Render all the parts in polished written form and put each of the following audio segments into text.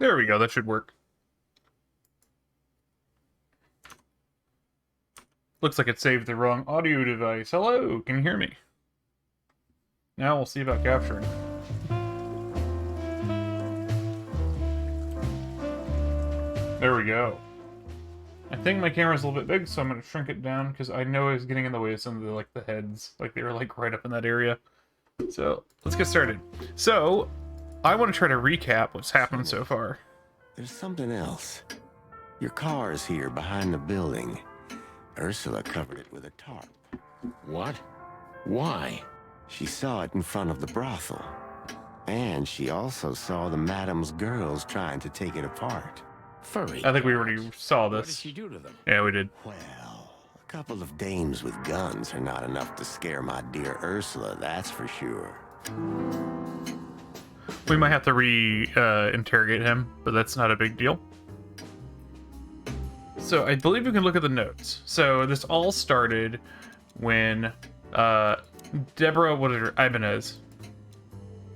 There we go. That should work. Looks like it saved the wrong audio device. Hello, can you hear me? Now we'll see about capturing. There we go. I think my camera's a little bit big, so I'm going to shrink it down because I know I was getting in the way of some of the heads. Like, they were like right up in that area. So let's get started. So I want to try to recap what's happened so far. There's something else. Your car is here behind the building. Ursula covered it with a tarp. What? Why? She saw it in front of the brothel. And she also saw the madam's girls trying to take it apart. Furry. I think we already saw this. What did she do to them? Yeah, we did. Well, a couple of dames with guns are not enough to scare my dear Ursula, that's for sure. We might have to interrogate him, but that's not a big deal. So I believe we can look at the notes. So this all started when Deborah, what is her, Ibanez,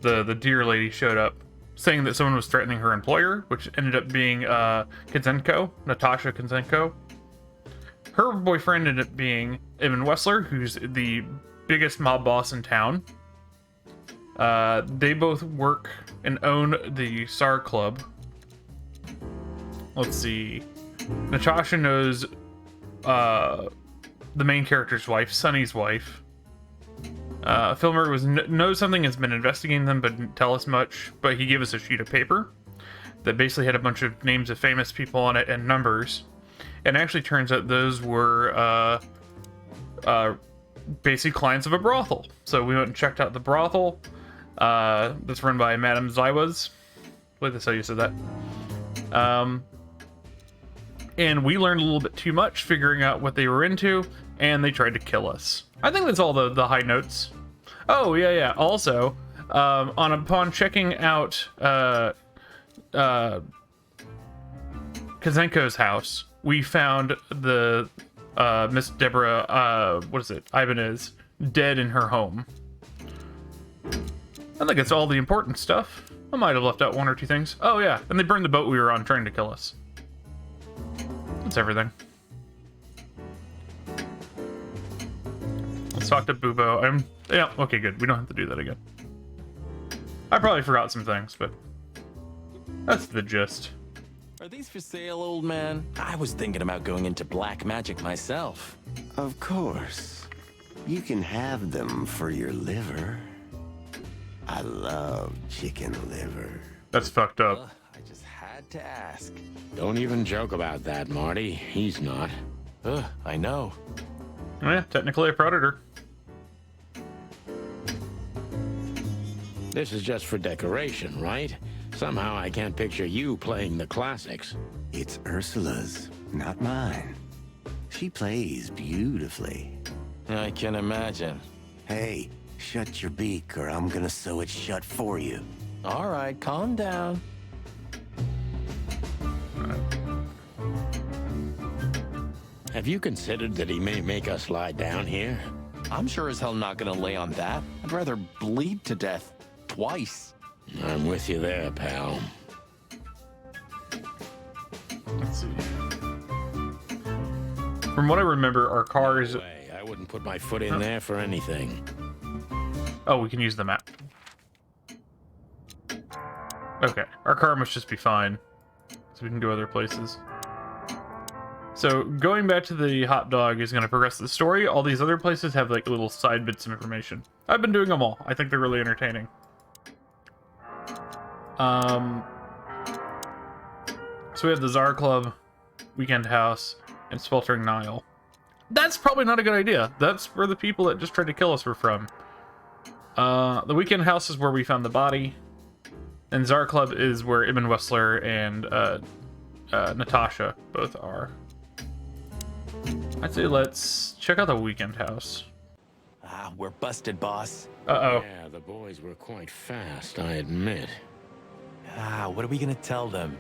the deer lady, showed up saying that someone was threatening her employer, which ended up being Konzenko, Natasha Konzenko. Her boyfriend ended up being Evan Wessler, who's the biggest mob boss in town. They both work and own the SAR Club. Let's see. Natasha knows the main character's wife, Sunny's wife. Filmer knows something, has been investigating them, but didn't tell us much. But he gave us a sheet of paper that basically had a bunch of names of famous people on it and numbers. And it actually turns out those were basically clients of a brothel. So we went and checked out the brothel that's run by Madame Zywas. Wait, that's how you said that. And we learned a little bit too much figuring out what they were into, and they tried to kill us. I think that's all the high notes. Oh, yeah. Also, upon checking out Konzenko's house, we found the Miss Deborah, Ibanez, dead in her home. I think it's all the important stuff. I might have left out one or two things. Oh, yeah, and they burned the boat we were on trying to kill us. That's everything. Let's talk to Bubo. Yeah, okay, good. We don't have to do that again. I probably forgot some things, but that's the gist. Are these for sale, old man? I was thinking about going into black magic myself. Of course. You can have them for your liver. I love chicken liver. That's fucked up. I just had to ask. Don't even joke about that, Marty. He's not. I know. Yeah, technically a predator. This is just for decoration, right? Somehow I can't picture you playing the classics. It's Ursula's, not mine. She plays beautifully. I can imagine. Hey, shut your beak or I'm gonna sew it shut for you. All right, calm down. Have you considered that he may make us lie down here? I'm sure as hell not gonna lay on that. I'd rather bleed to death twice. I'm with you there, pal. Let's see. From what I remember, our cars... No way. I wouldn't put my foot in there for anything. Oh, we can use the map. Okay, our car must just be fine. So we can go other places. So, going back to the hot dog is going to progress the story. All these other places have like little side bits of information. I've been doing them all. I think they're really entertaining. So we have the Tsar Club, Weekend House, and Sweltering Nile. That's probably not a good idea. That's where the people that just tried to kill us were from. The Weekend House is where we found the body. And Tsar Club is where Ibn Wessler and Natasha both are. I'd say let's check out the Weekend House. We're busted, boss. Uh-oh. Yeah, the boys were quite fast, I admit. What are we gonna tell them?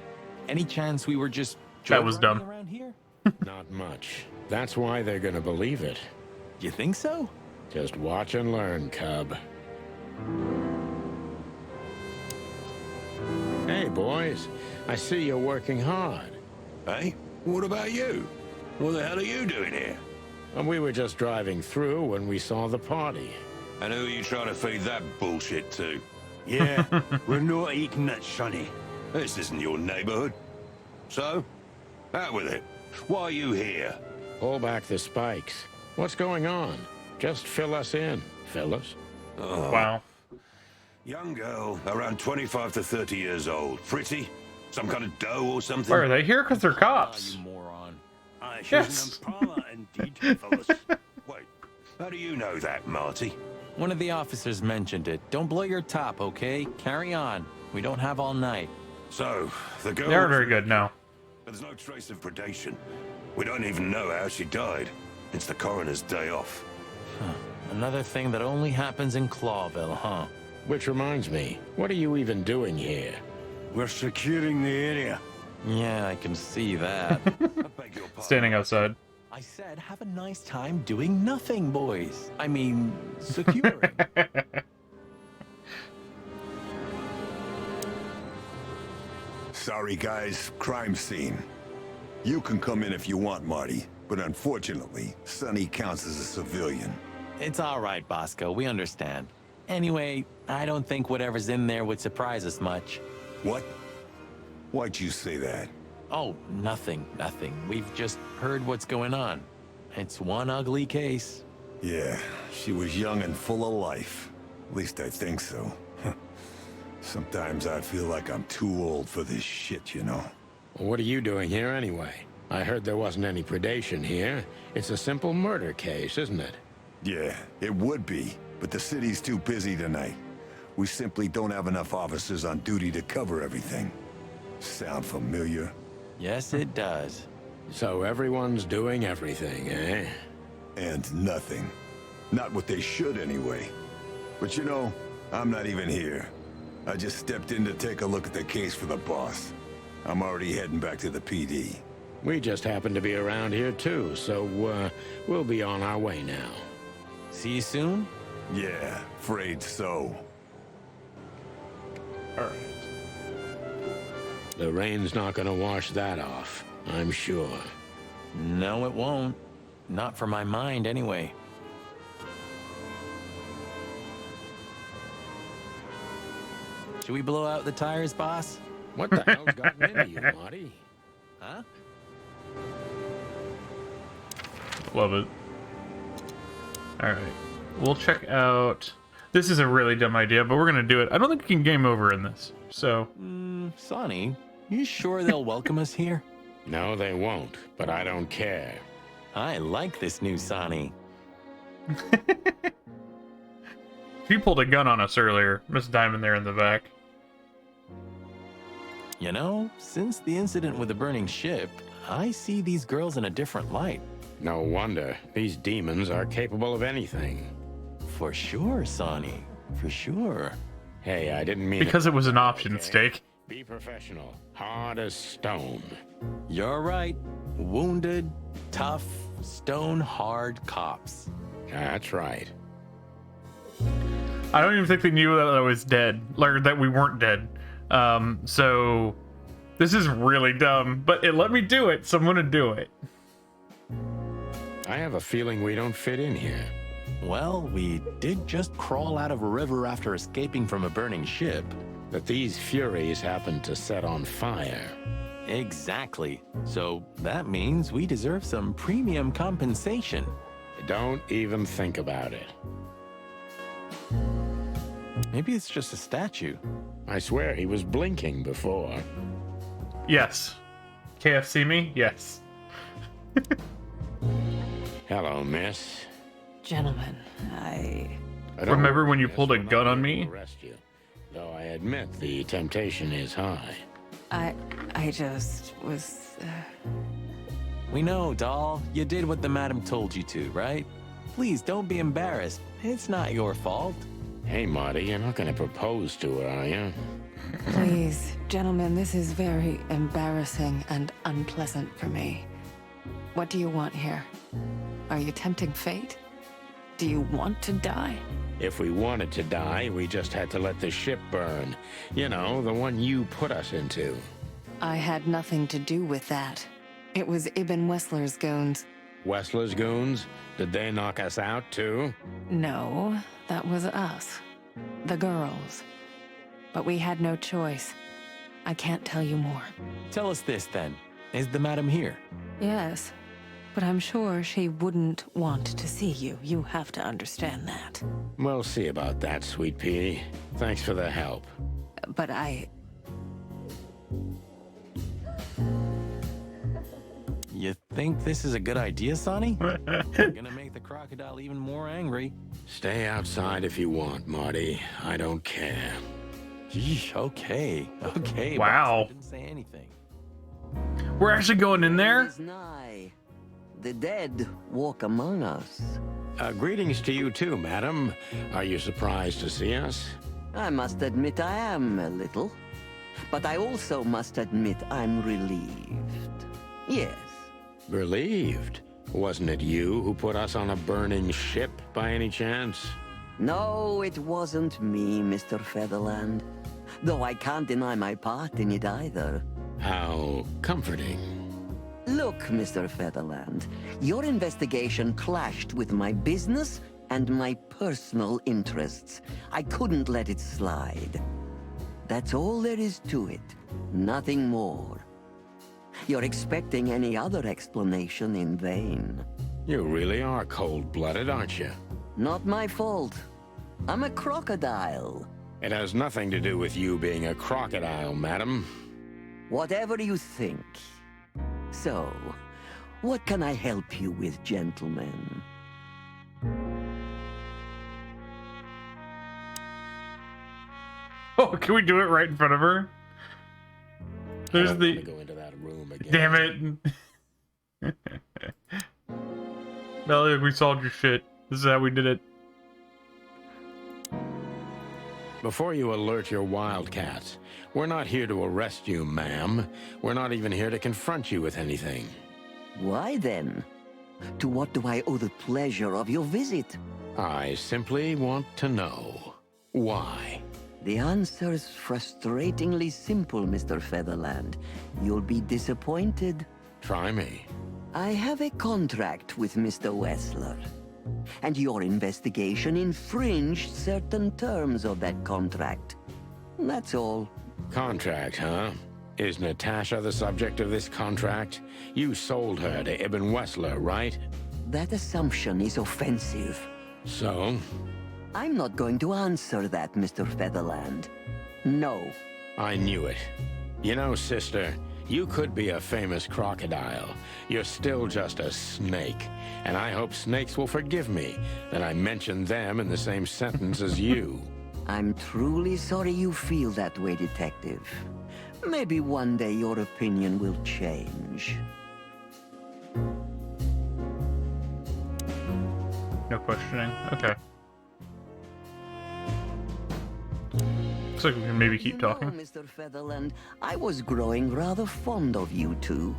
Any chance we were just That was dumb. around here? Not much. That's why they're gonna believe it. You think so? Just watch and learn, cub. Hey, boys. I see you're working hard. Hey, what about you? What the hell are you doing here? And we were just driving through when we saw the party. And who are you trying to feed that bullshit to? Yeah, we're not eating that, Sonny. This isn't your neighborhood. So, out with it. Why are you here? Pull back the spikes. What's going on? Just fill us in, fellas. Wow. Young girl, around 25 to 30 years old. Pretty? Some kind of dough or something? Why are they here? Because they're cops. You moron. She's Yes. an Impala indeed, fellas. Wait, how do you know that, Marty? One of the officers mentioned it. Don't blow your top, okay? Carry on. We don't have all night. So, the girl... They aren't very good, no. But there's no trace of predation. We don't even know how she died. It's the coroner's day off. Another thing that only happens in Clawville, huh? Which reminds me, what are you even doing here? We're securing the area. Yeah, I can see that. I beg your pardon. Standing outside. I said have a nice time doing nothing, boys. I mean, securing. Sorry, guys. Crime scene. You can come in if you want, Marty. But unfortunately, Sonny counts as a civilian. It's all right, Bosco. We understand. Anyway, I don't think whatever's in there would surprise us much. What? Why'd you say that? Oh, nothing. We've just heard what's going on. It's one ugly case. Yeah, she was young and full of life. At least I think so. Sometimes I feel like I'm too old for this shit, you know? What are you doing here anyway? I heard there wasn't any predation here. It's a simple murder case, isn't it? Yeah, it would be, but the city's too busy tonight. We simply don't have enough officers on duty to cover everything. Sound familiar? Yes, it does. So everyone's doing everything, eh? And nothing. Not what they should, anyway. But you know, I'm not even here. I just stepped in to take a look at the case for the boss. I'm already heading back to the PD. We just happen to be around here too, so we'll be on our way now. See you soon? Yeah, afraid so. Alright. The rain's not gonna wash that off, I'm sure. No, it won't. Not for my mind, anyway. Should we blow out the tires, boss? What the hell's gotten into you, Marty? Huh? Love it. Alright. We'll check out... This is a really dumb idea, but we're going to do it. I don't think we can game over in this. So, Sonny, you sure they'll welcome us here? No, they won't, but I don't care. I like this new Sonny. he pulled a gun on us earlier. Miss Diamond there in the back. You know, since the incident with the burning ship, I see these girls in a different light. No wonder. These demons are capable of anything. For sure, Sonny. For sure. Hey, I didn't mean Because it was an option, okay? Steak. Be professional. Hard as stone. You're right. Wounded, tough, stone-hard cops. That's right. I don't even think they knew that I was dead. Or that we weren't dead. So... This is really dumb, but it let me do it, so I'm gonna do it. I have a feeling we don't fit in here. Well, we did just crawl out of a river after escaping from a burning ship. But these furies happened to set on fire. Exactly. So that means we deserve some premium compensation. Don't even think about it. Maybe it's just a statue. I swear he was blinking before. Yes. KFC me? Yes. Hello, miss. Gentlemen, I don't Remember worry, when you miss, pulled a we're not gun on here me? to arrest you. Though I admit the temptation is high. I just was. We know, doll. You did what the madam told you to, right? Please don't be embarrassed. It's not your fault. Hey, Marty, you're not going to propose to her, are you? Please, gentlemen, this is very embarrassing and unpleasant for me. What do you want here? Are you tempting fate? Do you want to die? If we wanted to die, we just had to let the ship burn. You know, the one you put us into. I had nothing to do with that. It was Ibn Wessler's goons. Wessler's goons? Did they knock us out too? No, that was us. The girls. But we had no choice. I can't tell you more. Tell us this then. Is the madam here? Yes, but I'm sure she wouldn't want to see you. You have to understand that. We'll see about that, Sweet Pea. Thanks for the help. But I... You think this is a good idea, Sonny? You're gonna make the crocodile even more angry. Stay outside if you want, Marty. I don't care. Yeesh, okay. Okay, Wow. boss, I didn't say anything. We're actually going in there? Is nigh. The dead walk among us. Greetings to you too, madam. Are you surprised to see us? I must admit I am a little. But I also must admit I'm relieved. Yes. Relieved? Wasn't it you who put us on a burning ship by any chance? No, it wasn't me, Mr. Featherland. Though I can't deny my part in it either. How comforting. Look, Mr. Featherland, your investigation clashed with my business and my personal interests. I couldn't let it slide. That's all there is to it. Nothing more. You're expecting any other explanation in vain. You really are cold-blooded, aren't you? Not my fault. I'm a crocodile. It has nothing to do with you being a crocodile, madam. Whatever you think. So, what can I help you with, gentlemen? Oh, can we do it right in front of her? There's I don't the... want to go into that room again. Damn it. Elliot, we solved your shit. This is how we did it. Before you alert your wildcats, we're not here to arrest you, ma'am. We're not even here to confront you with anything. Why then? To what do I owe the pleasure of your visit? I simply want to know why. The answer's frustratingly simple, Mr. Featherland. You'll be disappointed. Try me. I have a contract with Mr. Wessler. And your investigation infringed certain terms of that contract. That's all. Contract, huh? Is Natasha the subject of this contract? You sold her to Ibn Wessler, right? That assumption is offensive. So? I'm not going to answer that, Mr. Featherland. No. I knew it. You know, sister, you could be a famous crocodile. You're still just a snake. And I hope snakes will forgive me that I mentioned them in the same sentence as you. I'm truly sorry you feel that way, Detective. Maybe one day your opinion will change. No questioning. Okay. Looks like we can maybe keep talking. Mr. Featherland, I was growing rather fond of you two.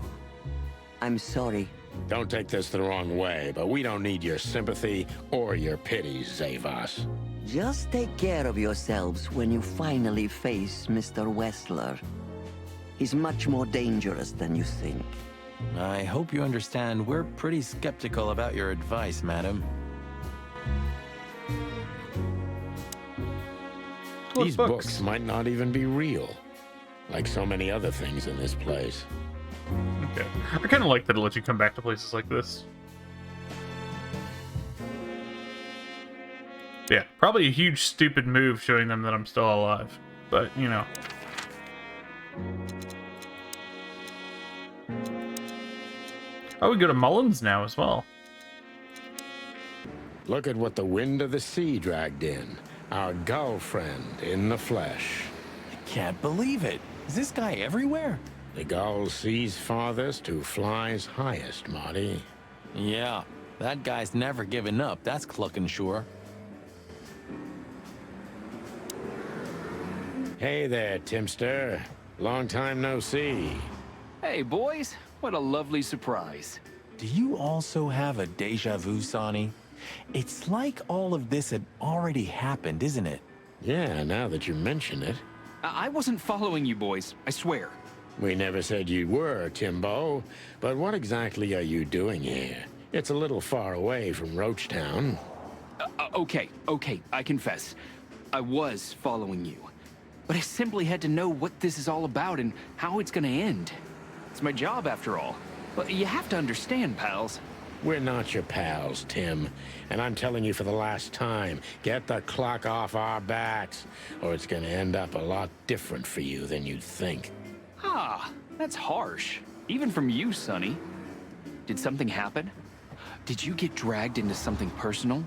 I'm sorry. Don't take this the wrong way, but we don't need your sympathy or your pity, Zavas. Just take care of yourselves when you finally face Mr. Wessler. He's much more dangerous than you think. I hope you understand we're pretty skeptical about your advice, madam. These books might not even be real, like so many other things in this place. Okay. I kind of like that it lets you come back to places like this. Yeah, probably a huge stupid move showing them that I'm still alive. But, you know. Oh, we go to Mullins now as well. Look at what the wind of the sea dragged in. Our gull friend in the flesh. Can't believe it. Is this guy everywhere? The gull sees farthest who flies highest, Marty. Yeah, that guy's never given up, that's clucking sure. Hey there, Timster. Long time no see. Hey, boys. What a lovely surprise. Do you also have a deja vu, Sonny? It's like all of this had already happened, isn't it? Yeah, now that you mention it. I wasn't following you boys, I swear. We never said you were, Timbo. But what exactly are you doing here? It's a little far away from Roachtown. Okay, I confess. I was following you. But I simply had to know what this is all about and how it's gonna end. It's my job, after all. But you have to understand, pals. We're not your pals, Tim. And I'm telling you for the last time, get the clock off our backs, or it's gonna end up a lot different for you than you'd think. Ah, that's harsh. Even from you, Sonny. Did something happen? Did you get dragged into something personal?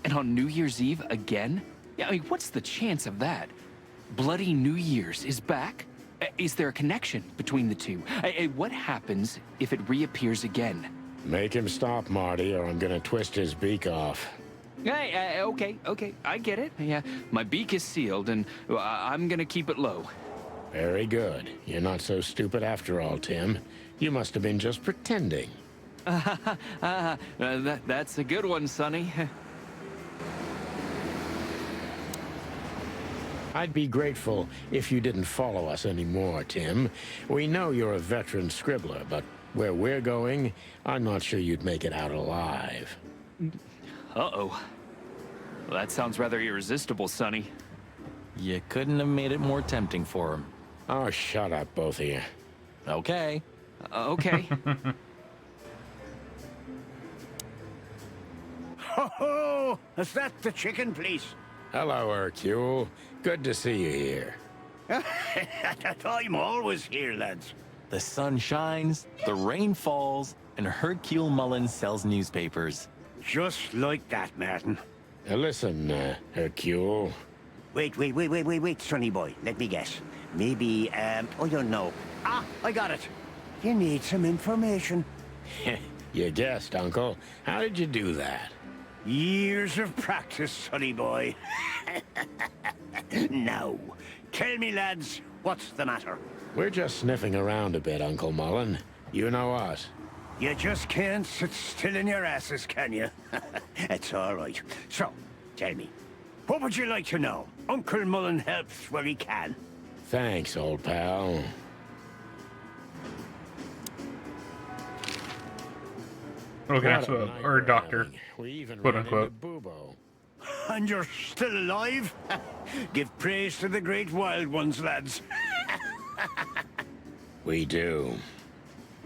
And on New Year's Eve again? Yeah, I mean, what's the chance of that? Bloody New Year's is back? Is there a connection between the two? What happens if it reappears again? Make him stop, Marty, or I'm gonna twist his beak off. Hey, okay, I get it. Yeah, my beak is sealed, and I'm gonna keep it low. Very good. You're not so stupid after all, Tim. You must have been just pretending. That's a good one, Sonny. I'd be grateful if you didn't follow us anymore, Tim. We know you're a veteran scribbler, but where we're going, I'm not sure you'd make it out alive. Uh-oh. Well, that sounds rather irresistible, Sonny. You couldn't have made it more tempting for him. Oh, shut up, both of you. Okay. Okay. Ho ho! Is that the chicken, please? Hello, Hercule. Good to see you here. I'm always here, lads. The sun shines, the rain falls, and Hercule Mullins sells newspapers. Just like that, Martin. Listen, Hercule. Wait, Sonny boy. Let me guess. Maybe, oh, you know. Ah, I got it. You need some information. You guessed, Uncle. How did you do that? Years of practice, Sonny boy. Now, tell me, lads, what's the matter? We're just sniffing around a bit, Uncle Mullen. You know us. You just can't sit still in your asses, can you? It's all right. So, tell me, what would you like to know? Uncle Mullen helps where he can. Thanks, old pal. Okay, What so, a night or we're doctor, having. We even quote ran unquote. into Bubo. And you're still alive? Give praise to the great wild ones, lads. We do.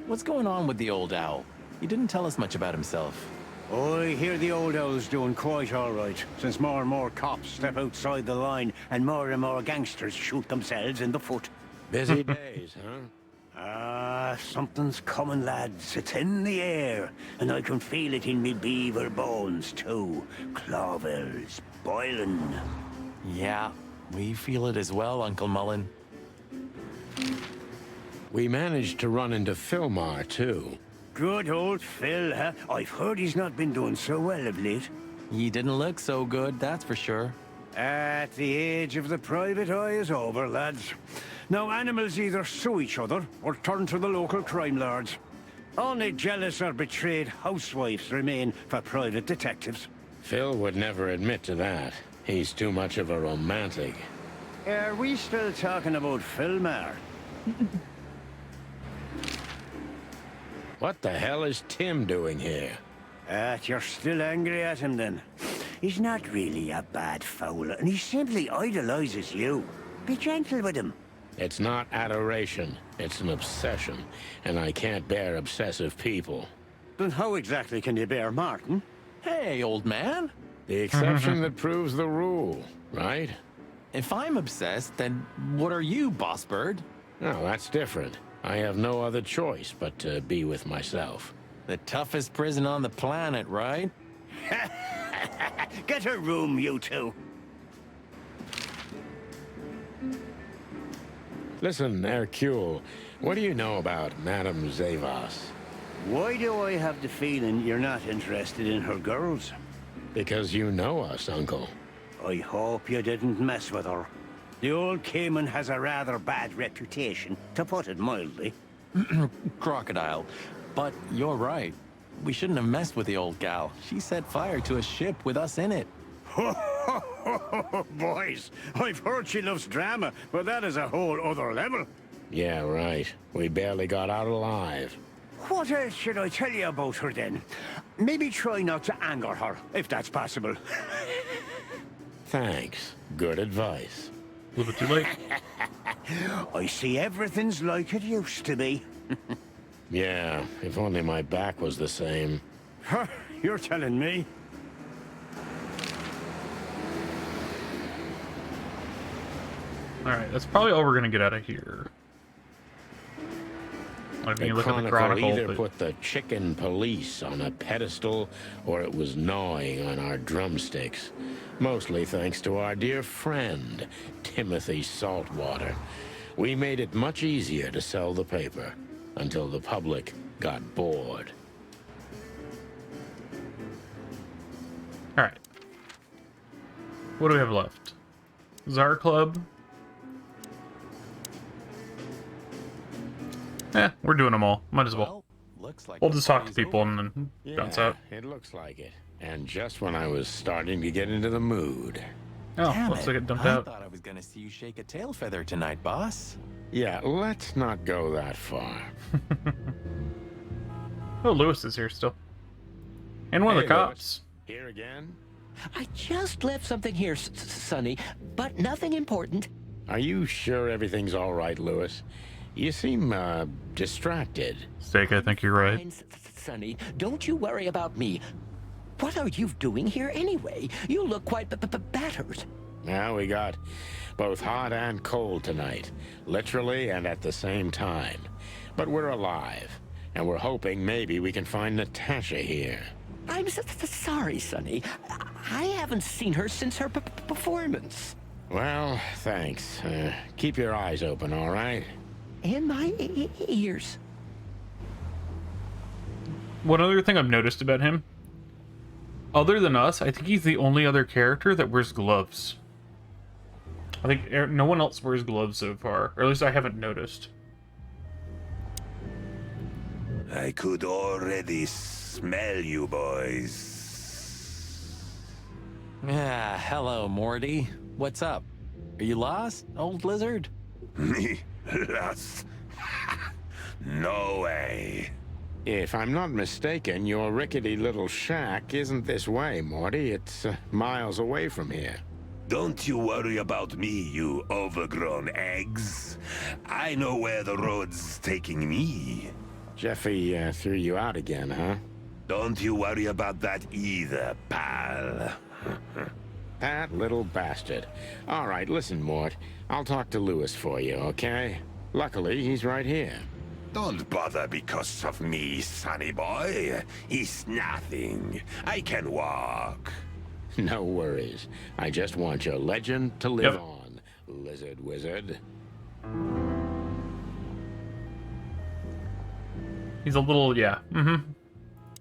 What's going on with the old owl? You didn't tell us much about himself. I hear the old owl's doing quite all right, since more and more cops step outside the line and more gangsters shoot themselves in the foot. Busy days, huh? Something's coming, lads. It's in the air, and I can feel it in me beaver bones, too. Clovel's boiling. Yeah, we feel it as well, Uncle Mullen. We managed to run into Philmar, too. Good old Phil, huh? I've heard he's not been doing so well of late. He didn't look so good, that's for sure. At the age of the private eye is over, lads. Now animals either sue each other or turn to the local crime lords. Only jealous or betrayed housewives remain for private detectives. Phil would never admit to that. He's too much of a romantic. Are we still talking about Philmar? What the hell is Tim doing here? You're still angry at him then? He's not really a bad fowler, and he simply idolizes you. Be gentle with him. It's not adoration. It's an obsession. And I can't bear obsessive people. Then how exactly can you bear Martin? Hey, old man. The exception that proves the rule, right? If I'm obsessed, then what are you, Boss Bird? No, that's different. I have no other choice but to be with myself. The toughest prison on the planet, right? Get a room, you two. Listen, Hercule, what do you know about Madame Zavas? Why do I have the feeling you're not interested in her girls? Because you know us, Uncle. I hope you didn't mess with her. The old Cayman has a rather bad reputation, to put it mildly. Crocodile. But you're right. We shouldn't have messed with the old gal. She set fire to a ship with us in it. Boys, I've heard she loves drama, but that is a whole other level. Yeah, right. We barely got out alive. What else should I tell you about her then? Maybe try not to anger her, if that's possible. Thanks. Good advice. A little bit too late. I see everything's like it used to be. Yeah, if only my back was the same. Huh, you're telling me. Alright, that's probably all we're gonna get out of here. Like, when you look at the Chronicle, either but... put the chicken police on a pedestal, or it was gnawing on our drumsticks. Mostly thanks to our dear friend, Timothy Saltwater. We made it much easier to sell the paper, until the public got bored. Alright. What do we have left? Czar Club. We're doing them all. Might as well. Looks like We'll just talk to people and then bounce out. It looks like it. And just when I was starting to get into the mood. Oh, Damn looks like it dumped I out. thought I was gonna see you shake a tail feather tonight, boss. Yeah, let's not go that far. Oh, Lewis is here still. And one of the Hey, cops. Lewis. Here again? I just left something here, Sonny, but nothing important. Are you sure everything's all right, Lewis? You seem, distracted. Steak, I think you're right. Fine, Sonny, don't you worry about me. What are you doing here anyway? You look quite battered. Now we got both hot and cold tonight, literally and at the same time. But we're alive, and we're hoping maybe we can find Natasha here. I'm sorry, Sonny. I haven't seen her since her performance. Well, thanks. Keep your eyes open, all right? And my ears. One other thing I've noticed about him, other than us, I think he's the only other character that wears gloves. I think no one else wears gloves so far, or at least I haven't noticed. I could already smell you boys. Ah, hello, Morty. What's up? Are you lost, old lizard? Me? Lost? No way. If I'm not mistaken, your rickety little shack isn't this way, Morty. It's miles away from here. Don't you worry about me, you overgrown eggs. I know where the road's taking me. Jeffy threw you out again, huh? Don't you worry about that either, pal. That little bastard. All right, listen, Mort. I'll talk to Lewis for you, okay? Luckily, he's right here. Don't bother because of me, sonny boy. It's nothing. I can walk. No worries. I just want your legend to live Yep. on, lizard wizard. He's a little, yeah.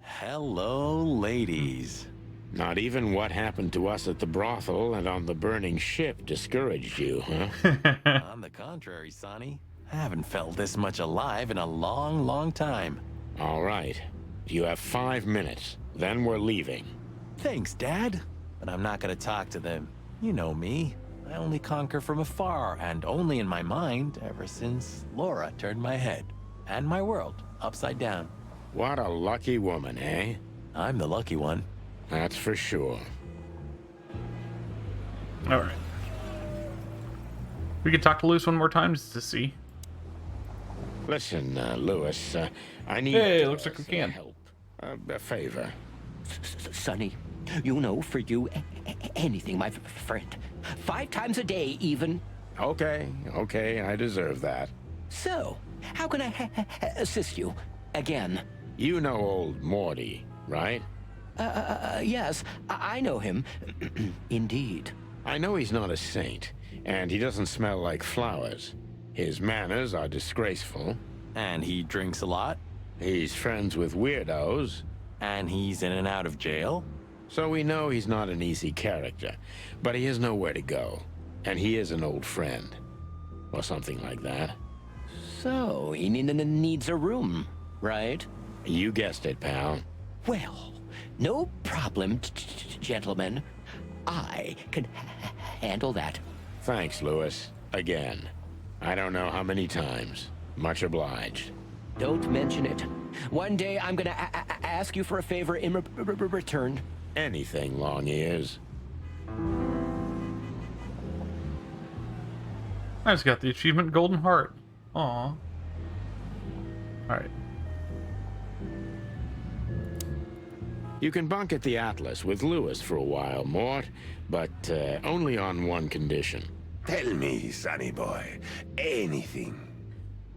Hello, ladies. Not even what happened to us at the brothel and on the burning ship discouraged you, huh? On the contrary, Sonny. I haven't felt this much alive in a long, long time. All right. You have 5 minutes. Then we're leaving. Thanks, Dad. But I'm not gonna talk to them. You know me. I only conquer from afar, and only in my mind, ever since Laura turned my head. And my world upside down. What a lucky woman, eh? I'm the lucky one. That's for sure. Alright. We could talk to Lewis one more time just to see. Listen, Lewis, I need Hey, looks like we some can. help. A favor. Sonny, you know, for you, anything, my friend. 5 times a day, even. Okay, I deserve that. So, how can I assist you? Again. You know old Morty, right? Yes, I know him. Indeed. I know he's not a saint, and he doesn't smell like flowers. His manners are disgraceful. And he drinks a lot. He's friends with weirdos. And he's in and out of jail. So we know he's not an easy character, but he has nowhere to go. And he is an old friend. Or something like that. So, he needs a room, right? You guessed it, pal. Well, no problem, gentlemen. I can handle that. Thanks, Lewis. Again. I don't know how many times. Much obliged. Don't mention it. One day I'm gonna ask you for a favor in return. Anything, long ears. I just got the achievement Golden Heart. Aw. Alright. You can bunk at the Atlas with Lewis for a while, Mort, but only on one condition. Tell me, sonny boy, anything.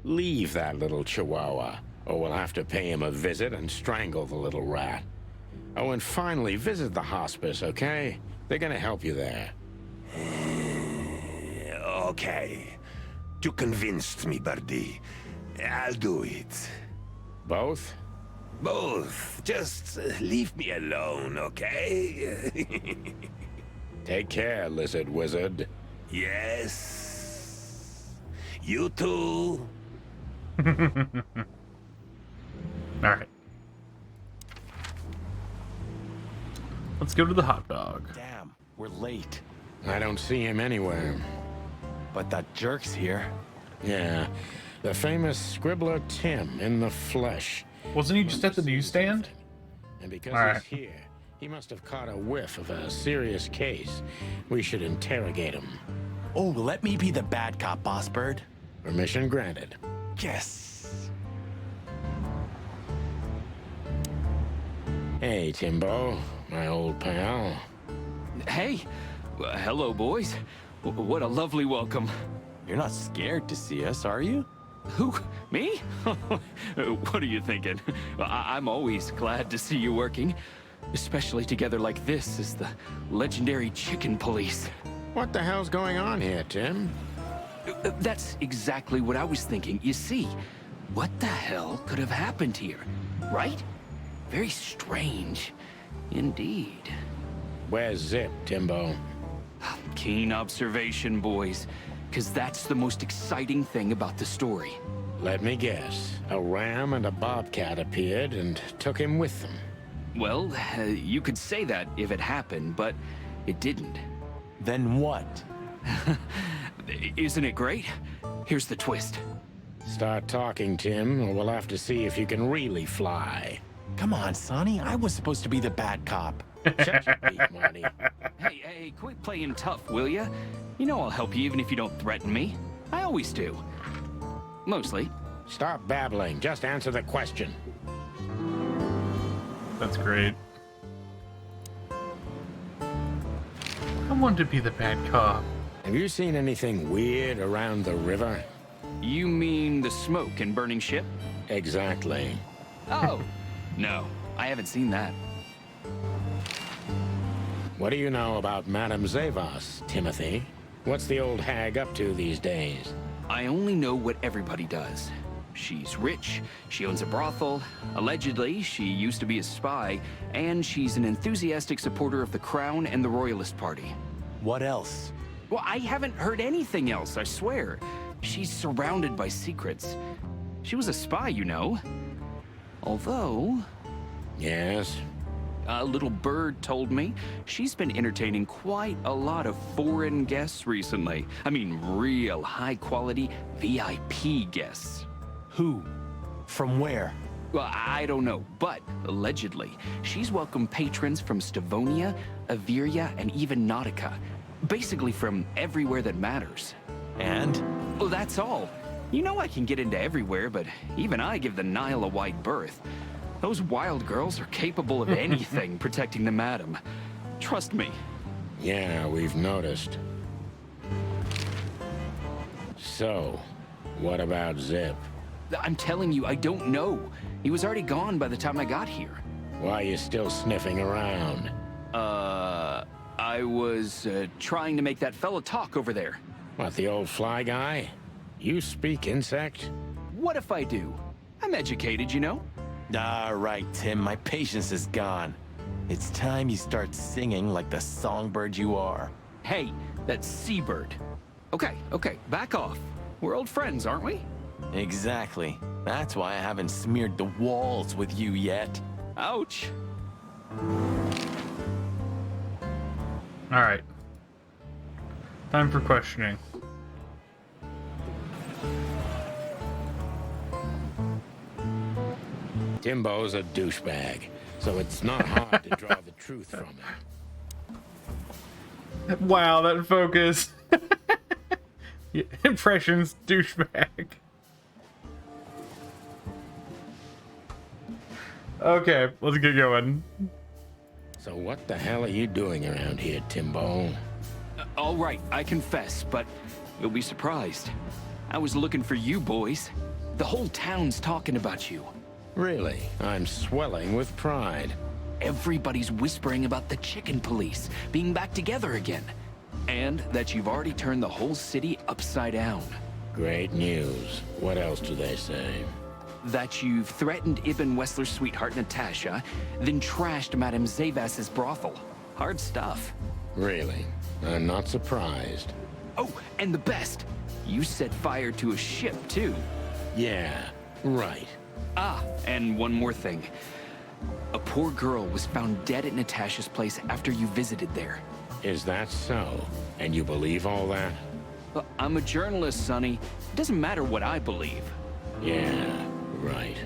Leave that little chihuahua, or we'll have to pay him a visit and strangle the little rat. Oh, and finally, visit the hospice, okay? They're gonna help you there. Okay. You convinced me, Birdie. I'll do it. Both? Both. Just leave me alone, okay? Take care, lizard wizard. Yes. You too. Alright. Let's go to the hot dog. Damn, we're late. I don't see him anywhere. But that jerk's here. Yeah, the famous scribbler Tim in the flesh. Wasn't he just at the newsstand? And because All right. he's here, he must have caught a whiff of a serious case. We should interrogate him. Oh, let me be the bad cop, Boss Bird. Permission granted. Yes. Hey, Timbo, my old pal. Hey, hello, boys. What a lovely welcome. You're not scared to see us, are you? Who? Me? What are you thinking? I'm always glad to see you working, especially together like this as the legendary Chicken Police. What the hell's going on here, Tim? That's exactly what I was thinking. You see, what the hell could have happened here, right? Very strange, indeed. Where's Zip, Timbo? Keen observation, boys, because that's the most exciting thing about the story. Let me guess. A ram and a bobcat appeared and took him with them. Well, you could say that if it happened, but it didn't. Then what? Isn't it great? Here's the twist. Start talking, Tim, or we'll have to see if you can really fly. Come on, Sonny. I was supposed to be the bad cop. Shut your beak, Marty. Hey, quit playing tough, will ya? You know I'll help you even if you don't threaten me. I always do. Mostly. Stop babbling. Just answer the question. That's great. I want to be the bad cop. Have you seen anything weird around the river? You mean the smoke and burning ship? Exactly. Oh, no. I haven't seen that. What do you know about Madame Zavos, Timothy? What's the old hag up to these days? I only know what everybody does. She's rich, she owns a brothel, allegedly she used to be a spy, and she's an enthusiastic supporter of the Crown and the Royalist Party. What else? Well, I haven't heard anything else, I swear. She's surrounded by secrets. She was a spy, you know. Although... Yes? A little bird told me she's been entertaining quite a lot of foreign guests recently. I mean, real high-quality VIP guests. Who? From where? Well, I don't know, but allegedly, she's welcomed patrons from Stavonia, Averia, and even Nautica. Basically from everywhere that matters. And? Well, that's all. You know I can get into everywhere, but even I give the Nile a wide berth. Those wild girls are capable of anything protecting the madam. Trust me. Yeah, we've noticed. So, what about Zip? I'm telling you, I don't know. He was already gone by the time I got here. Why are you still sniffing around? I was trying to make that fella talk over there. What, the old fly guy? You speak insect? What if I do? I'm educated, you know? All right, Tim, my patience is gone. It's time you start singing like the songbird you are. Hey, that's Seabird. Okay, back off. We're old friends, aren't we? Exactly. That's why I haven't smeared the walls with you yet. Ouch. All right. Time for questioning. Timbo's a douchebag, so it's not hard to draw the truth from him. Wow, that focus. Impressions, douchebag. Okay, let's get going. So what the hell are you doing around here, Timbo? All right, I confess, but you'll be surprised. I was looking for you boys. The whole town's talking about you. Really? I'm swelling with pride. Everybody's whispering about the chicken police being back together again. And that you've already turned the whole city upside down. Great news. What else do they say? That you've threatened Ibn Wessler's sweetheart Natasha, then trashed Madame Zavas's brothel. Hard stuff. Really? I'm not surprised. Oh, and the best, you set fire to a ship, too. Yeah, right. Ah, and one more thing. A poor girl was found dead at Natasha's place after you visited there. Is that so? And you believe all that? I'm a journalist, Sonny. It doesn't matter what I believe. Yeah, right.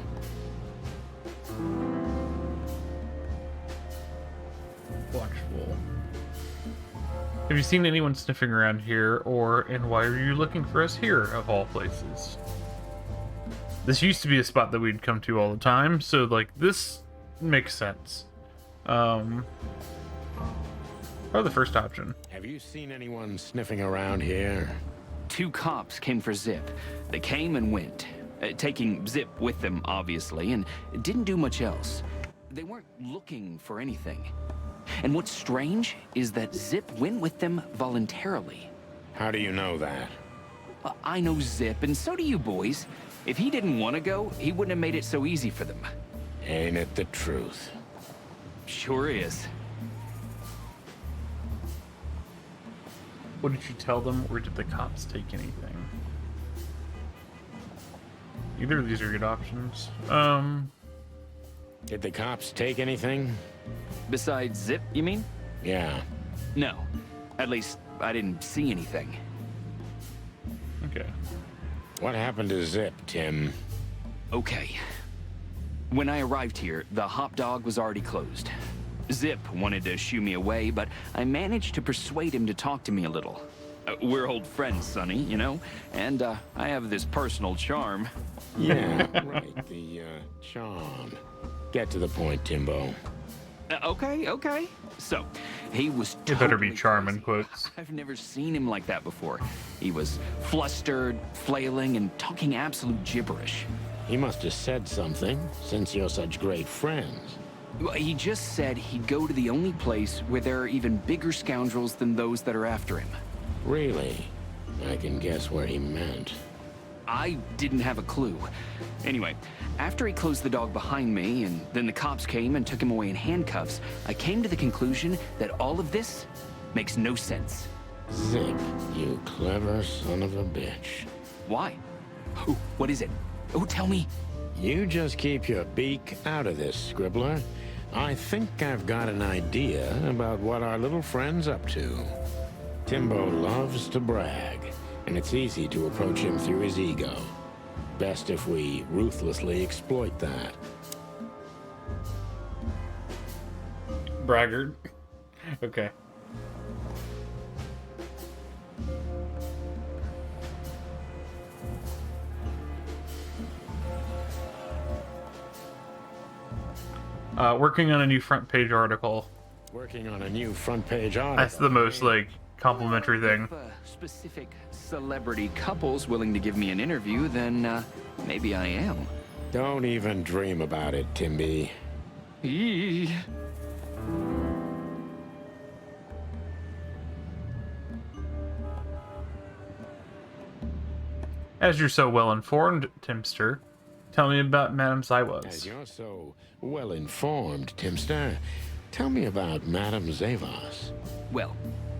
Watchful. Have you seen anyone sniffing around here, and why are you looking for us here, of all places? This used to be a spot that we'd come to all the time, so, like, this makes sense. Probably the first option. Have you seen anyone sniffing around here? 2 cops came for Zip. They came and went, taking Zip with them, obviously, and didn't do much else. They weren't looking for anything. And what's strange is that Zip went with them voluntarily. How do you know that? I know Zip, and so do you boys. If he didn't want to go, he wouldn't have made it so easy for them. Ain't it the truth? Sure is. What did you tell them, or did the cops take anything? Either of these are good options. Did the cops take anything? Besides Zip, you mean? Yeah. No. At least, I didn't see anything. Okay. What happened to Zip, Tim? Okay. When I arrived here, the Hop Dog was already closed. Zip wanted to shoo me away, but I managed to persuade him to talk to me a little. We're old friends, Sonny, you know? And, I have this personal charm. Yeah, right. The, charm. Get to the point, Timbo. Okay. So, he was It better be charm in quotes. I've never seen him like that before. He was flustered, flailing, and talking absolute gibberish. He must have said something, since you're such great friends. He just said he'd go to the only place where there are even bigger scoundrels than those that are after him. Really? I can guess where he meant. I didn't have a clue. Anyway, after he closed the dog behind me, and then the cops came and took him away in handcuffs, I came to the conclusion that all of this makes no sense. Zip, you clever son of a bitch. Why? Oh, what is it? Oh, tell me. You just keep your beak out of this, Scribbler. I think I've got an idea about what our little friend's up to. Timbo loves to brag, and it's easy to approach him through his ego. Best if we ruthlessly exploit that. Braggart. Okay. Working on a new front page article. Working on a new front page article. That's the most, like, complimentary thing. If specific celebrity couples willing to give me an interview, then maybe I am. Don't even dream about it, Timby. Eee. As you're so well informed, Timster, tell me about Madame Zavas. As you're so well informed, Timster, tell me about Madame Zavas. Well,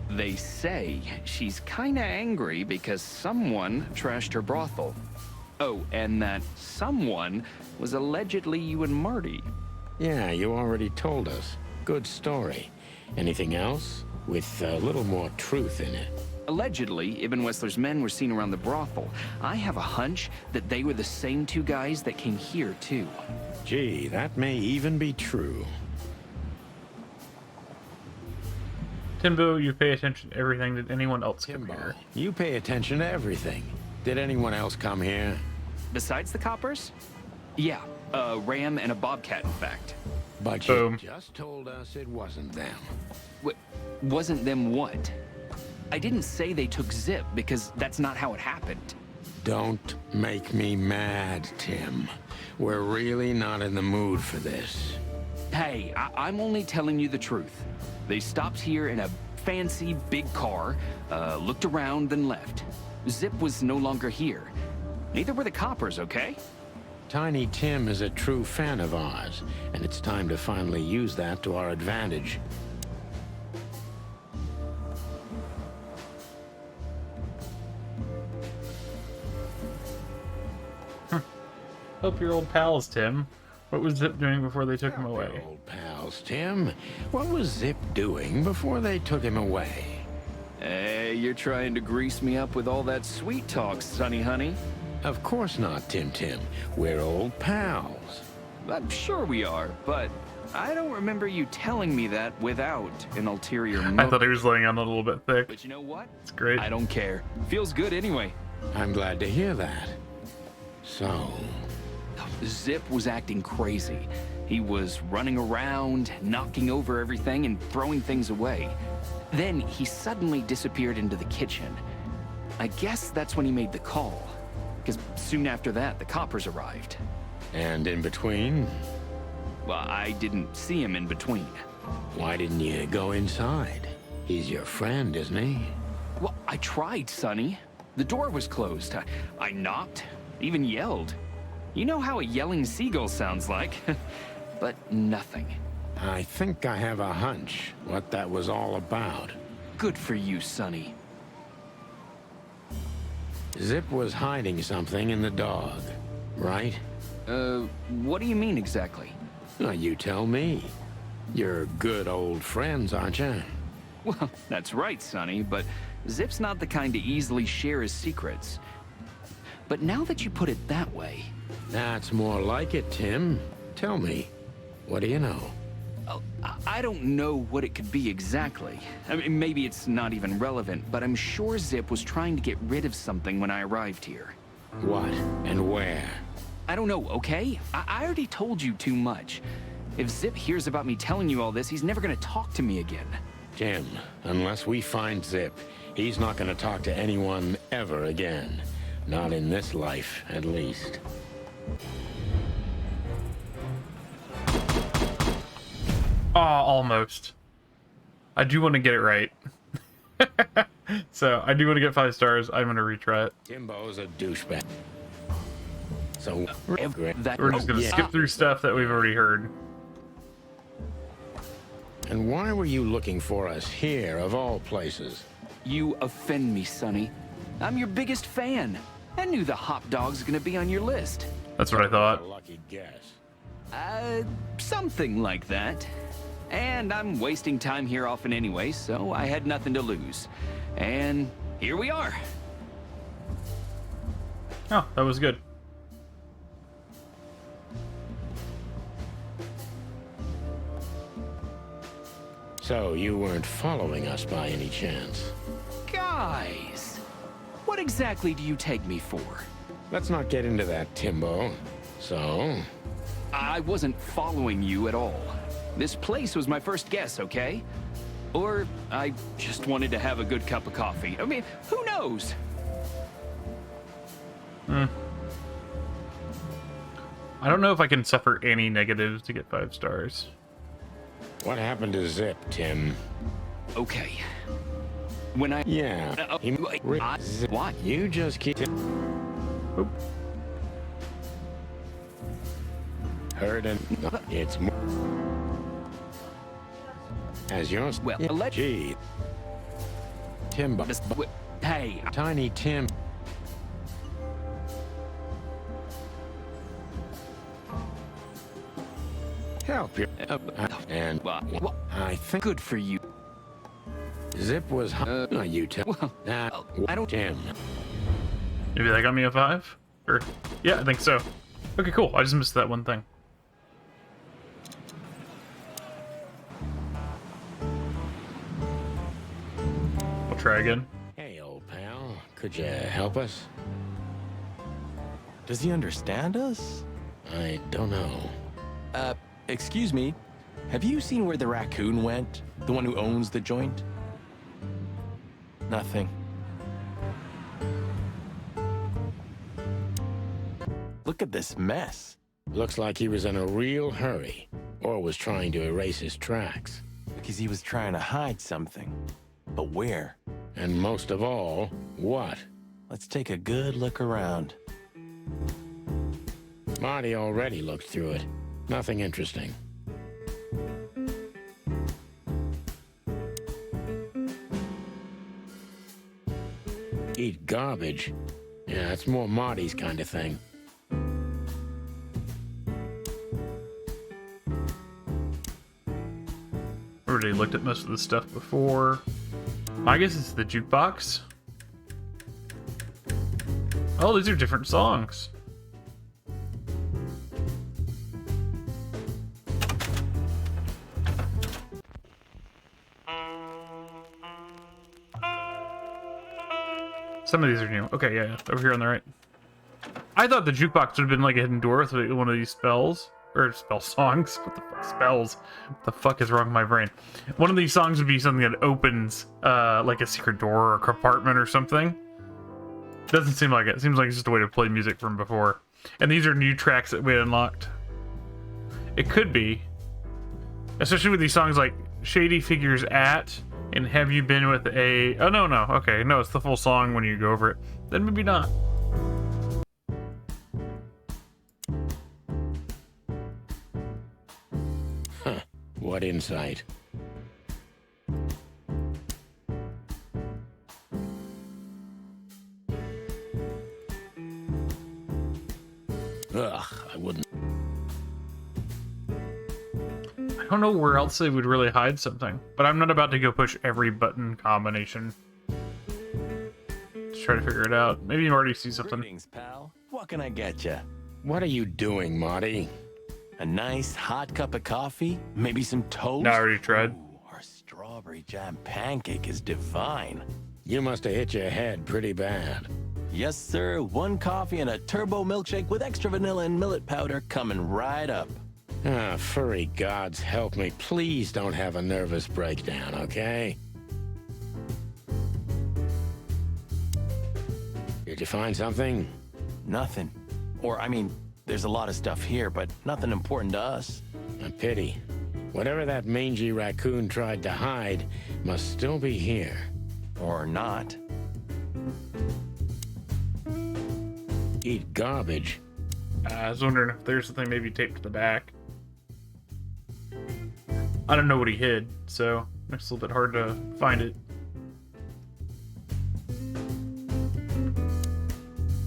they say she's kinda angry because someone trashed her brothel. Oh, and that someone was allegedly you and Marty. Yeah, you already told us. Good story. Anything else? With a little more truth in it. Allegedly, Ibn Wessler's men were seen around the brothel. I have a hunch that they were the same two guys that came here, too. Gee, that may even be true. Timbo, you pay attention to everything. Did anyone else come Timbo, here? you pay attention to everything. Did anyone else come here? Besides the coppers? Yeah, a ram and a bobcat, in fact. But Boom. you just told us it wasn't them. Wasn't them what? I didn't say they took Zip, because that's not how it happened. Don't make me mad, Tim. We're really not in the mood for this. Hey, I'm only telling you the truth. They stopped here in a fancy big car, looked around, then left. Zip was no longer here. Neither were the coppers, okay? Tiny Tim is a true fan of ours, and it's time to finally use that to our advantage. Hope you're old pals, Tim. What was Zip doing before they took him away? We're old pals, Tim. What was Zip doing before they took him away? Hey, you're trying to grease me up with all that sweet talk, Sonny honey. Of course not, Tim. We're old pals. I'm sure we are, but I don't remember you telling me that without an ulterior motive. I thought he was laying on a little bit thick. But you know what? It's great. I don't care. Feels good anyway. I'm glad to hear that. So, Zip was acting crazy. He was running around, knocking over everything and throwing things away. Then he suddenly disappeared into the kitchen. I guess that's when he made the call, because soon after that, the coppers arrived. and in between? Well, I didn't see him in between. Why didn't you go inside? He's your friend, isn't he? Well, I tried, Sonny. The door was closed. I knocked, even yelled. You know how a yelling seagull sounds like. But nothing. I think I have a hunch what that was all about. Good for you, Sonny. Zip was hiding something in the dog, right? What do you mean exactly? Well, you tell me. You're good old friends, aren't you? Well, that's right, Sonny, but Zip's not the kind to easily share his secrets. But now that you put it that way... That's more like it, Tim. Tell me, what do you know? Oh, I don't know what it could be exactly. I mean, maybe it's not even relevant, but I'm sure Zip was trying to get rid of something when I arrived here. What and where? I don't know, okay? I already told you too much. If Zip hears about me telling you all this, he's never gonna talk to me again. Tim, unless we find Zip, he's not gonna talk to anyone ever again. Not in this life, at least. Almost. I do want to get it right. So, I do want to get 5 stars. I'm going to retry it. Timbo's a douchebag. So, We're just going to skip through stuff that we've already heard. And why were you looking for us here, of all places? You offend me, Sonny. I'm your biggest fan. I knew the hot dog's gonna be on your list. That's what I thought. A lucky guess. Something like that. And I'm wasting time here often anyway, so I had nothing to lose. And here we are. Oh, that was good. So, you weren't following us by any chance? Guys, what exactly do you take me for? Let's not get into that, Timbo. So? I wasn't following you at all. This place was my first guess, okay? Or I just wanted to have a good cup of coffee. I mean, who knows? I don't know if I can suffer any negatives to get 5 stars. What happened to Zip, Tim? Okay. When I... Yeah. What? You just keep... Oop. Heard and... It's more... As yours... Well, Gee. Timbo. Hey. Tiny Tim... help you. And I think Good for you. Zip was you tell. I don't him. Maybe that got me a 5? Or yeah, I think so. Okay, cool. I just missed that one thing. I'll try again. Hey, old pal, could you help us? Does he understand us? I don't know. Excuse me. Have you seen where the raccoon went? The one who owns the joint? Nothing. Look at this mess. Looks like he was in a real hurry, or was trying to erase his tracks. Because he was trying to hide something. But where? And most of all, what? Let's take a good look around. Marty already looked through it. Nothing interesting. Eat garbage? Yeah, it's more Marty's kind of thing. Already looked at most of the stuff before. I guess it's the jukebox. Oh, these are different songs. Some of these are new. Okay, yeah, over here on the right. I thought the jukebox would have been like a hidden door with one of these spells. Or spell songs. What the fuck? Spells. What the fuck is wrong with my brain? One of these songs would be something that opens like a secret door or a compartment or something. Doesn't seem like it. Seems like it's just a way to play music from before. And these are new tracks that we unlocked. It could be. Especially with these songs like Shady Figures At and Have You Been With a... Oh, no. Okay, no, it's the full song when you go over it. Then maybe not. Huh. What insight. Ugh, I wouldn't. I don't know where else they would really hide something, but I'm not about to go push every button combination to try to figure it out. Maybe you already see something. Greetings, pal. What can I get you? What are you doing, Marty? A nice hot cup of coffee? Maybe some toast? No, I already tried. Ooh, our strawberry jam pancake is divine. You must have hit your head pretty bad. Yes, sir. 1 coffee and a turbo milkshake with extra vanilla and millet powder coming right up. Ah, furry gods help me. Please don't have a nervous breakdown, okay? Did you find something? Nothing. Or, I mean, there's a lot of stuff here, but nothing important to us. A pity. Whatever that mangy raccoon tried to hide must still be here. Or not. Eat garbage. I was wondering if there's something maybe taped to the back. I don't know what he hid, so it's a little bit hard to find it.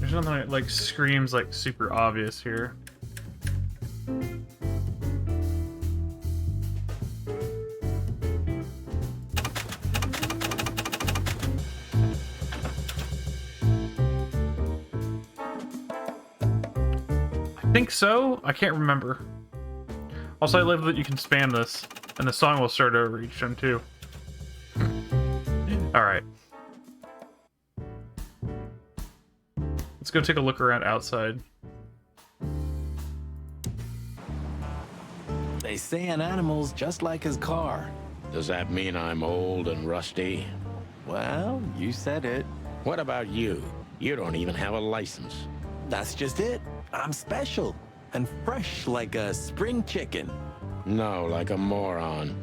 There's nothing that like screams like super obvious here. I think so. I can't remember. Also, I love that you can spam this, and the song will start over each time too. Alright. Let's go take a look around outside. They say an animal's just like his car. Does that mean I'm old and rusty? Well, you said it. What about you? You don't even have a license. That's just it. I'm special. And fresh like a spring chicken. No, like a moron.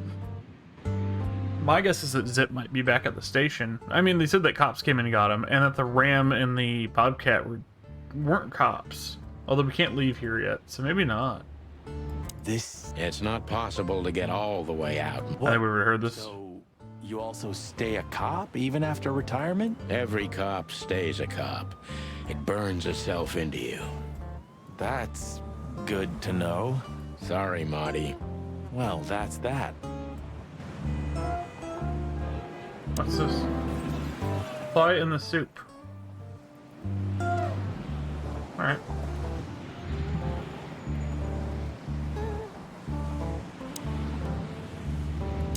My guess is that Zip might be back at the station. I mean, they said that cops came and got him, and that the Ram and the Bobcat weren't cops. Although we can't leave here yet, so maybe not. It's not possible to get all the way out. I think we would have heard this. So, you also stay a cop even after retirement? Every cop stays a cop. It burns itself into you. That's good to know. Sorry, Marty. Well, that's that. What's this? Fly in the soup. Alright.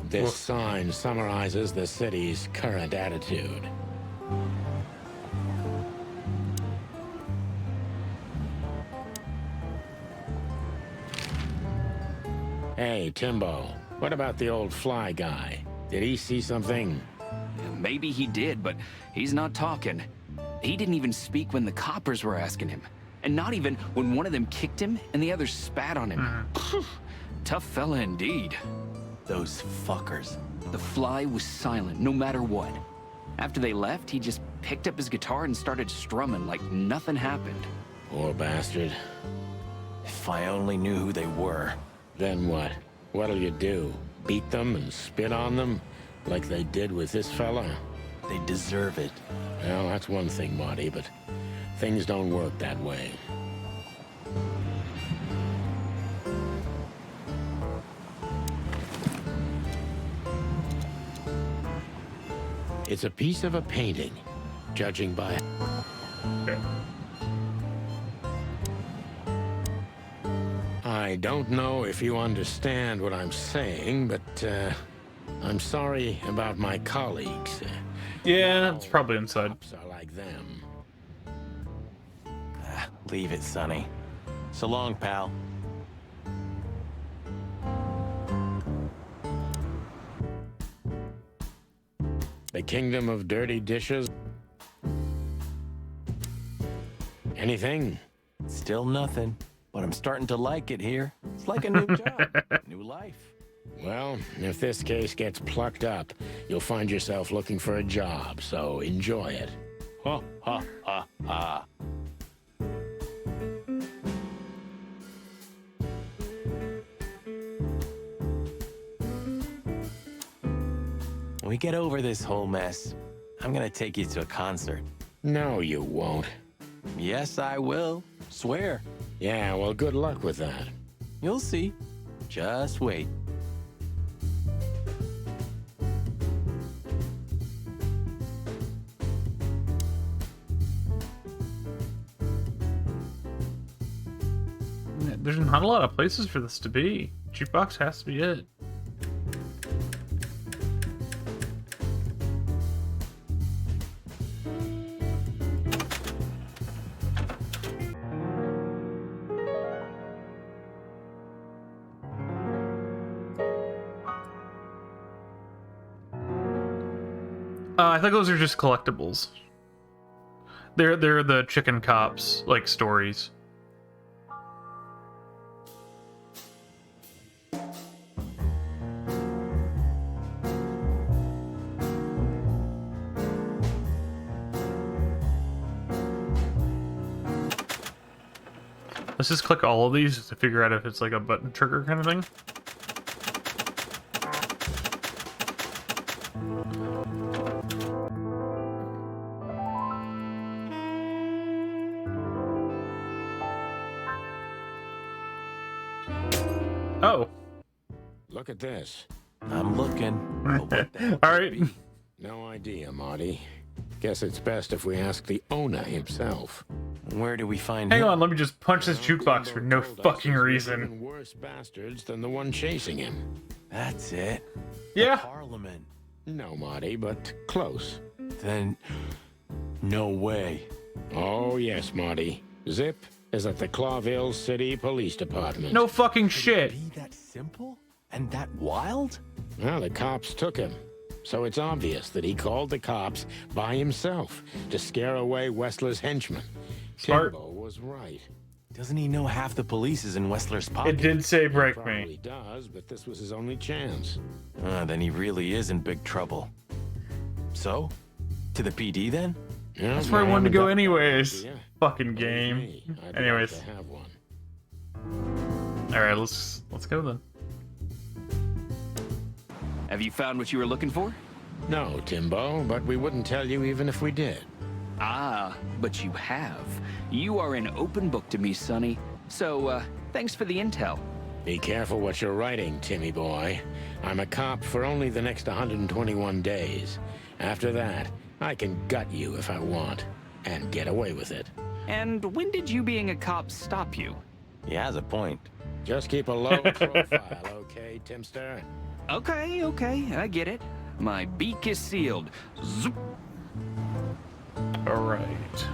This sign summarizes the city's current attitude. Hey, Timbo, what about the old fly guy? Did he see something? Maybe he did, but he's not talking. He didn't even speak when the coppers were asking him. And not even when one of them kicked him and the other spat on him. Tough fella indeed. Those fuckers. The fly was silent, no matter what. After they left, he just picked up his guitar and started strumming like nothing happened. Poor bastard. If I only knew who they were. Then what? What'll you do? Beat them and spit on them? Like they did with this fella? They deserve it. Well, that's one thing, Marty, but things don't work that way. It's a piece of a painting, judging by... I don't know if you understand what I'm saying, but I'm sorry about my colleagues. Yeah, it's probably inside. Cops are like them. Leave it, Sonny. So long, pal. The Kingdom of Dirty Dishes? Anything? Still nothing, but I'm starting to like it here. It's like a new job, new life. Well, if this case gets plucked up, you'll find yourself looking for a job, so enjoy it. Ha, ha, ha, ha. When we get over this whole mess, I'm gonna take you to a concert. No, you won't. Yes, I will. Swear. Yeah, well, good luck with that. You'll see. Just wait. There's not a lot of places for this to be. Jukebox has to be it. I think those are just collectibles. They're the chicken cops, like, stories. Let's just click all of these to figure out if it's like a button trigger kind of thing. Oh. Look at this. I'm looking. Oh, what the hell All right. No idea, Marty. Guess it's best if we ask the owner himself. Where do we find Hang him? on, let me just punch this jukebox for no fucking reason. Even worse bastards than the one chasing him. That's it. Yeah. Parliament. No, Marty, but close. Then, no way. Oh, yes, Marty. Zip is at the Clawville City Police Department. No fucking shit. Be that simple? And that wild? Well, the cops took him. So it's obvious that he called the cops by himself to scare away Wessler's henchmen. Smart. Timbo was right. Doesn't he know half the police is in Wessler's pocket? It did say break Probably me. does, but this was his only chance. Then he really is in big trouble. So? To the PD then? Yeah, That's where I wanted to go anyways. Yeah. Fucking game. Anyways. To have one. All right, let's go then. Have you found what you were looking for? No, Timbo, but we wouldn't tell you even if we did. Ah, but you have. You are an open book to me, Sonny. So, thanks for the intel. Be careful what you're writing, Timmy boy. I'm a cop for only the next 121 days. After that, I can gut you if I want, and get away with it. And when did you being a cop stop you? He has a point. Just keep a low profile, okay, Timster? Okay, I get it. My beak is sealed. Zoop. All right.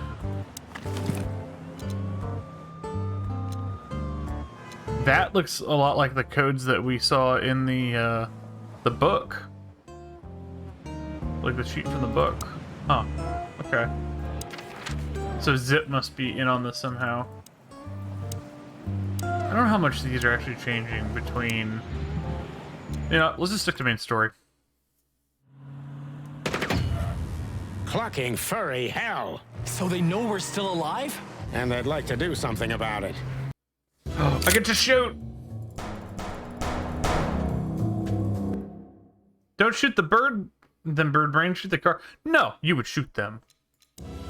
That looks a lot like the codes that we saw in the book. Like the sheet from the book. Huh. Okay. So Zip must be in on this somehow. I don't know how much these are actually changing between... You know, let's just stick to main story. Clucking furry hell! So they know we're still alive? And they'd like to do something about it. I get to shoot! Don't shoot the bird, then bird brain, shoot the car. No, you would shoot them.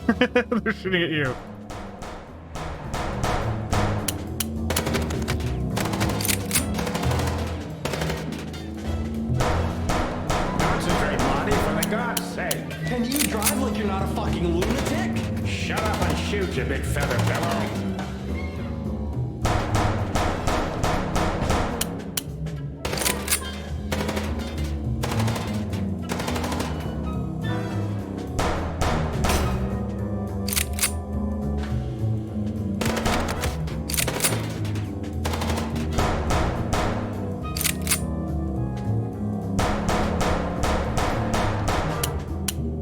They're shooting at you. Concentrate, Monty, for the God's sake. Can you drive like you're not a fucking lunatic? Shut up and shoot, you big feather pillow.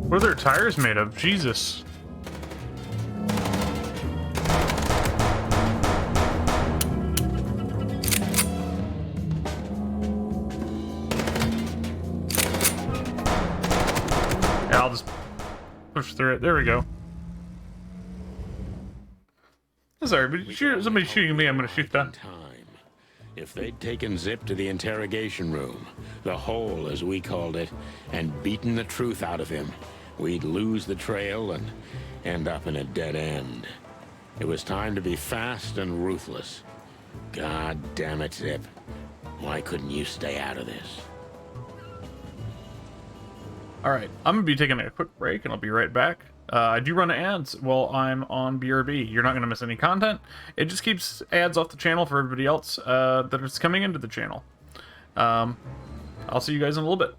What are their tires made of? Jesus. Yeah, I'll just push through it. There we go. Sorry, but somebody's shooting me, I'm gonna shoot them. If they'd taken Zip to the interrogation room, the hole as we called it, and beaten the truth out of him, we'd lose the trail and end up in a dead end. It was time to be fast and ruthless. God damn it, Zip. Why couldn't you stay out of this? Alright, I'm gonna be taking a quick break and I'll be right back. I do run ads while I'm on BRB. You're not going to miss any content. It just keeps ads off the channel for everybody else that is coming into the channel. I'll see you guys in a little bit.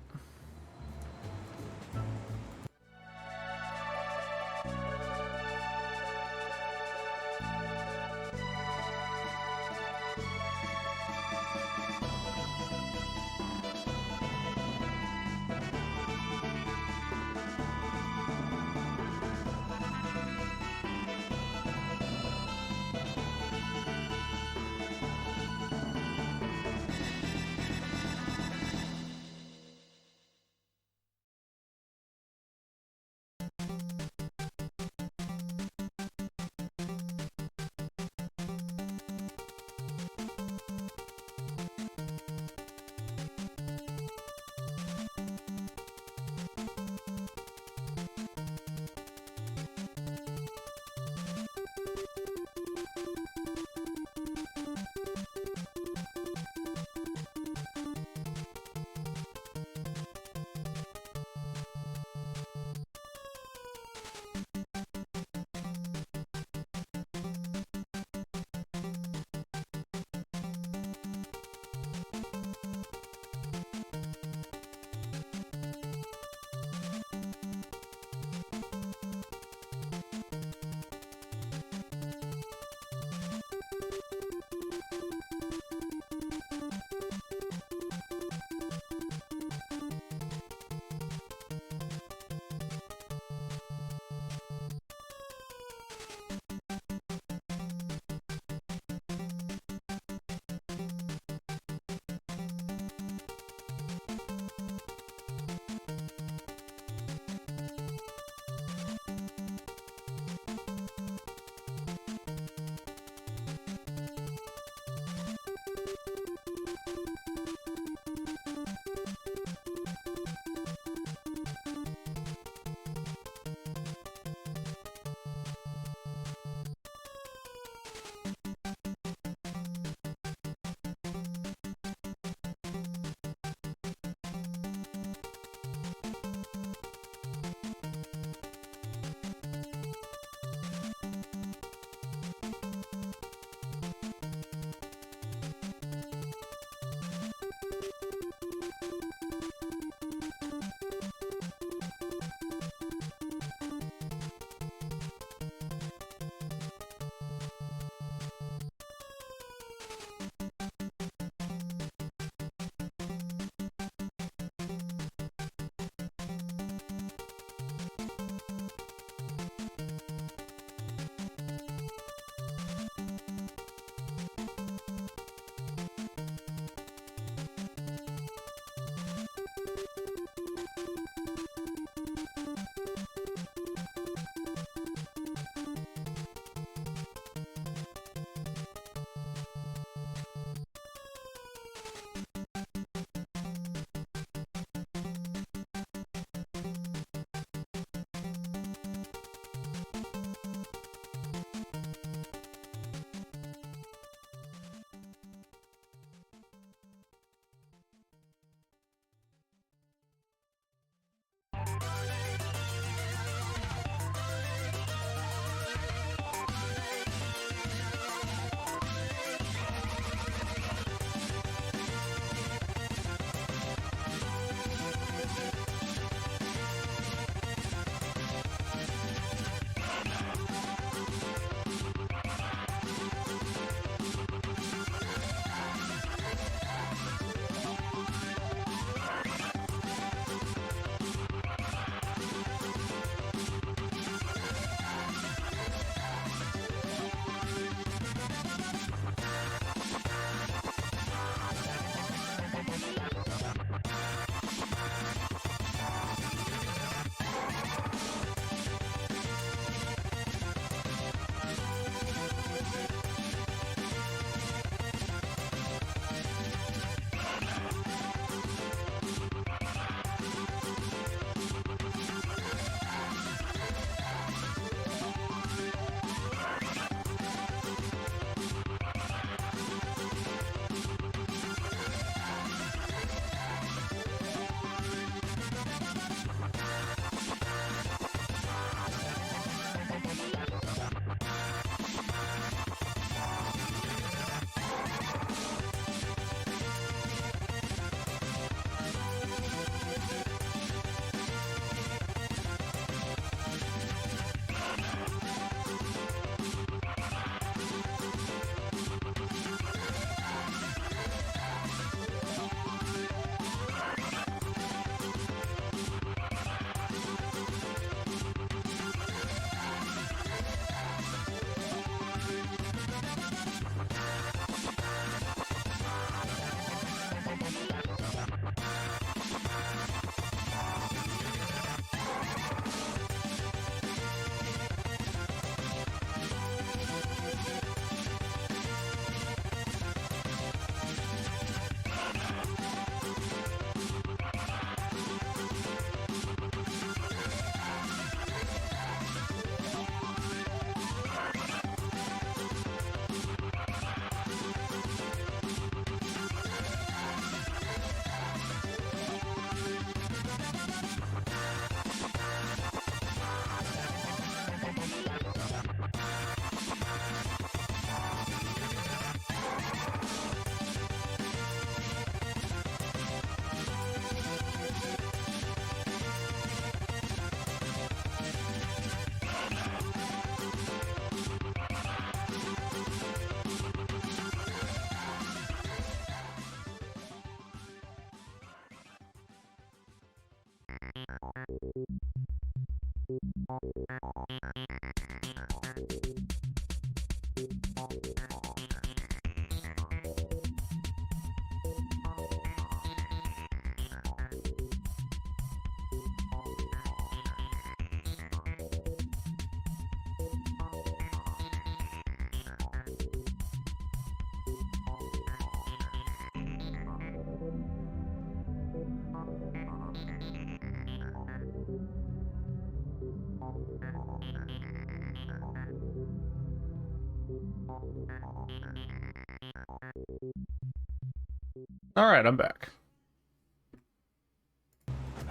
All right, I'm back.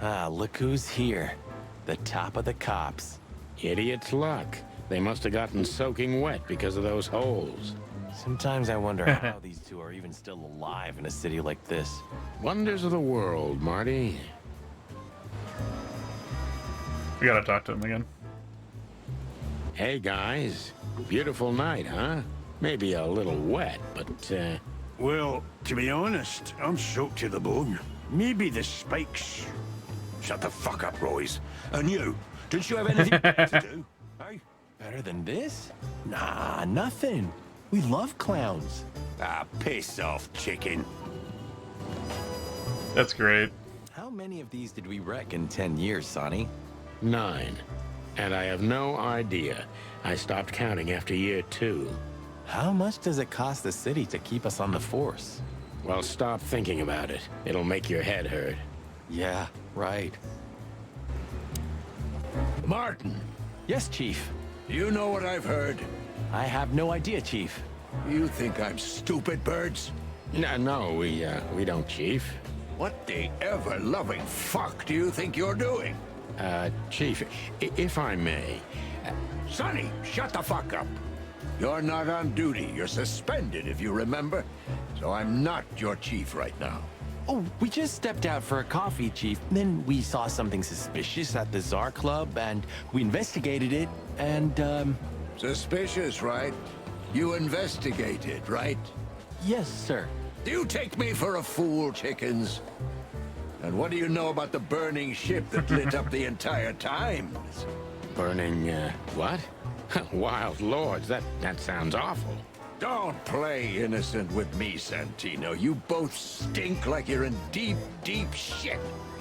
Ah, look who's here. The top of the cops. Idiot's luck. They must have gotten soaking wet because of those holes. Sometimes I wonder how these two are even still alive in a city like this. Wonders of the world, Marty. We gotta talk to him again. Hey, guys. Beautiful night, huh? Maybe a little wet, but, Well, to be honest, I'm soaked to the bone. Maybe the spikes. Shut the fuck up, Royce. And you, didn't you have anything to do? Hey? Better than this? Nah, nothing. We love clowns. Ah, piss off, chicken. That's great. How many of these did we wreck in 10 years, Sonny? 9. And I have no idea. I stopped counting after year 2. How much does it cost the city to keep us on the force? Well, stop thinking about it. It'll make your head hurt. Yeah, right. Martin, Yes, Chief. you know what I've heard? I have no idea, Chief. You think I'm stupid, birds? No, we don't, Chief. What the ever-loving fuck do you think you're doing? Chief, if I may, Sonny, shut the fuck up. You're not on duty. You're suspended, if you remember. So I'm not your chief right now. Oh, we just stepped out for a coffee, Chief. Then we saw something suspicious at the Tsar Club, and we investigated it, and, Suspicious, right? You investigated, right? yes, sir. Do you take me for a fool, chickens? And what do you know about the burning ship that lit up the entire Times? burning, what? Wild lords, that sounds awful. Don't play innocent with me, Santino. You both stink like you're in deep, deep shit.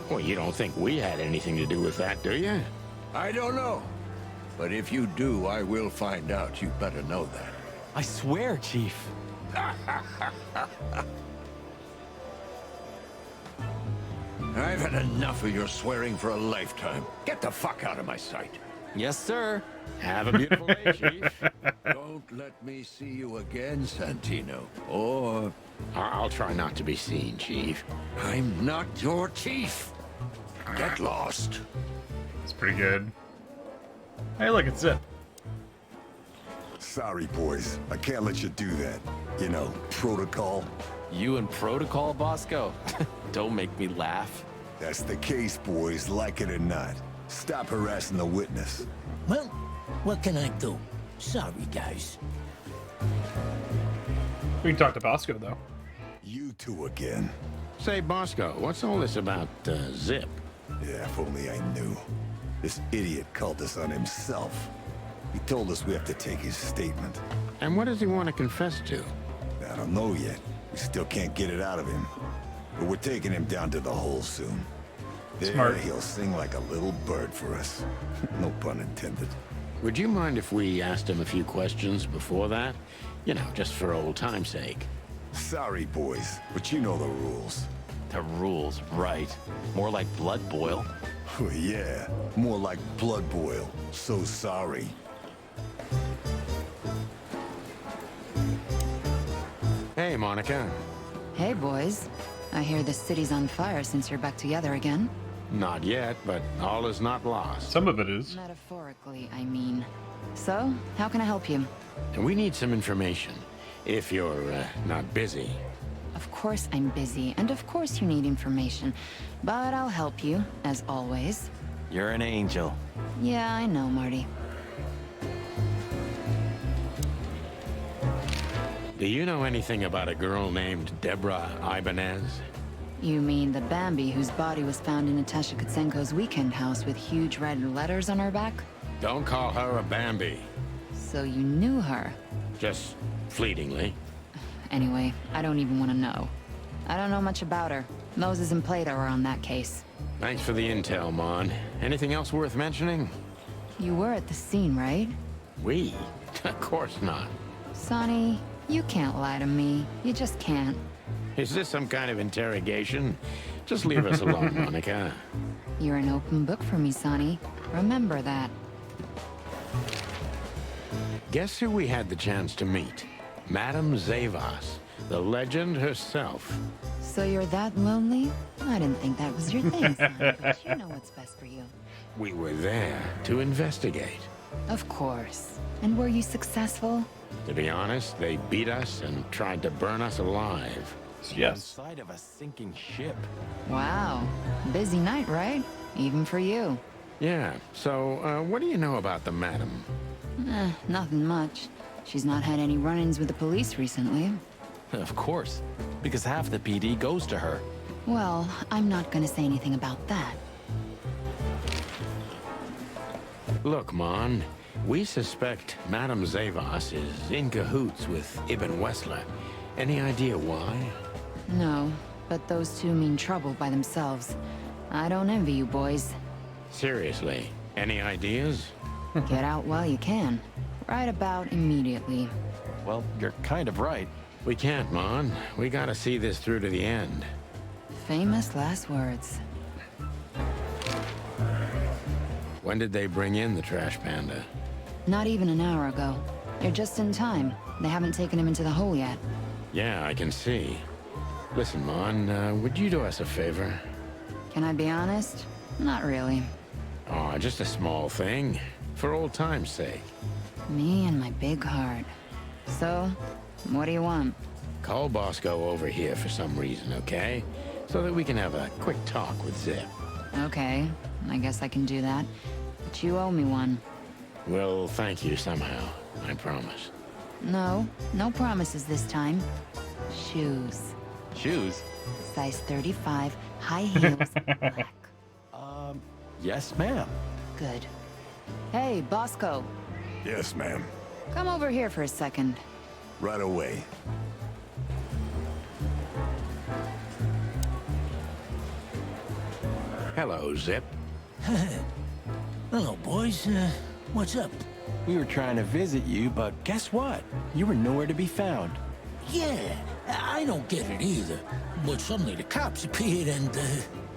Well, you don't think we had anything to do with that, do you? I don't know. But if you do, I will find out. You better know that. I swear, Chief. I've had enough of your swearing for a lifetime. Get the fuck out of my sight. Yes, sir. Have a beautiful day, Chief. Don't let me see you again, Santino. Or I'll try not to be seen, Chief. I'm not your chief. Get lost. It's pretty good. Hey, look, it's Zip. Sorry, boys. I can't let you do that. You know, protocol. You and Protocol, Bosco? Don't make me laugh. That's the case, boys, like it or not. Stop harassing the witness. Well, what can I do? Sorry, guys. We can talk to Bosco, though. You two again. Say, Bosco, what's all this about, Zip? Yeah, if only I knew. This idiot called us on himself. He told us we have to take his statement. And what does he want to confess to? I don't know yet. We still can't get it out of him. But we're taking him down to the hole soon. There, Smart. he'll sing like a little bird for us. No pun intended. Would you mind if we asked him a few questions before that? You know, just for old time's sake. Sorry, boys, but you know the rules. The rules, right. More like blood boil. Oh, yeah, more like blood boil. So sorry. Hey, Monica. Hey, boys. I hear the city's on fire since you're back together again. Not yet, but all is not lost. Some of it is. Metaphorically, I mean. So, how can I help you? And we need some information, if you're not busy. Of course I'm busy, and of course you need information. But I'll help you, as always. You're an angel. Yeah, I know, Marty. Do you know anything about a girl named Deborah Ibanez? You mean the Bambi whose body was found in Natasha Kutsenko's weekend house with huge red letters on her back? Don't call her a Bambi. So you knew her. Just fleetingly. Anyway, I don't even want to know. I don't know much about her. Moses and Plato are on that case. Thanks for the intel, Mon. Anything else worth mentioning? You were at the scene, right? We? Of course not. Sonny, you can't lie to me. You just can't. Is this some kind of interrogation? Just leave us alone, Monica. You're an open book for me, Sonny. Remember that. Guess who we had the chance to meet? Madame Zavas, the legend herself. So you're that lonely? I didn't think that was your thing, Sonny, but you know what's best for you. We were there to investigate. Of course. And were you successful? To be honest, they beat us and tried to burn us alive. Yes. Inside of a sinking ship. Wow. Busy night, right? Even for you. Yeah, so what do you know about the madam? Nothing much. She's not had any run-ins with the police recently. Of course, because half the PD goes to her. Well, I'm not gonna say anything about that. Look, Mon, we suspect Madame Zavas is in cahoots with Ibn Wessler. Any idea why? No, but those two mean trouble by themselves. I don't envy you boys. Seriously, any ideas? Get out while you can. Right about immediately. Well, you're kind of right. We can't, Mon. We gotta see this through to the end. Famous last words. When did they bring in the trash panda? Not even an hour ago. You're just in time. They haven't taken him into the hole yet. Yeah, I can see. Listen, Mon, would you do us a favor? Can I be honest? Not really. Aw, just a small thing. For old time's sake. Me and my big heart. So, what do you want? Call Bosco over here for some reason, okay? So that we can have a quick talk with Zip. Okay, I guess I can do that. But you owe me one. We'll thank you somehow, I promise. No, no promises this time. Shoes. Shoes? Size 35, high heels, black. Yes, ma'am. Good. Hey, Bosco. Yes, ma'am. Come over here for a second. Right away. Hello, Zip. Hello, boys. What's up? We were trying to visit you, but guess what? You were nowhere to be found. Yeah, I don't get it either. But suddenly the cops appeared and,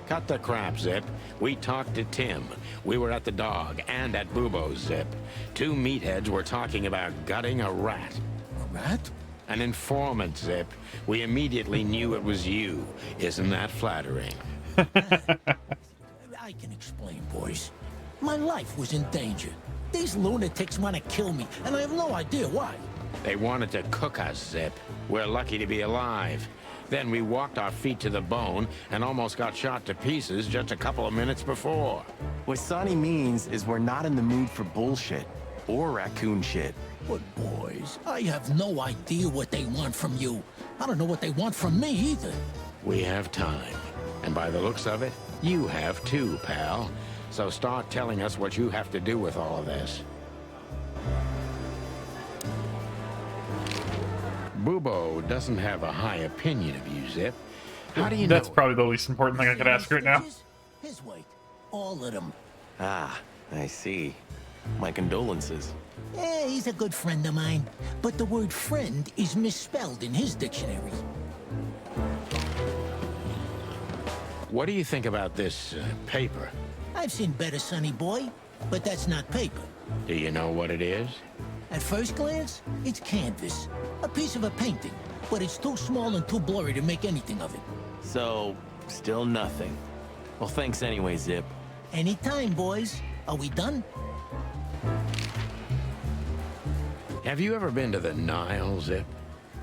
Cut the crap, Zip. We talked to Tim. We were at the dog and at Bubo's, Zip. Two meatheads were talking about gutting a rat. A rat? An informant, Zip. We immediately knew it was you. Isn't that flattering? I can explain, boys. My life was in danger. These lunatics want to kill me, and I have no idea why. They wanted to cook us, Zip. We're lucky to be alive. Then we walked our feet to the bone and almost got shot to pieces just a couple of minutes before. What Sonny means is we're not in the mood for bullshit. Or raccoon shit. But boys, I have no idea what they want from you. I don't know what they want from me either. We have time. And by the looks of it, you have too, pal. So start telling us what you have to do with all of this. Bubo doesn't have a high opinion of you, Zip. How do you know? That's probably the least important thing I could ask right now. His weight. All of them. Ah, I see. My condolences. Yeah, he's a good friend of mine. But the word friend is misspelled in his dictionary. What do you think about this paper? I've seen better, Sonny boy, but that's not paper. Do you know what it is? At first glance, it's canvas. A piece of a painting, but it's too small and too blurry to make anything of it. So, still nothing. Well, thanks anyway, Zip. Anytime, boys. Are we done? Have you ever been to the Nile, Zip?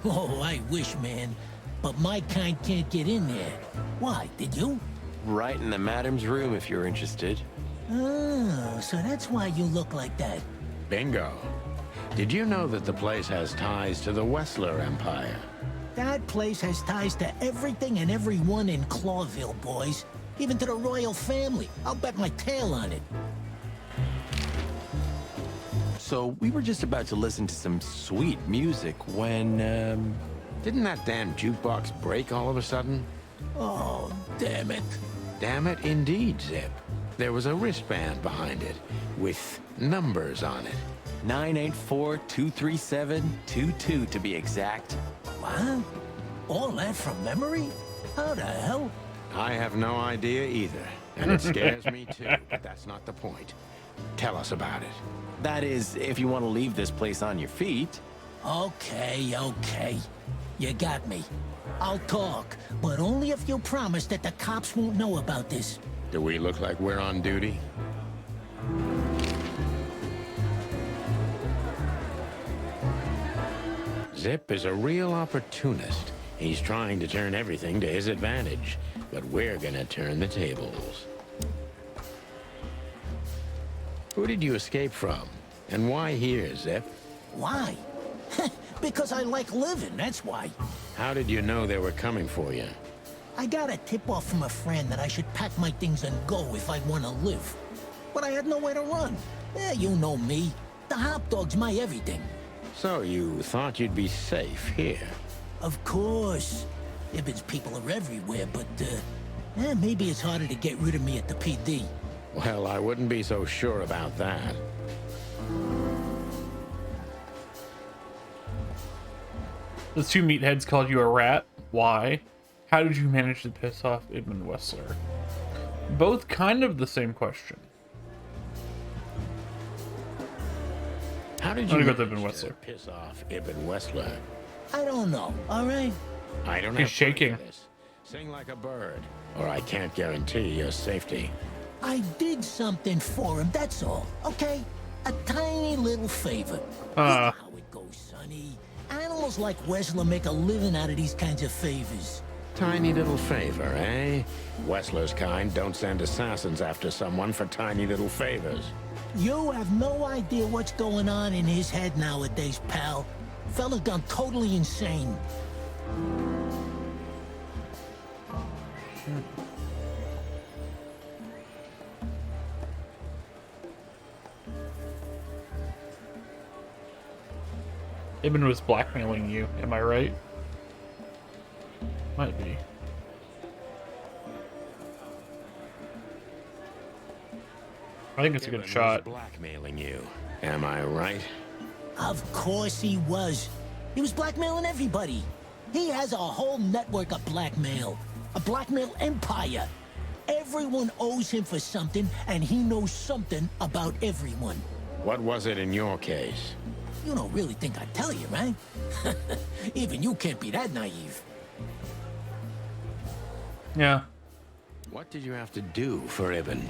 Oh, I wish, man. But my kind can't get in there. Why, did you? Right in the madam's room if you're interested. Oh, so that's why you look like that. Bingo. Did you know that the place has ties to the Wessler Empire? That place has ties to everything and everyone in Clawville, boys. Even to the royal family. I'll bet my tail on it. So we were just about to listen to some sweet music when, Didn't that damn jukebox break all of a sudden? Oh, damn it. Damn it, indeed, Zip. There was a wristband behind it, with numbers on it. 984-237-22 to be exact. What? All that from memory? How the hell? I have no idea either, and it scares me too, but that's not the point. Tell us about it. That is, if you want to leave this place on your feet. Okay, okay. You got me. I'll talk, but only if you promise that the cops won't know about this. Do we look like we're on duty? Zip is a real opportunist. He's trying to turn everything to his advantage, but we're gonna turn the tables. Who did you escape from? And why here, Zip? Why? Because I like living, that's why. How did you know they were coming for you? I got a tip-off from a friend that I should pack my things and go if I want to live. But I had nowhere to run. You know me. The hot dog's my everything. So you thought you'd be safe here? Of course. Ibben's people are everywhere, but, maybe it's harder to get rid of me at the PD. Well, I wouldn't be so sure about that. The two meatheads called you a rat. Why? How did you manage to piss off Ibn Wessler? Both kind of the same question. How did you I'm gonna go with manage Ibn to Wessler. piss off Ibn Wessler? I don't know, all right? I don't He's have time shaking. for this. Sing like a bird, or I can't guarantee your safety. I did something for him, that's all, okay? A tiny little favor. You know how it goes, Sonny. Animals like Wessler make a living out of these kinds of favors. Tiny little favor, eh? Wessler's kind don't send assassins after someone for tiny little favors. You have no idea what's going on in his head nowadays, pal. Fella's gone totally insane. Ibn was blackmailing you, am I right? Might be. I think it's a good Ibn was shot. blackmailing you, am I right? Of course he was. He was blackmailing everybody. He has a whole network of blackmail. A blackmail empire. Everyone owes him for something, and he knows something about everyone. What was it in your case? You don't really think I'd tell you, right? Even you can't be that naive. Yeah. What did you have to do for Ibn?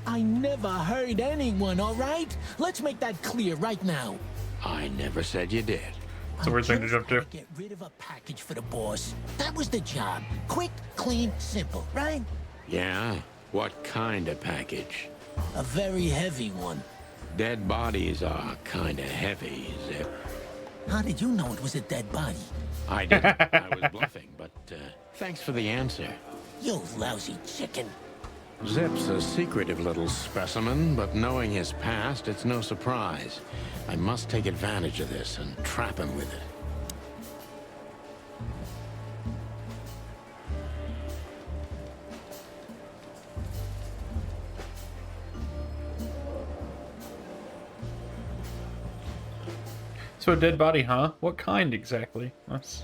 I never hurt anyone, all right? Let's make that clear right now. I never said you did. It's a weird thing to jump to. Get rid of a package for the boss. That was the job. Quick, clean, simple, right? Yeah? What kind of package? A very heavy one. Dead bodies are kinda heavy, Zip. How did you know it was a dead body? I didn't. I was bluffing, but thanks for the answer. You lousy chicken. Zip's a secretive little specimen, but knowing his past, it's no surprise. I must take advantage of this and trap him with it. So a dead body, huh? What kind exactly?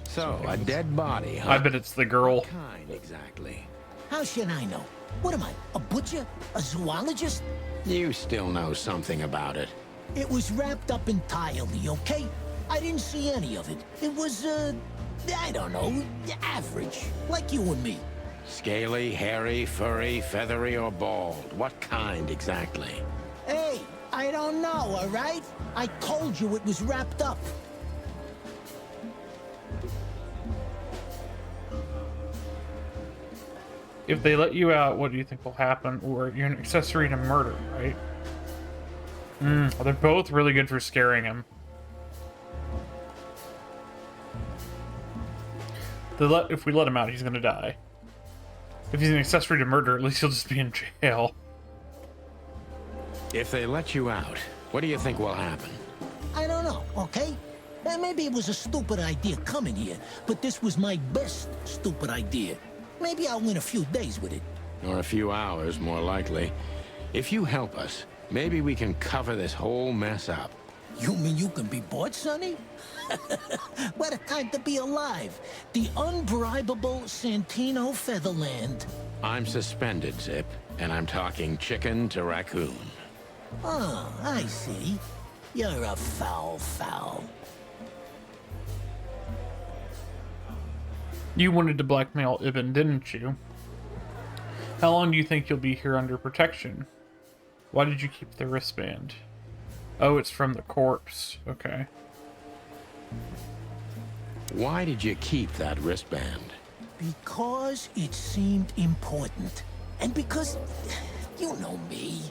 So, a dead body, huh? I bet it's the girl. What kind exactly? How should I know? What am I, a butcher? A zoologist? You still know something about it. It was wrapped up entirely, okay? I didn't see any of it. It was, I don't know, average. Like you and me. Scaly, hairy, furry, feathery, or bald? What kind exactly? Hey, I don't know, all right? I told you it was wrapped up. If they let you out, what do you think will happen? Or you're an accessory to murder, right? They're both really good for scaring him. If we let him out, he's gonna die. If he's an accessory to murder, at least he'll just be in jail. If they let you out, What do you think will happen? I don't know, okay? Maybe it was a stupid idea coming here, but this was my best stupid idea. Maybe I'll win a few days with it. Or a few hours, more likely. If you help us, maybe we can cover this whole mess up. You mean you can be bought, Sonny? What a time to be alive. The unbribable Santino Featherland. I'm suspended, Zip, and I'm talking chicken to raccoon. Oh, I see. You're a foul. You wanted to blackmail Ibn, didn't you? How long do you think you'll be here under protection? Why did you keep the wristband? Oh, it's from the corpse. Okay. Why did you keep that wristband? Because it seemed important. And because, you know me,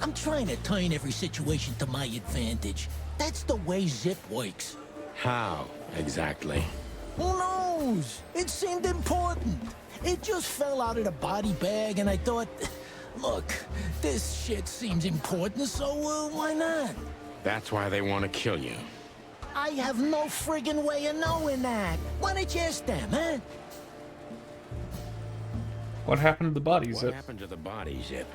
I'm trying to turn every situation to my advantage. That's the way Zip works. How, exactly? Who knows? It seemed important. It just fell out of the body bag, and I thought, look, this shit seems important, so why not? That's why they want to kill you. I have no friggin' way of knowing that. Why don't you ask them, huh? What happened to the body, Zip? What happened to the body, Zip?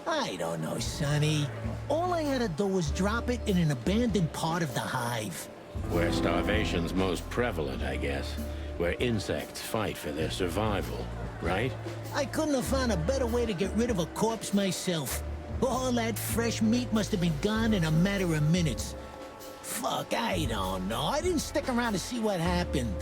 I don't know, Sonny. All I had to do was drop it in an abandoned part of the hive. Where starvation's most prevalent, I guess. Where insects fight for their survival, right? I couldn't have found a better way to get rid of a corpse myself. All that fresh meat must have been gone in a matter of minutes. Fuck, I don't know. I didn't stick around to see what happened.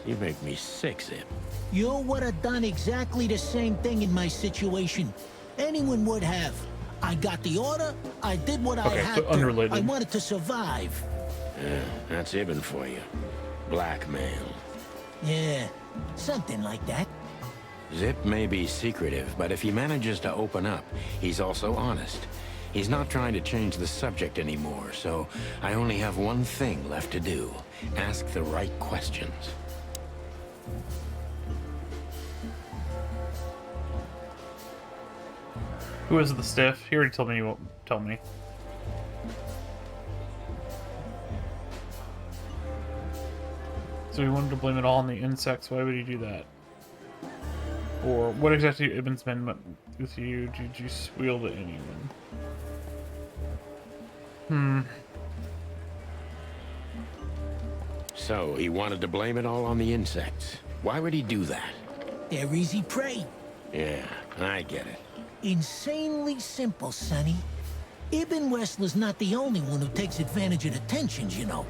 You make me sick, Zip. You would have done exactly the same thing in my situation. Anyone would have. I got the order, I did what I had to. Unrelated. I wanted to survive. That's Ibn for you. Blackmail. Yeah, something like that. Zip may be secretive, but if he manages to open up, he's also honest. He's not trying to change the subject anymore, so I only have one thing left to do. Ask the right questions. Who is the stiff? He already told me you won't tell me. So he wanted to blame it all on the insects. Why would he do that? Or what exactly Ibn's men met with you? Did you squeal to anyone? So he wanted to blame it all on the insects. Why would he do that? They're easy prey. Yeah, I get it. Insanely simple, Sonny. Ibn Wessler's not the only one who takes advantage of the tensions, you know.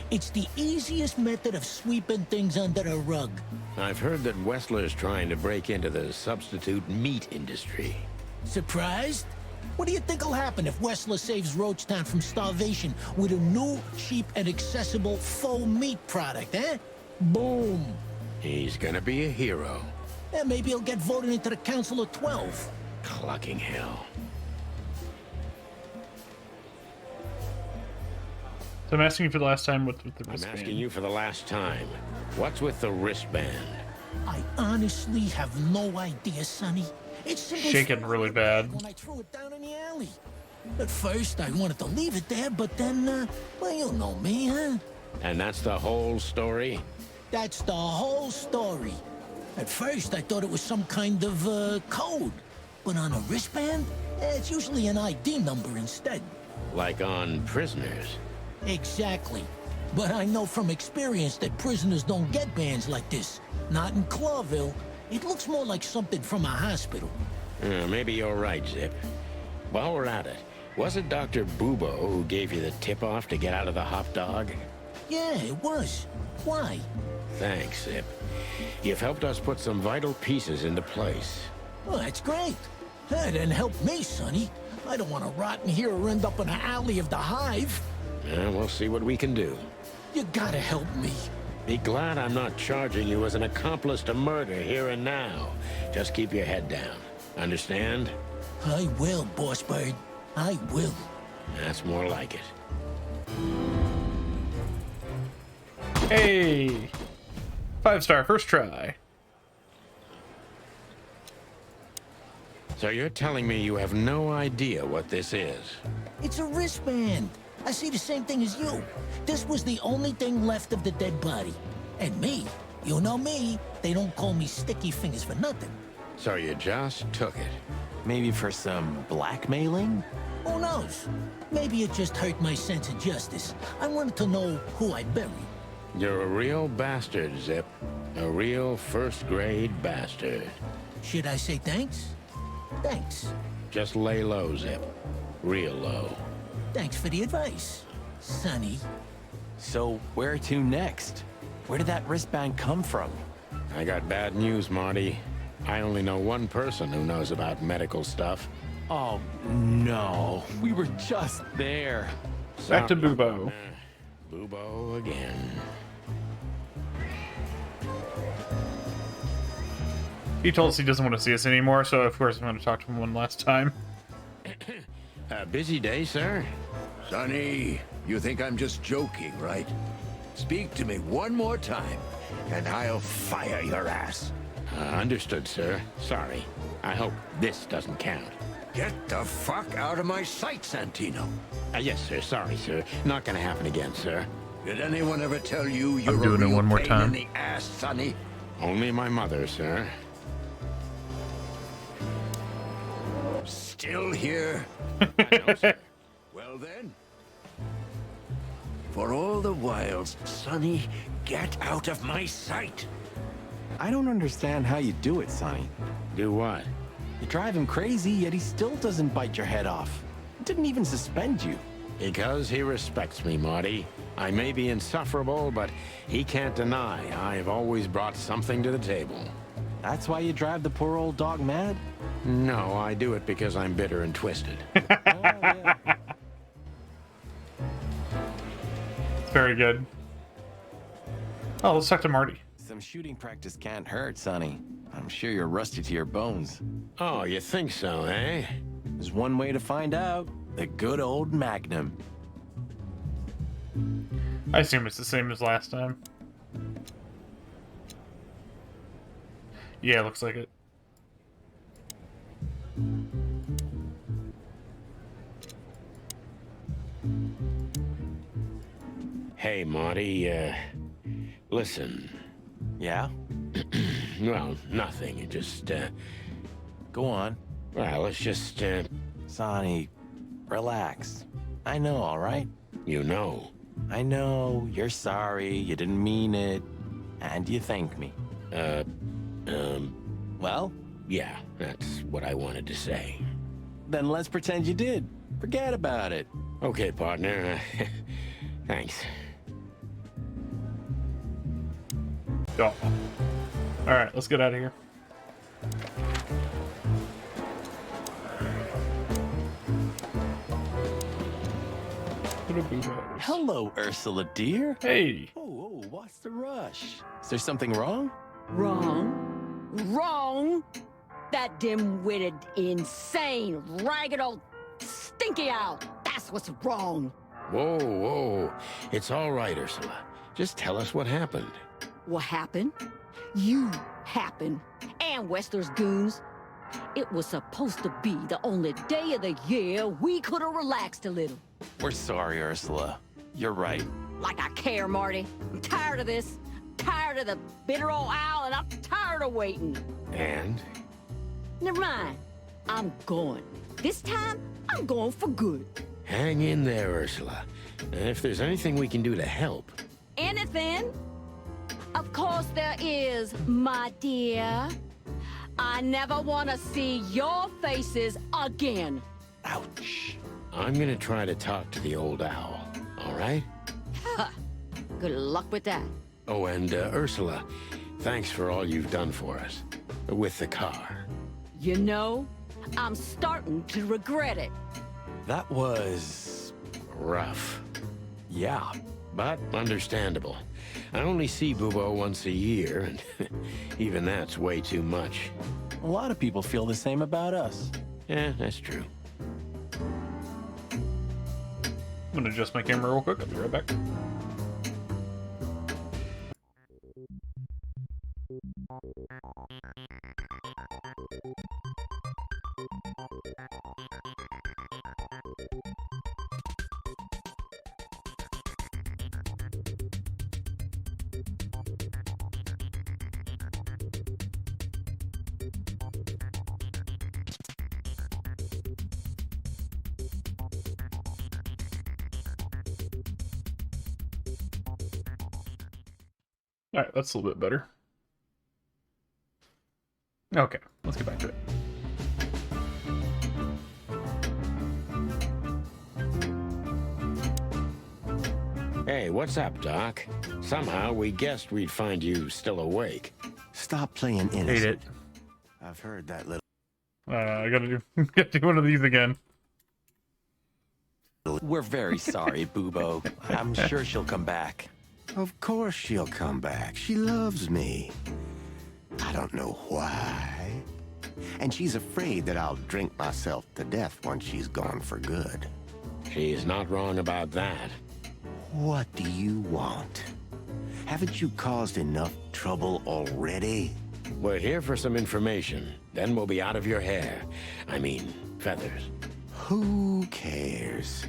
It's the easiest method of sweeping things under the rug. I've heard that Wessler's trying to break into the substitute meat industry. Surprised? What do you think will happen if Wessler saves Roachtown from starvation with a new, cheap, and accessible faux meat product, eh? Boom! He's gonna be a hero. And maybe he'll get voted into the Council of 12. Clucking hell. So I'm asking you for the last time with the wristband. I'm asking you for the last time. What's with the wristband? I honestly have no idea, Sonny. It's simply shaking really bad. When I threw it down in the alley. At first, I wanted to leave it there, but then, well, you know me, huh? And that's the whole story? That's the whole story. At first, I thought it was some kind of, code. But on a wristband, it's usually an ID number instead. Like on prisoners? Exactly. But I know from experience that prisoners don't get bands like this. Not in Clawville. It looks more like something from a hospital. Maybe you're right, Zip. While we're at it, was it Dr. Bubo who gave you the tip-off to get out of the hot dog? Yeah, it was. Why? Thanks, Zip. You've helped us put some vital pieces into place. Well, that's great. That didn't help me, Sonny. I don't want to rot in here or end up in the alley of the hive. We'll see what we can do. You gotta help me. Be glad I'm not charging you as an accomplice to murder here and now. Just keep your head down. Understand? I will, Boss Bird. I will. That's more like it. Hey! 5-star, first try. So you're telling me you have no idea what this is? It's a wristband. I see the same thing as you. This was the only thing left of the dead body. And me, you know me, they don't call me Sticky Fingers for nothing. So you just took it? Maybe for some blackmailing? Who knows? Maybe it just hurt my sense of justice. I wanted to know who I buried. You're a real bastard, Zip. A real first-grade bastard. Should I say thanks? Thanks. Just lay low, Zip. Real low. Thanks for the advice, Sonny. So where to next? Where did that wristband come from? I got bad news, Marty. I only know one person who knows about medical stuff. Oh, no. We were just there. Back to Sorry. Bubo. Bubo again. He told us he doesn't want to see us anymore, so of course I'm going to talk to him one last time. Busy day, sir? Sonny, you think I'm just joking, right? Speak to me one more time, and I'll fire your ass. Understood, sir. Sorry. I hope this doesn't count. Get the fuck out of my sight, Santino. Yes, sir. Sorry, sir. Not gonna happen again, sir. Did anyone ever tell you you're I'm doing a it real one more pain time. in the ass, Sonny? Only my mother, sir. Still here? No, sir. Well then. For all the wilds, Sonny, get out of my sight. I don't understand how you do it, Sonny. Do what? You drive him crazy, yet he still doesn't bite your head off. He didn't even suspend you. Because he respects me, Marty. I may be insufferable, but he can't deny I've always brought something to the table. That's why you drive the poor old dog mad? No, I do it because I'm bitter and twisted. Oh, yeah. It's very good. Oh, let's talk to Marty. Some shooting practice can't hurt, Sonny. I'm sure you're rusty to your bones. Oh, you think so, eh? There's one way to find out. The good old Magnum. I assume it's the same as last time. Yeah, looks like it. Hey, Marty, listen. Yeah? Well, nothing. It just, Go on. well, it's just, Sonny, relax. I know, all right? you know. I know, you're sorry, you didn't mean it, and you thank me. Well, Yeah, that's what I wanted to say. then let's pretend you did. Forget about it. Okay, partner. Thanks. Oh. Alright, let's get out of here. Hello, Ursula, dear. Hey! Oh, what's the rush? Is there something wrong? Wrong. Wrong. That dim-witted, insane, ragged old stinky owl. That's what's wrong. Whoa, whoa. It's all right, Ursula. Just tell us what happened. What happened? You happened. And Wester's goons. It was supposed to be the only day of the year we could have relaxed a little. We're sorry, Ursula. You're right. Like I care, Marty. I'm tired of this. Tired of the bitter old owl, and I'm tired of waiting. And? Never mind. I'm going. This time, I'm going for good. Hang in there, Ursula. And if there's anything we can do to help. Anything? Of course there is, my dear. I never want to see your faces again. Ouch. I'm gonna try to talk to the old owl, all right? Good luck with that. Oh, and Ursula, thanks for all you've done for us. With the car. You know, I'm starting to regret it. That was... Rough. yeah. But understandable. I only see Bubo once a year, and even that's way too much. A lot of people feel the same about us. Yeah, that's true. I'm gonna adjust my camera real quick. I'll be right back. All right, that's a little bit better. Okay, let's get back to it. Hey, what's up, Doc? Somehow we guessed we'd find you still awake. Stop playing innocent. Hate it. I've heard that little... I gotta do one of these again. We're very sorry, Bubo. I'm sure she'll come back. Of course she'll come back. She loves me. I don't know why. And she's afraid that I'll drink myself to death once she's gone for good. She's not wrong about that. What do you want? Haven't you caused enough trouble already? We're here for some information. Then we'll be out of your hair. I mean, feathers. Who cares?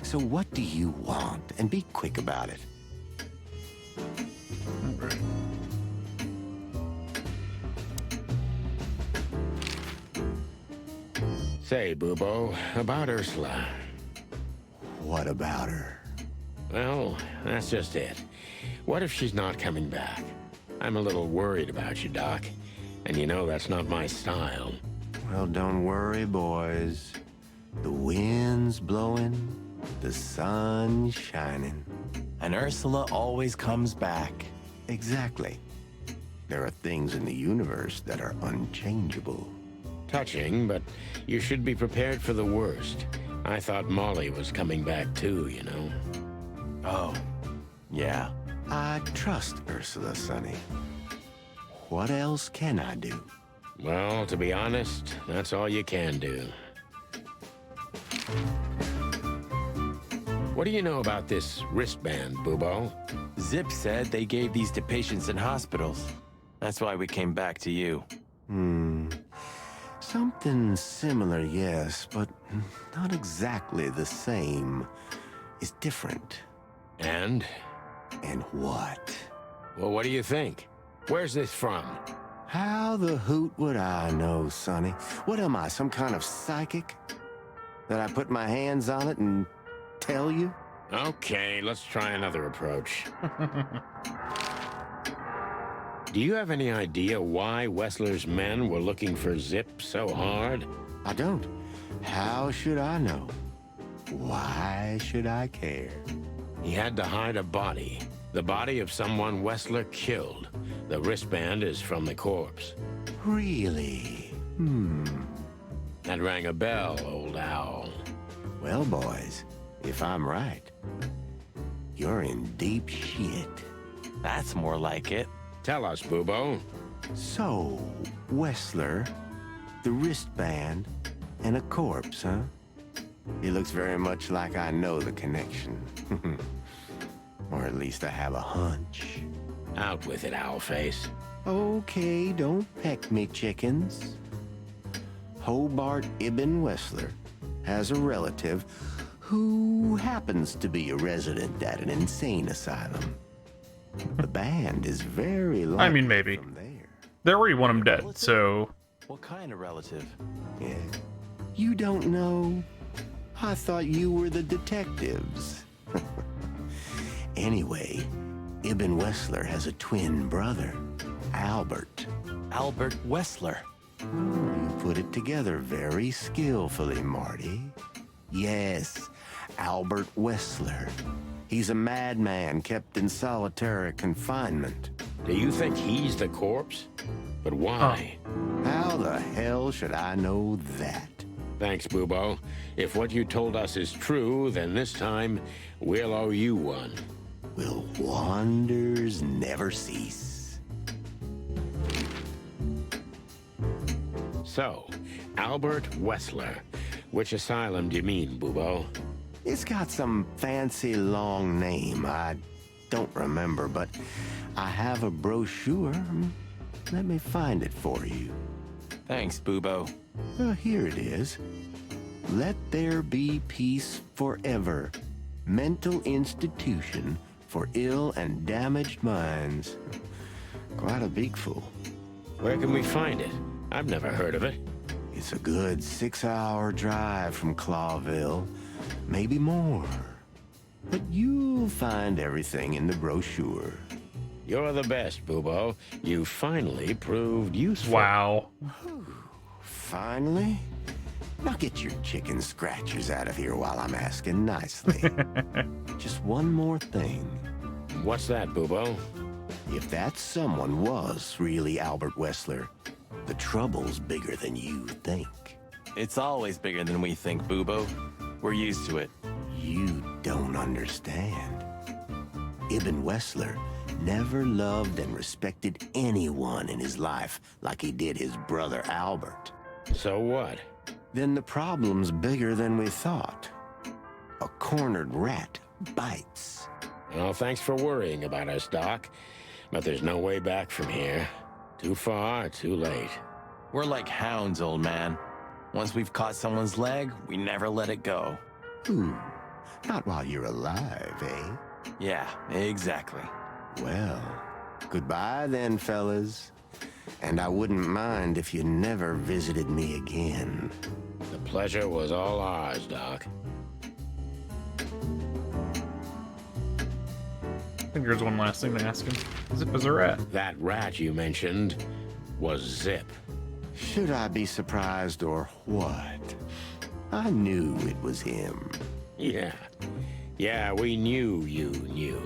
So what do you want? And be quick about it. Say, Bubo, about Ursula. What about her? Well, that's just it. What if she's not coming back? I'm a little worried about you, Doc. And you know that's not my style. Well, don't worry, boys. The wind's blowing, the sun's shining. And Ursula always comes back. Exactly. There are things in the universe that are unchangeable. Touching, but you should be prepared for the worst. I thought Molly was coming back too, you know. Oh, yeah. I trust Ursula, Sonny. What else can I do? Well, to be honest, that's all you can do. What do you know about this wristband, Bubo? Zip said they gave these to patients in hospitals. That's why we came back to you. Something similar, yes, but not exactly the same. It's different. And? And what? Well, what do you think? Where's this from? How the hoot would I know, Sonny? What am I, some kind of psychic? That I put my hands on it and tell you? Okay, let's try another approach. Do you have any idea why Wessler's men were looking for Zip so hard? I don't. How should I know? Why should I care? He had to hide a body. The body of someone Wessler killed. The wristband is from the corpse. Really? That rang a bell, old owl. Well, boys, if I'm right, you're in deep shit. That's more like it. Tell us, Bubo. So, Wessler, the wristband, and a corpse, huh? It looks very much like I know the connection. Or at least I have a hunch. Out with it, Owlface. Okay, don't peck me, chickens. Hobart Ibn Wessler has a relative who happens to be a resident at an insane asylum. The band is very likely I mean, maybe. from there. They already want him dead, so... What kind of relative? Yeah. You don't know? I thought you were the detectives. Anyway, Ibn Wessler has a twin brother, Albert. Albert Wessler. You put it together very skillfully, Marty. Yes, Albert Wessler. He's a madman kept in solitary confinement. Do you think he's the corpse? But why? How the hell should I know that? Thanks, Bubo. If what you told us is true, then this time we'll owe you one. Will wonders never cease? So, Albert Wessler. Which asylum do you mean, Bubo? It's got some fancy long name. I don't remember, but I have a brochure. Let me find it for you. Thanks, Bubo. Here it is. Let There Be Peace Forever. Mental Institution for Ill and Damaged Minds. Quite a big fool. Where can we find it? I've never heard of it. It's a good 6-hour drive from Clawville. Maybe more. But you'll find everything in the brochure. You're the best, Bubo. You finally proved useful. Wow. Finally? Now get your chicken scratchers out of here while I'm asking nicely. Just one more thing. What's that, Bubo? If that someone was really Albert Wessler, the trouble's bigger than you think. It's always bigger than we think, Bubo. We're used to it. You don't understand. Ibn Wessler never loved and respected anyone in his life like he did his brother Albert. So what? Then the problem's bigger than we thought. A cornered rat bites. Well, thanks for worrying about us, Doc. But there's no way back from here. Too far, too late. We're like hounds, old man. Once we've caught someone's leg, we never let it go. Not while you're alive, eh? Yeah, exactly. Well, goodbye then, fellas. And I wouldn't mind if you never visited me again. The pleasure was all ours, Doc. I think there's one last thing to ask him. Zip is a rat. That rat you mentioned was Zip. Should I be surprised or what? I knew it was him. Yeah, we knew you knew.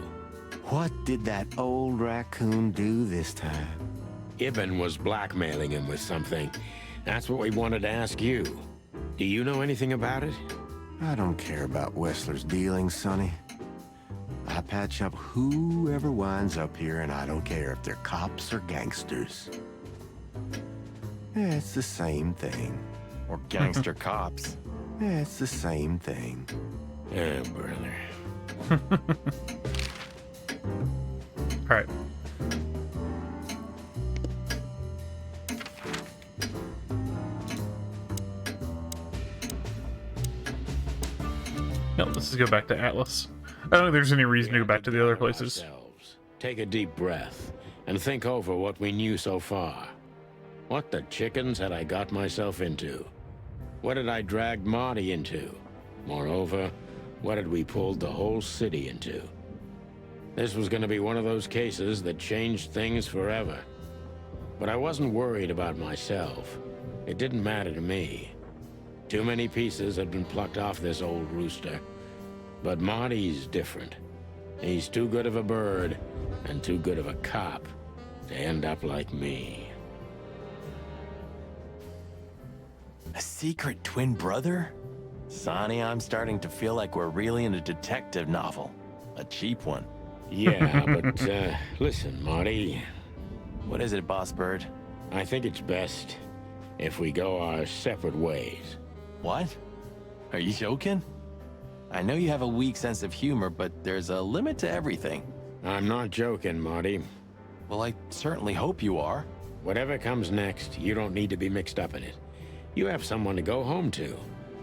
What did that old raccoon do this time? Ibn was blackmailing him with something. That's what we wanted to ask you. Do you know anything about it? I don't care about Wessler's dealings, Sonny. I patch up whoever winds up here, and I don't care if they're cops or gangsters. It's the same thing. Or gangster cops. It's the same thing. Oh, brother. All right. No, let's just go back to Atlas. I don't think there's any reason to go back to the other places. Take a deep breath and think over what we knew so far. What the chickens had I got myself into? What had I dragged Marty into? Moreover, what had we pulled the whole city into? This was going to be one of those cases that changed things forever. But I wasn't worried about myself. It didn't matter to me. Too many pieces had been plucked off this old rooster. But Marty's different. He's too good of a bird and too good of a cop to end up like me. A secret twin brother? Sonny, I'm starting to feel like we're really in a detective novel. A cheap one. Yeah, but listen, Marty. What is it, Boss Bird? I think it's best if we go our separate ways. What? Are you joking? I know you have a weak sense of humor, but there's a limit to everything. I'm not joking, Marty. Well, I certainly hope you are. Whatever comes next, you don't need to be mixed up in it. You have someone to go home to.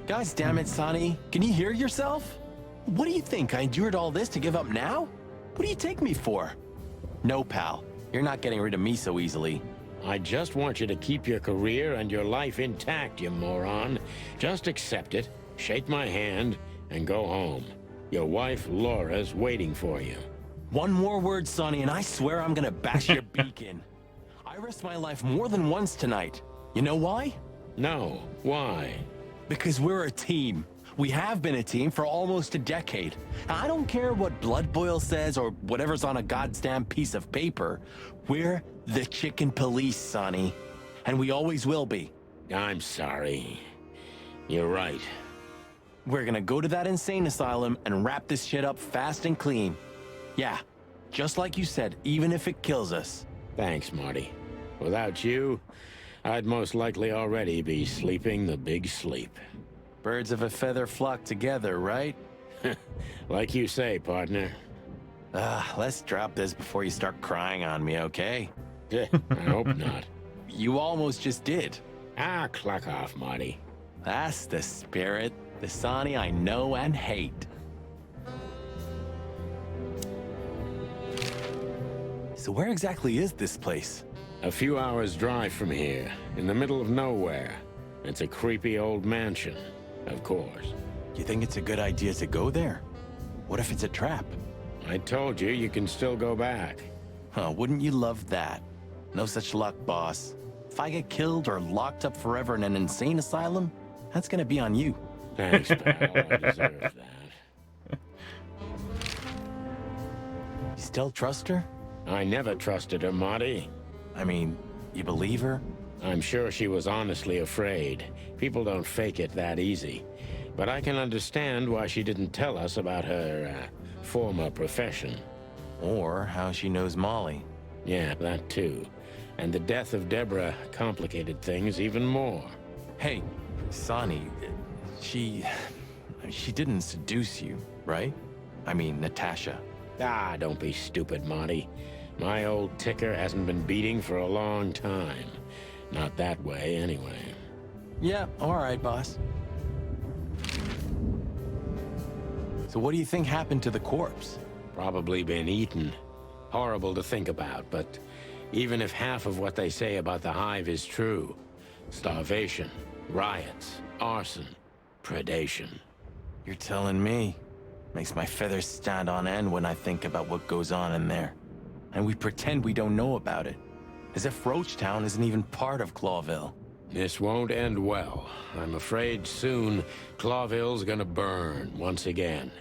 Guys, damn it, Sonny. Can you hear yourself? What do you think? I endured all this to give up now? What do you take me for? No, pal. You're not getting rid of me so easily. I just want you to keep your career and your life intact, you moron. Just accept it, shake my hand, and go home. Your wife, Laura's waiting for you. One more word, Sonny, and I swear I'm gonna bash your beak in. I risked my life more than once tonight. You know why? No. Why? Because we're a team. We have been a team for almost a decade. I don't care what Blood Boil says or whatever's on a goddamn piece of paper. We're the Chicken Police, Sonny. And we always will be. I'm sorry. You're right. We're gonna go to that insane asylum and wrap this shit up fast and clean. Yeah, just like you said, even if it kills us. Thanks, Marty. Without you, I'd most likely already be sleeping the big sleep. Birds of a feather flock together, right? Like you say, partner. Let's drop this before you start crying on me, okay? I hope not. You almost just did. Clock off, Marty. That's the spirit. The Sonny I know and hate. So where exactly is this place? A few hours' drive from here, in the middle of nowhere. It's a creepy old mansion, of course. You think it's a good idea to go there? What if it's a trap? I told you, you can still go back. Oh, wouldn't you love that? No such luck, boss. If I get killed or locked up forever in an insane asylum, that's gonna be on you. Thanks, pal. I deserve that. You still trust her? I never trusted her, Marty. I mean, you believe her? I'm sure she was honestly afraid. People don't fake it that easy. But I can understand why she didn't tell us about her former profession. Or how she knows Molly. Yeah, that too. And the death of Deborah complicated things even more. Hey, Sonny, she didn't seduce you, right? I mean, Natasha. Ah, don't be stupid, Marty. My old ticker hasn't been beating for a long time. Not that way, anyway. Yeah, all right, boss. So what do you think happened to the corpse? Probably been eaten. Horrible to think about, but even if half of what they say about the Hive is true, starvation, riots, arson, predation. You're telling me. Makes my feathers stand on end when I think about what goes on in there. And we pretend we don't know about it. As if Roachtown isn't even part of Clawville. This won't end well. I'm afraid soon Clawville's gonna burn once again.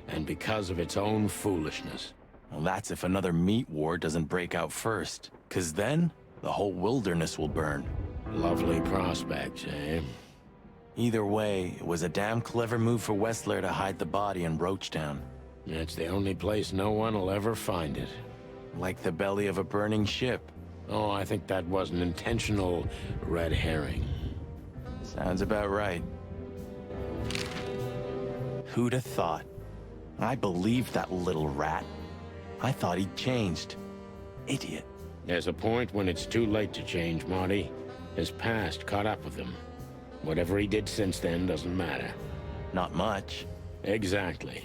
And because of its own foolishness. Well, that's if another meat war doesn't break out first. 'Cause then, the whole wilderness will burn. Lovely prospects, eh? Either way, it was a damn clever move for Wessler to hide the body in Roachtown. It's the only place no one will ever find it. Like the belly of a burning ship. Oh, I think that was an intentional red herring. Sounds about right. Who'd have thought? I believed that little rat. I thought he'd changed. Idiot. There's a point when it's too late to change, Marty. His past caught up with him. Whatever he did since then doesn't matter. Not much. Exactly.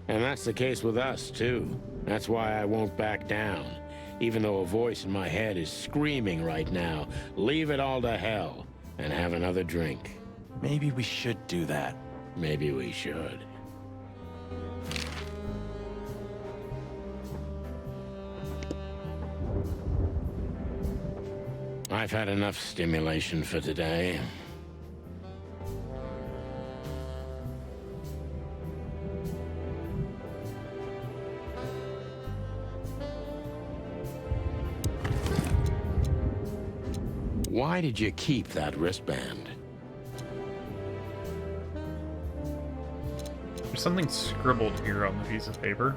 And that's the case with us, too. That's why I won't back down. Even though a voice in my head is screaming right now, leave it all to hell and have another drink. Maybe we should do that. Maybe we should. I've had enough stimulation for today. Why did you keep that wristband? There's something scribbled here on the piece of paper.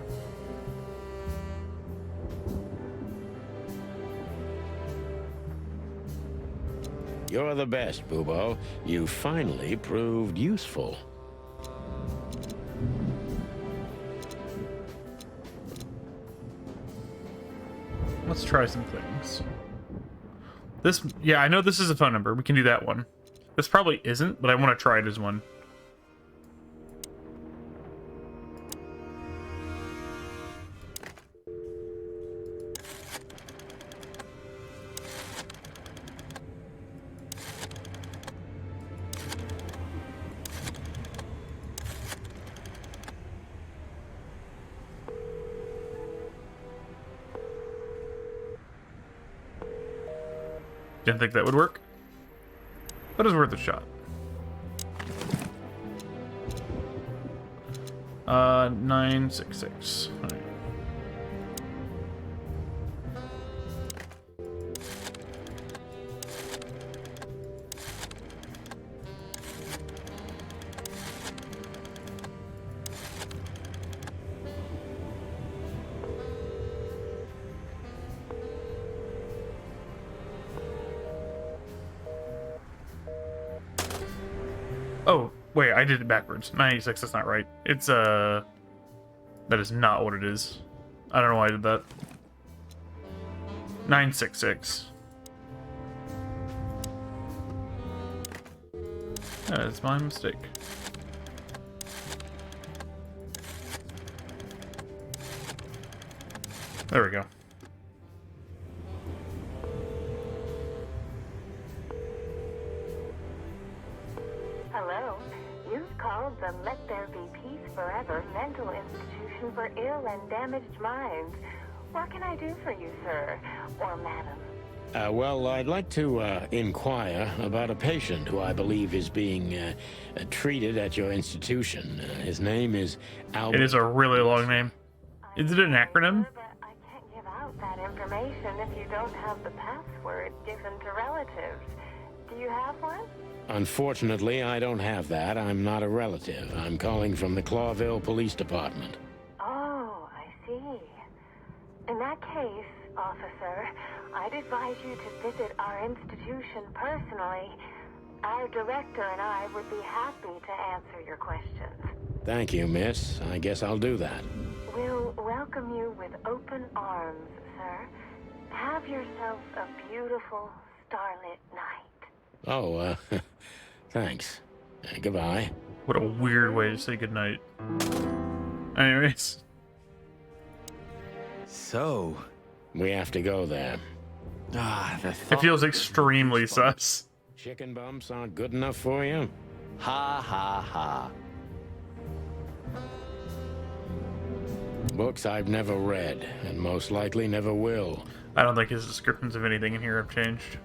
You're the best, Bubo. You finally proved useful. Let's try some things. This, yeah, I know this is a phone number. We can do that one. This probably isn't, but I want to try it as one. Didn't think that would work, but it's worth a shot. 966. All right. Oh, wait, I did it backwards. 96, that's not right. It's, that is not what it is. I don't know why I did that. 966. That is my mistake. There we go. Hello. You've called the Let There Be Peace Forever mental institution for ill and damaged minds. What can I do for you, sir? Or madam? Well, I'd like to inquire about a patient who I believe is being treated at your institution. His name is Albert. It is a really long name. Is it an acronym? I can't give out that information if you don't have the password given to relatives. Do you have one? Unfortunately, I don't have that. I'm not a relative. I'm calling from the Clawville Police Department. Oh, I see. In that case, officer, I'd advise you to visit our institution personally. Our director and I would be happy to answer your questions. Thank you, miss. I guess I'll do that. We'll welcome you with open arms, sir. Have yourself a beautiful, starlit night. Oh, thanks. Goodbye. What a weird way to say goodnight. Anyways. So, we have to go there. It feels extremely sus. Chicken bumps aren't good enough for you? Ha ha ha. Books I've never read, and most likely never will. I don't think his descriptions of anything in here have changed.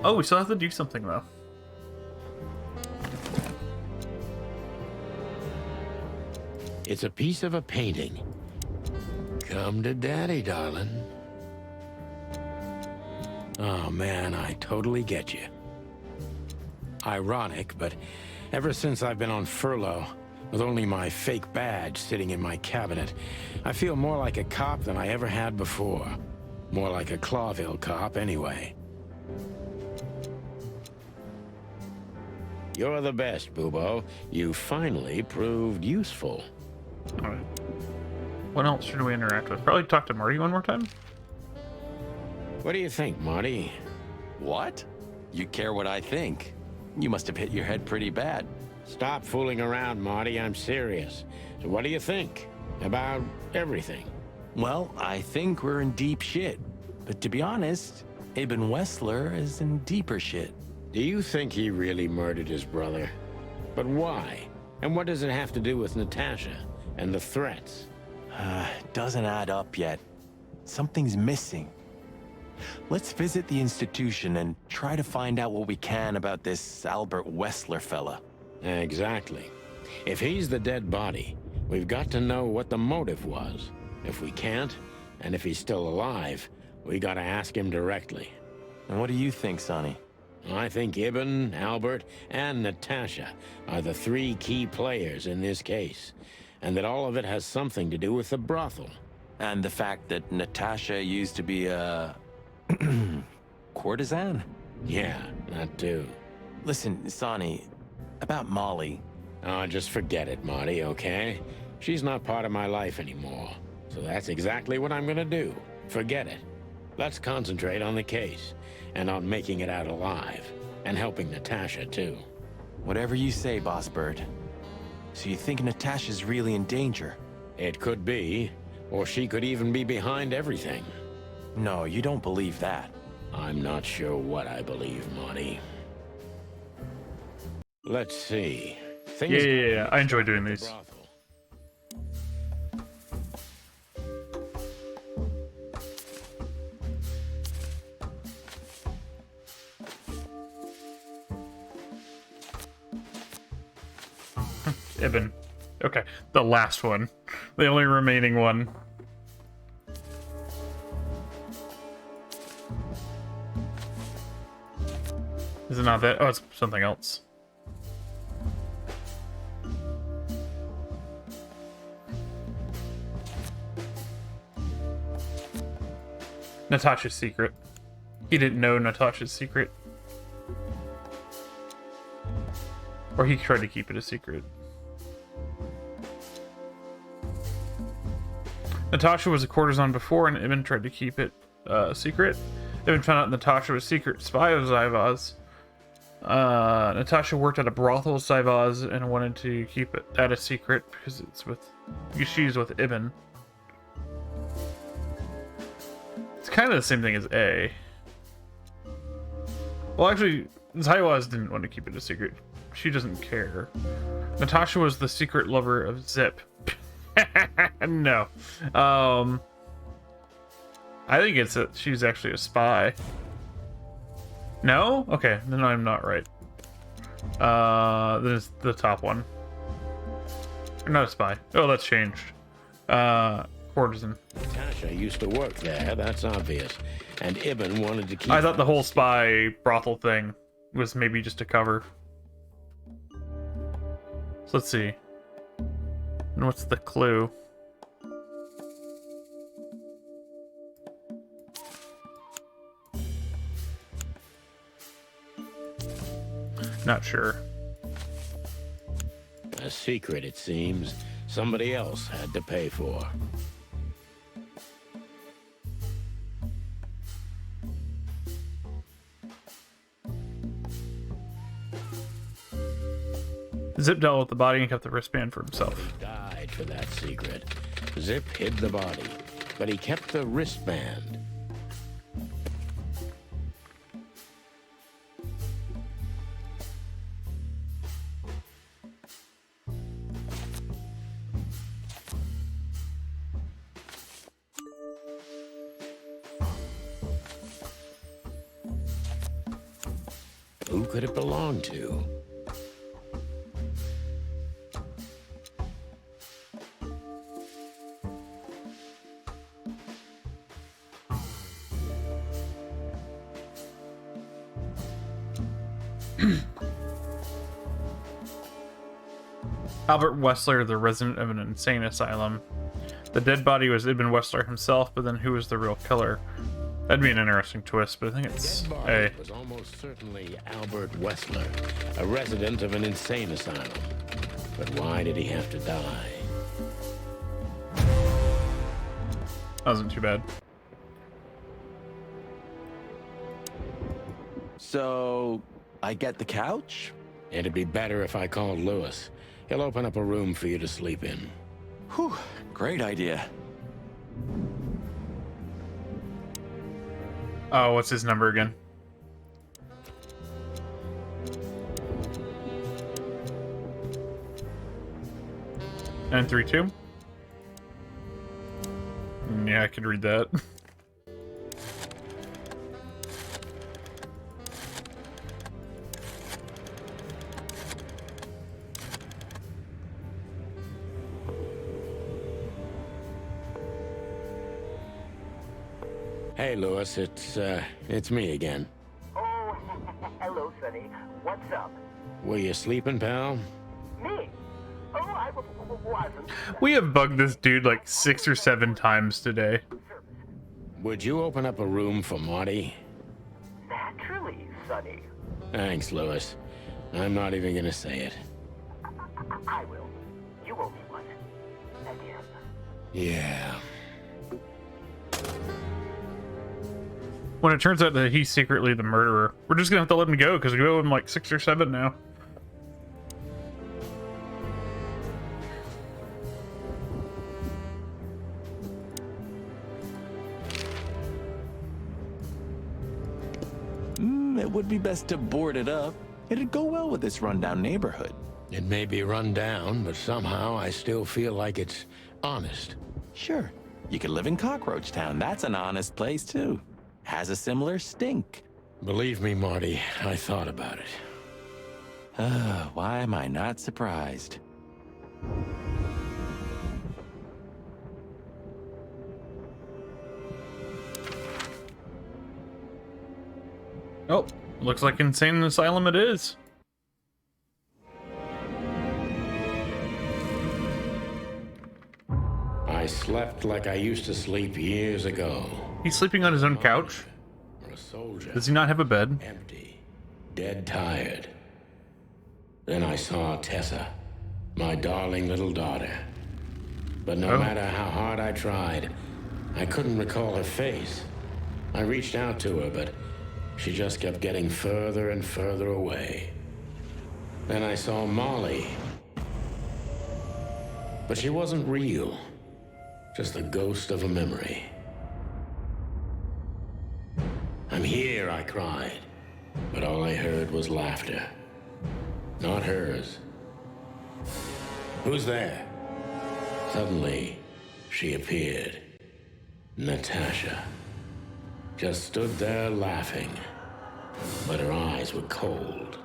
Oh, we still have to do something, though. It's a piece of a painting. Come to daddy, darling. Oh, man, I totally get you. Ironic, but ever since I've been on furlough, with only my fake badge sitting in my cabinet, I feel more like a cop than I ever had before. More like a Clawville cop, anyway. You're the best, Bubo. You finally proved useful. Alright. What else should we interact with? Probably talk to Marty one more time? What do you think, Marty? What? You care what I think? You must have hit your head pretty bad. Stop fooling around, Marty. I'm serious. So what do you think? About everything? Well, I think we're in deep shit. But to be honest, Ibn Wessler is in deeper shit. Do you think he really murdered his brother? But why? And what does it have to do with Natasha and the threats? Doesn't add up yet. Something's missing. Let's visit the institution and try to find out what we can about this Albert Wessler fella. Exactly. If he's the dead body, we've got to know what the motive was. If we can't, and if he's still alive, we gotta ask him directly. And what do you think, Sonny? I think Ibn, Albert, and Natasha are the three key players in this case, and that all of it has something to do with the brothel. And the fact that Natasha used to be a... courtesan? Yeah, that too. Listen, Sonny, about Molly. Oh, just forget it, Marty, okay? She's not part of my life anymore. So that's exactly what I'm gonna do. Forget it. Let's concentrate on the case, and on making it out alive, and helping Natasha, too. Whatever you say, Boss Bird. So you think Natasha's really in danger? It could be, or she could even be behind everything. No, you don't believe that. I'm not sure what I believe, Marty. Let's see. Yeah. I enjoy doing these. Ibn. Okay, the last one. The only remaining one. Is it not that? Oh, it's something else. Natasha's secret. He didn't know Natasha's secret. Or he tried to keep it a secret. Natasha was a courtesan before, and Ibn tried to keep it secret. Ibn found out Natasha was a secret spy of Zaivaz. Natasha worked at a brothel with Zaivaz and wanted to keep it at a secret because she's with Ibn. It's kind of the same thing as A. Well, actually, Zaivaz didn't want to keep it a secret. She doesn't care. Natasha was the secret lover of Zip. No. I think she's actually a spy. No? Okay, then I'm not right. There's the top one. Not a spy. Oh, that's changed. Courtesan. Tasha used to work there, that's obvious. And Ibn wanted to keep... I thought the whole spy brothel thing was maybe just a cover. So let's see. And what's the clue? Not sure. A secret, it seems. Somebody else had to pay for. Zip dealt with the body and kept the wristband for himself. He died for that secret. Zip hid the body, but he kept the wristband. Who could it belong to? Albert Wessler, the resident of an insane asylum. The dead body was Ibn Wessler himself, but then who was the real killer? That'd be an interesting twist, but I think it's A. Was almost certainly Albert Wessler, a resident of an insane asylum. But why did he have to die? That wasn't too bad. So, I get the couch? It'd be better if I called Lewis. He'll open up a room for you to sleep in. Whew, great idea. Oh, what's his number again? Nine 3-2. Yeah, I could read that. Hey, Lewis, it's me again. Oh, hello, Sonny. What's up? Were you sleeping, pal? Me? Oh, I wasn't. We have bugged this dude like 6 or 7 times today. Would you open up a room for Marty? Naturally, Sonny. Thanks, Lewis. I'm not even gonna say it. I will. You owe me one. Again. Yeah. When it turns out that he's secretly the murderer, we're just gonna have to let him go because we owe him like 6 or 7 now. It would be best to board it up. It'd go well with this rundown neighborhood. It may be run down, but somehow I still feel like it's honest. Sure. You could live in Cockroach Town. That's an honest place, too. Has a similar stink. Believe me, Marty, I thought about it. Why am I not surprised? Oh, looks like insane asylum it is. I slept like I used to sleep years ago. He's sleeping on his own couch. For a soldier. Does he not have a bed? Empty. Dead tired. Then I saw Tessa, my darling little daughter. But no matter how hard I tried, I couldn't recall her face. I reached out to her, but she just kept getting further and further away. Then I saw Molly. But she wasn't real. Just the ghost of a memory. I'm here, I cried. But all I heard was laughter. Not hers. Who's there? Suddenly, she appeared. Natasha. Just stood there laughing, but her eyes were cold.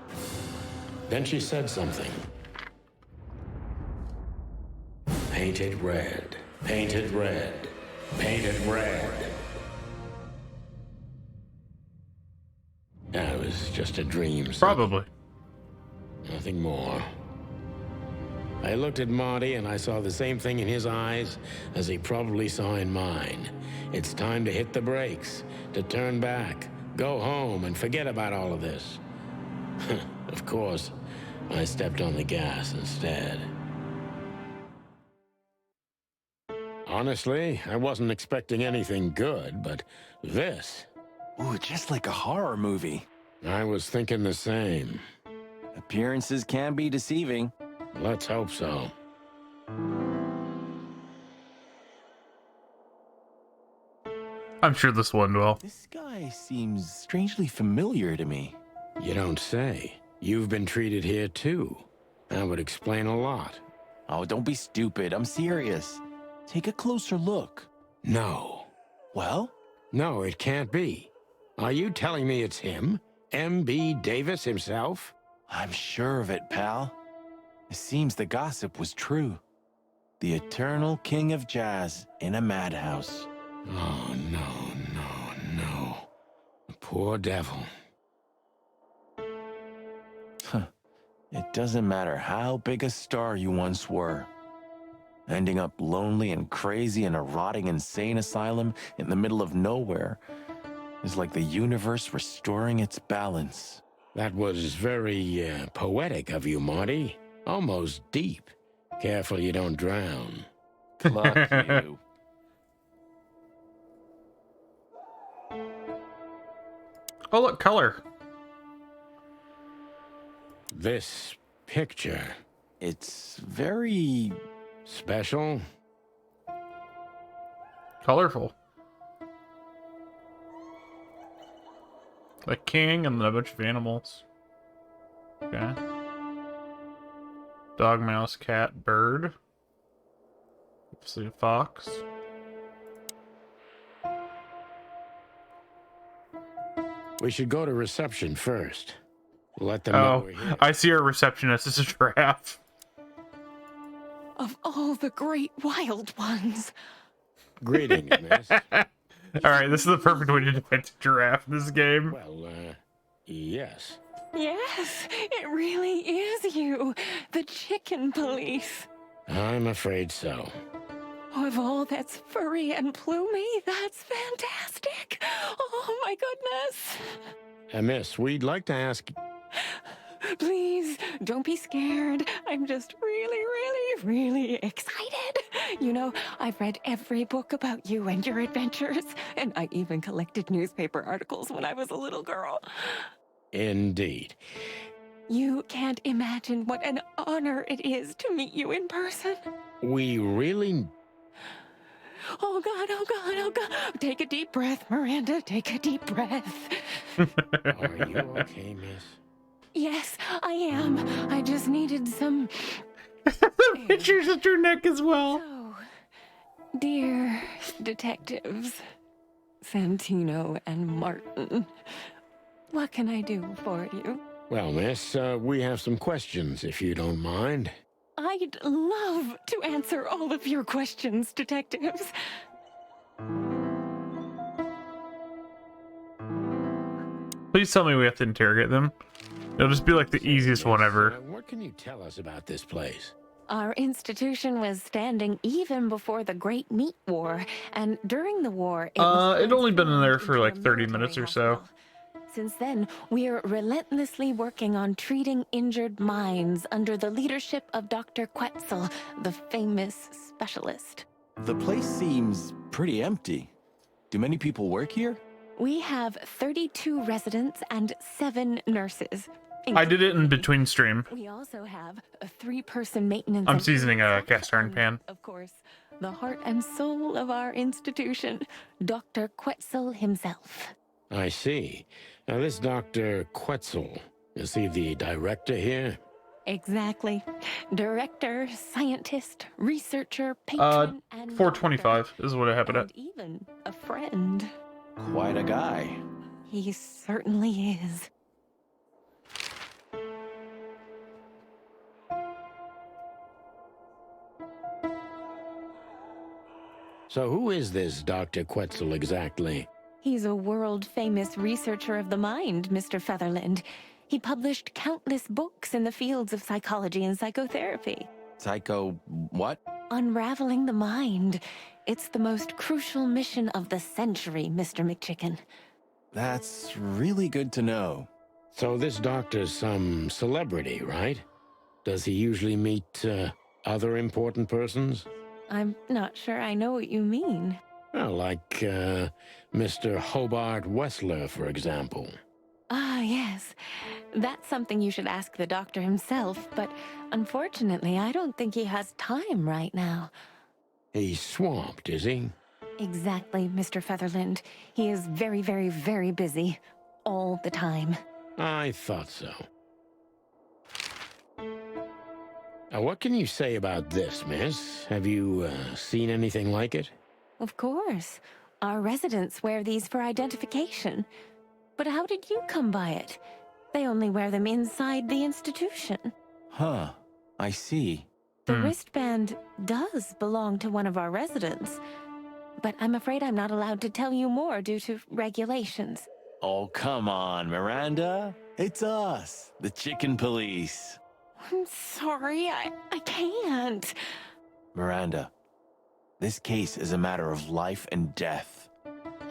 Then she said something. Painted red, painted red, painted red. That was just a dream. Probably. Nothing more. I looked at Marty and I saw the same thing in his eyes as he probably saw in mine. It's time to hit the brakes, to turn back, go home and forget about all of this. Of course, I stepped on the gas instead. Honestly, I wasn't expecting anything good, but this... Ooh, just like a horror movie. I was thinking the same. Appearances can be deceiving. Let's hope so. I'm sure this one will. This guy seems strangely familiar to me. You don't say. You've been treated here too. That would explain a lot. Oh, don't be stupid. I'm serious. Take a closer look. No. Well? No, it can't be. Are you telling me it's him? M.B. Davis himself? I'm sure of it, pal. It seems the gossip was true. The eternal king of jazz in a madhouse. Oh, no. The poor devil. It doesn't matter how big a star you once were. Ending up lonely and crazy in a rotting insane asylum in the middle of nowhere is like the universe restoring its balance. That was very poetic of you, Marty. Almost deep. Careful you don't drown. Luck you. Oh, look, color. This picture. It's very... special? Colorful. A king and then a bunch of animals. Okay. Dog, mouse, cat, bird. Obviously a fox. We should go to reception first. Let them know we're here. I see our receptionist is a giraffe. Of all the great wild ones. Greetings, miss. Alright, this is the perfect way to depict a giraffe in this game. Well, yes. Yes, it really is you, the chicken police. I'm afraid so. Of all that's furry and plumy, that's fantastic. Oh my goodness. Miss, we'd like to ask... Please, don't be scared. I'm just really excited. You know, I've read every book about you and your adventures, and I even collected newspaper articles when I was a little girl. Indeed. You can't imagine what an honor it is to meet you in person. We really... Oh God, oh God, oh God. Take a deep breath, Miranda. Take a deep breath. Are you okay, miss? Yes, I am. I just needed some... Pictures at your neck as well. So, dear detectives, Santino and Martin, what can I do for you? Well, miss, we have some questions, if you don't mind. I'd love to answer all of your questions, detectives. Please tell me we have to interrogate them. It'll just be like the easiest one ever. What can you tell us about this place? Our institution was standing even before the Great Meat War, and during the war... It'd only been in there for like 30 minutes or so. Since then, we're relentlessly working on treating injured minds under the leadership of Dr. Quetzal, the famous specialist. The place seems pretty empty. Do many people work here? We have 32 residents and 7 nurses. I did it in between stream. We also have a 3-person maintenance... I'm seasoning a cast iron pan. Of course, the heart and soul of our institution, Dr. Quetzal himself. I see. Now, this Dr. Quetzal, is he the director here? Exactly. Director, scientist, researcher, patron, and 425 is what I have it at. even a friend. Quite a guy. He certainly is. So who is this Dr. Quetzal exactly? He's a world-famous researcher of the mind, Mr. Featherland. He published countless books in the fields of psychology and psychotherapy. Psycho... what? Unraveling the mind. It's the most crucial mission of the century, Mr. McChicken. That's really good to know. So this doctor's some celebrity, right? Does he usually meet other important persons? I'm not sure I know what you mean. Well, like Mr. Hobart Wessler, for example. Ah, yes. That's something you should ask the doctor himself, but unfortunately, I don't think he has time right now. He's swamped, is he? Exactly, Mr. Featherland. He is very, very, very busy. All the time. I thought so. What can you say about this, miss? Have you seen anything like it? Of course. Our residents wear these for identification. But how did you come by it? They only wear them inside the institution. Huh. I see. The wristband does belong to one of our residents. But I'm afraid I'm not allowed to tell you more due to regulations. Oh, come on, Miranda. It's us, the Chicken Police. I'm sorry, I can't. Miranda, this case is a matter of life and death.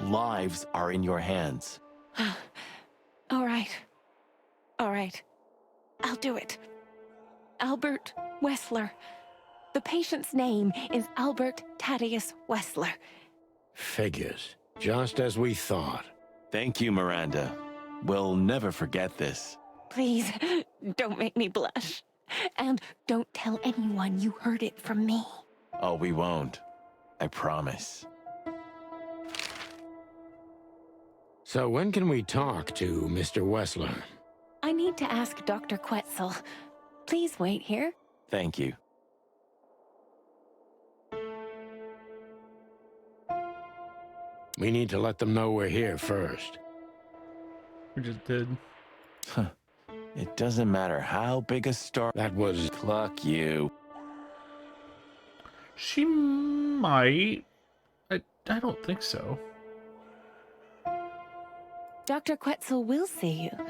Lives are in your hands. All right. All right. I'll do it. Albert Wessler. The patient's name is Albert Thaddeus Wessler. Figures. Just as we thought. Thank you, Miranda. We'll never forget this. Please, don't make me blush. And don't tell anyone you heard it from me. Oh, we won't. I promise. So when can we talk to Mr. Wessler? I need to ask Dr. Quetzal. Please wait here. Thank you. We need to let them know we're here first. We just did. Huh. It doesn't matter how big a star... That was... Cluck you. She might. I don't think so. Dr. Quetzal will see you.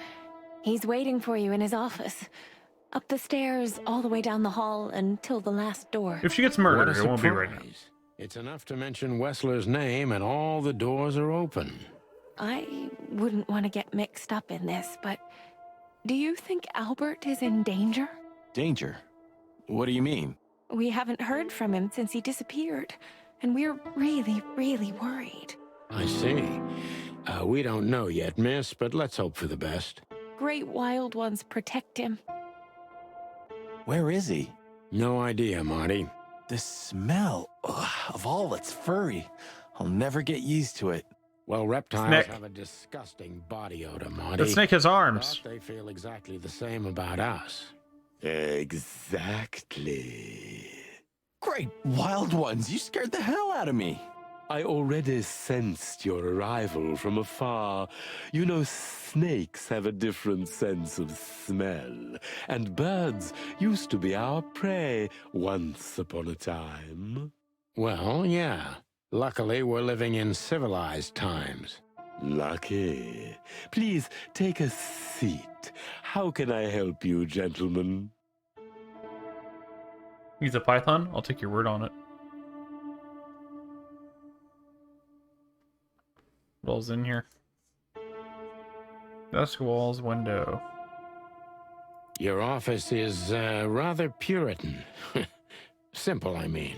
He's waiting for you in his office. Up the stairs, all the way down the hall, until the last door. If she gets murdered, it won't be right now. It's enough to mention Wessler's name and all the doors are open. I wouldn't want to get mixed up in this, but do you think Albert is in danger? Danger? What do you mean? We haven't heard from him since he disappeared, and we're really, really worried. I see. We don't know yet, miss, but let's hope for the best. Great wild ones protect him. Where is he? No idea, Marty. The smell of all that's furry. I'll never get used to it. Well, reptiles Snake. have a disgusting body odor, Marty. The snake has arms. But they feel exactly the same about us. Exactly. Great wild ones, you scared the hell out of me. I already sensed your arrival from afar. You know, snakes have a different sense of smell. And birds used to be our prey once upon a time. Well, yeah. Luckily, we're living in civilized times. Lucky. Please, take a seat. How can I help you, gentlemen? He's a python? I'll take your word on it. What all's in here? Desk walls, window. Your office is rather Puritan. Simple, I mean.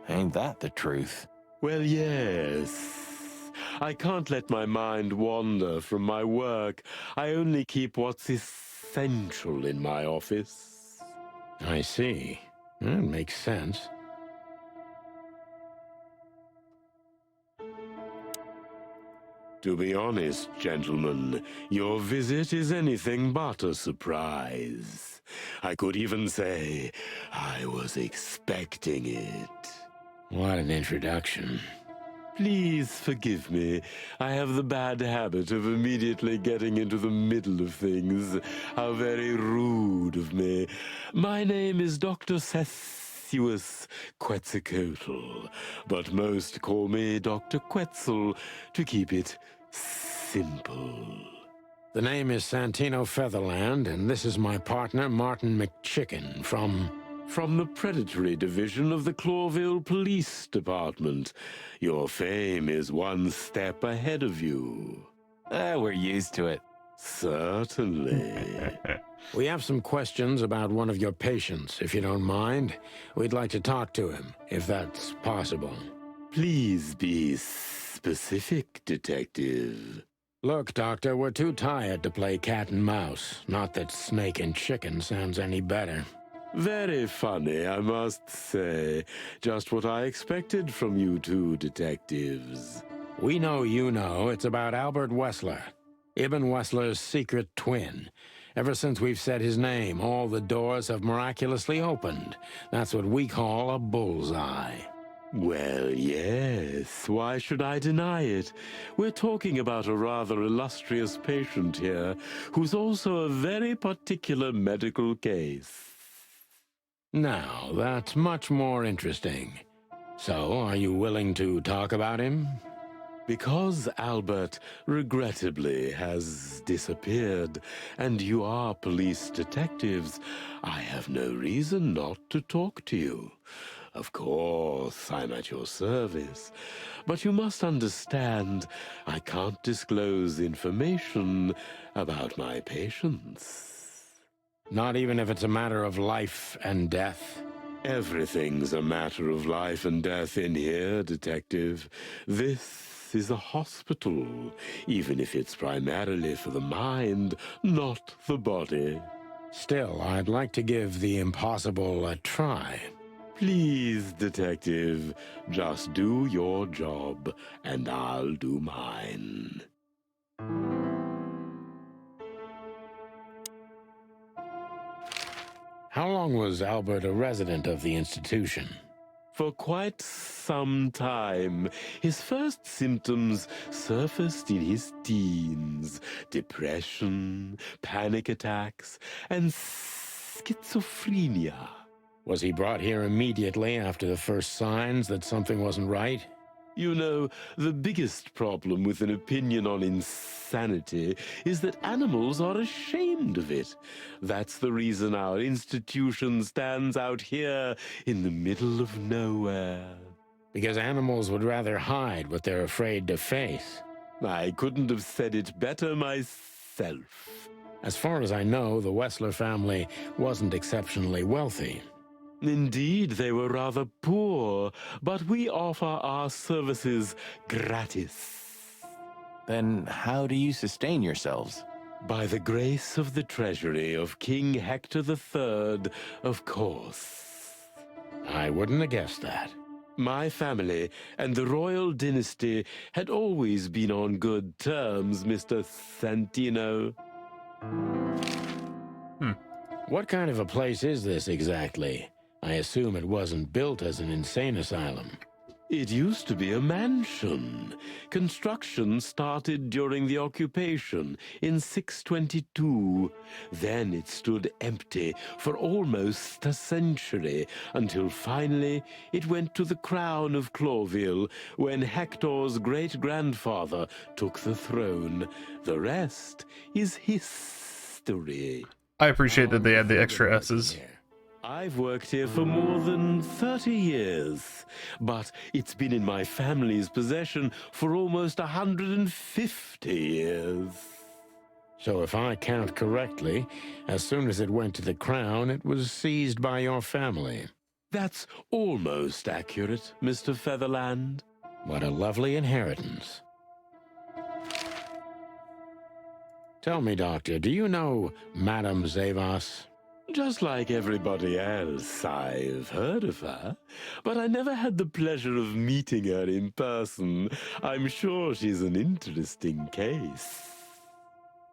Ain't that the truth? Well, yes. I can't let my mind wander from my work. I only keep what's essential in my office. I see. That makes sense. To be honest, gentlemen, your visit is anything but a surprise. I could even say I was expecting it. What an introduction. Please forgive me. I have the bad habit of immediately getting into the middle of things. How very rude of me. My name is Dr. Theseus Quetzalcoatl, but most call me Dr. Quetzal to keep it simple. The name is Santino Featherland, and this is my partner, Martin McChicken, from the Predatory Division of the Clawville Police Department. Your fame is one step ahead of you. We're used to it. Certainly. We have some questions about one of your patients, if you don't mind. We'd like to talk to him, if that's possible. Please be specific, Detective. Look, Doctor, we're too tired to play cat and mouse. Not that snake and chicken sounds any better. Very funny, I must say. Just what I expected from you two detectives. We know you know. It's about Albert Wessler, Ibn Wessler's secret twin. Ever since we've said his name, all the doors have miraculously opened. That's what we call a bullseye. Well, yes. Why should I deny it? We're talking about a rather illustrious patient here, who's also a very particular medical case. Now, that's much more interesting. So, are you willing to talk about him? Because Albert, regrettably, has disappeared, and you are police detectives, I have no reason not to talk to you. Of course, I'm at your service, but you must understand I can't disclose information about my patients. Not even if it's a matter of life and death? Everything's a matter of life and death in here, Detective. This is a hospital, even if it's primarily for the mind, not the body. Still, I'd like to give the impossible a try. Please, Detective, just do your job, and I'll do mine. How long was Albert a resident of the institution? For quite some time. His first symptoms surfaced in his teens. Depression, panic attacks, and schizophrenia. Was he brought here immediately after the first signs that something wasn't right? You know, the biggest problem with an opinion on insanity is that animals are ashamed of it. That's the reason our institution stands out here in the middle of nowhere. Because animals would rather hide what they're afraid to face. I couldn't have said it better myself. As far as I know, the Wessler family wasn't exceptionally wealthy. Indeed, they were rather poor, but we offer our services gratis. Then how do you sustain yourselves? By the grace of the treasury of King Hector III, of course. I wouldn't have guessed that. My family and the royal dynasty had always been on good terms, Mr. Santino. What kind of a place is this exactly? I assume it wasn't built as an insane asylum. It used to be a mansion. Construction started during the occupation in 622. Then it stood empty for almost a century, until finally it went to the crown of Clawville when Hector's great-grandfather took the throne. The rest is history. I appreciate that they had the extra S's. I've worked here for more than 30 years, but it's been in my family's possession for almost 150 years. So if I count correctly, as soon as it went to the crown, it was seized by your family. That's almost accurate, Mr. Featherland. What a lovely inheritance. Tell me, Doctor, do you know Madame Zavas? Just like everybody else, I've heard of her, but I never had the pleasure of meeting her in person. I'm sure she's an interesting case.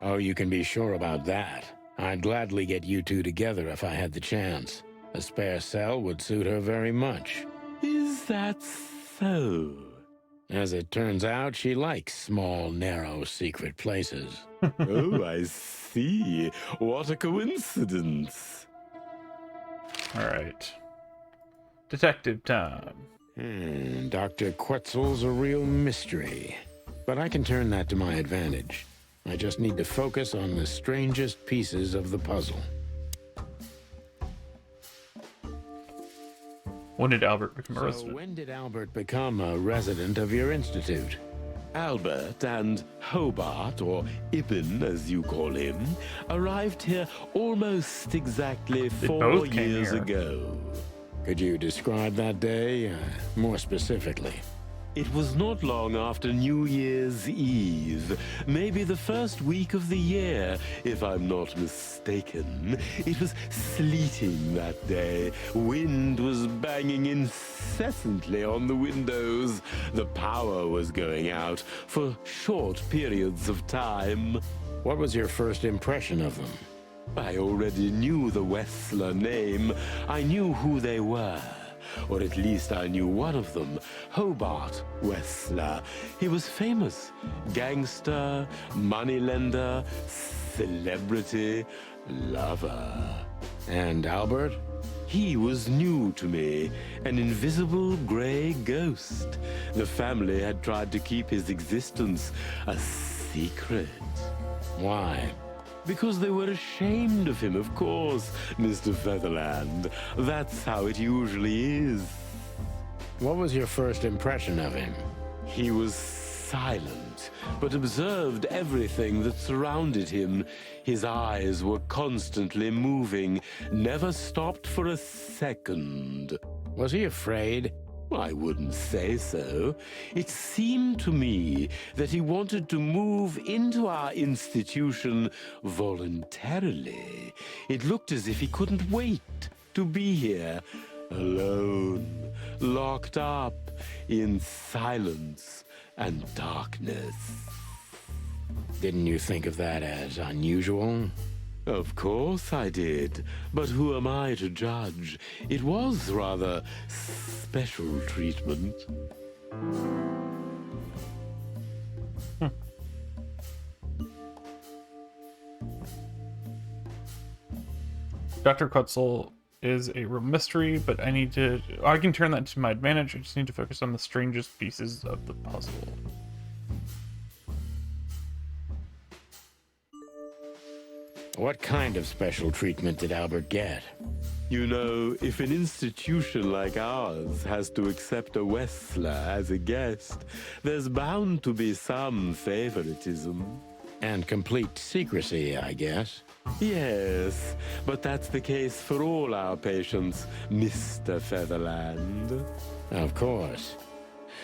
Oh, you can be sure about that. I'd gladly get you two together if I had the chance. A spare cell would suit her very much. Is that so? As it turns out, she likes small, narrow, secret places. Oh, I see. What a coincidence. All right. Detective time. Dr. Quetzal's a real mystery. But I can turn that to my advantage. I just need to focus on the strangest pieces of the puzzle. When did Albert become a So resident? when did Albert become a resident of your institute? Albert and Hobart, or Ibn as you call him, arrived here almost exactly 4 both came years here. ago. Could you describe that day more specifically? It was not long after New Year's Eve, maybe the first week of the year, if I'm not mistaken. It was sleeting that day. Wind was banging incessantly on the windows. The power was going out for short periods of time. What was your first impression of them? I already knew the Wessler name. I knew who they were. Or at least I knew one of them, Hobart Wessler. He was famous. Gangster, moneylender, celebrity, lover. And Albert? He was new to me, an invisible gray ghost. The family had tried to keep his existence a secret. Why? Because they were ashamed of him, of course, Mr. Featherland. That's how it usually is. What was your first impression of him? He was silent, but observed everything that surrounded him. His eyes were constantly moving, never stopped for a second. Was he afraid? I wouldn't say so. It seemed to me that he wanted to move into our institution voluntarily. It looked as if he couldn't wait to be here, alone, locked up in silence and darkness. Didn't you think of that as unusual? Of course I did, but who am I to judge? It was rather special treatment. Dr. Quetzal is a real mystery, but I can turn that to my advantage. I just need to focus on the strangest pieces of the puzzle. What kind of special treatment did Albert get? You know, if an institution like ours has to accept a Wessler as a guest, there's bound to be some favoritism. And complete secrecy, I guess. Yes, but that's the case for all our patients, Mr. Featherland. Of course.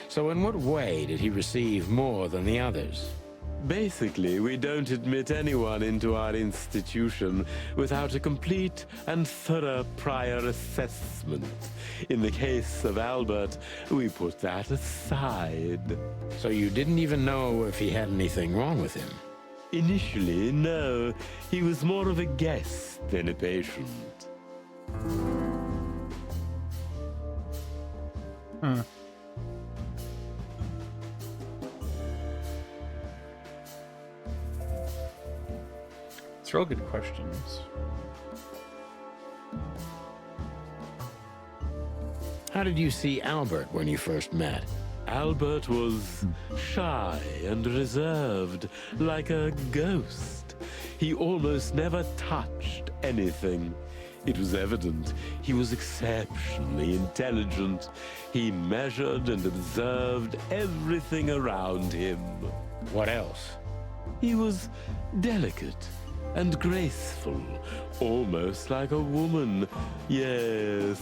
So in what way did he receive more than the others? Basically, we don't admit anyone into our institution without a complete and thorough prior assessment. In the case of Albert, we put that aside. So you didn't even know if he had anything wrong with him? Initially, no. He was more of a guest than a patient. It's real good questions. How did you see Albert when you first met? Albert was shy and reserved, like a ghost. He almost never touched anything. It was evident he was exceptionally intelligent. He measured and observed everything around him. What else? He was delicate and graceful, almost like a woman. Yes,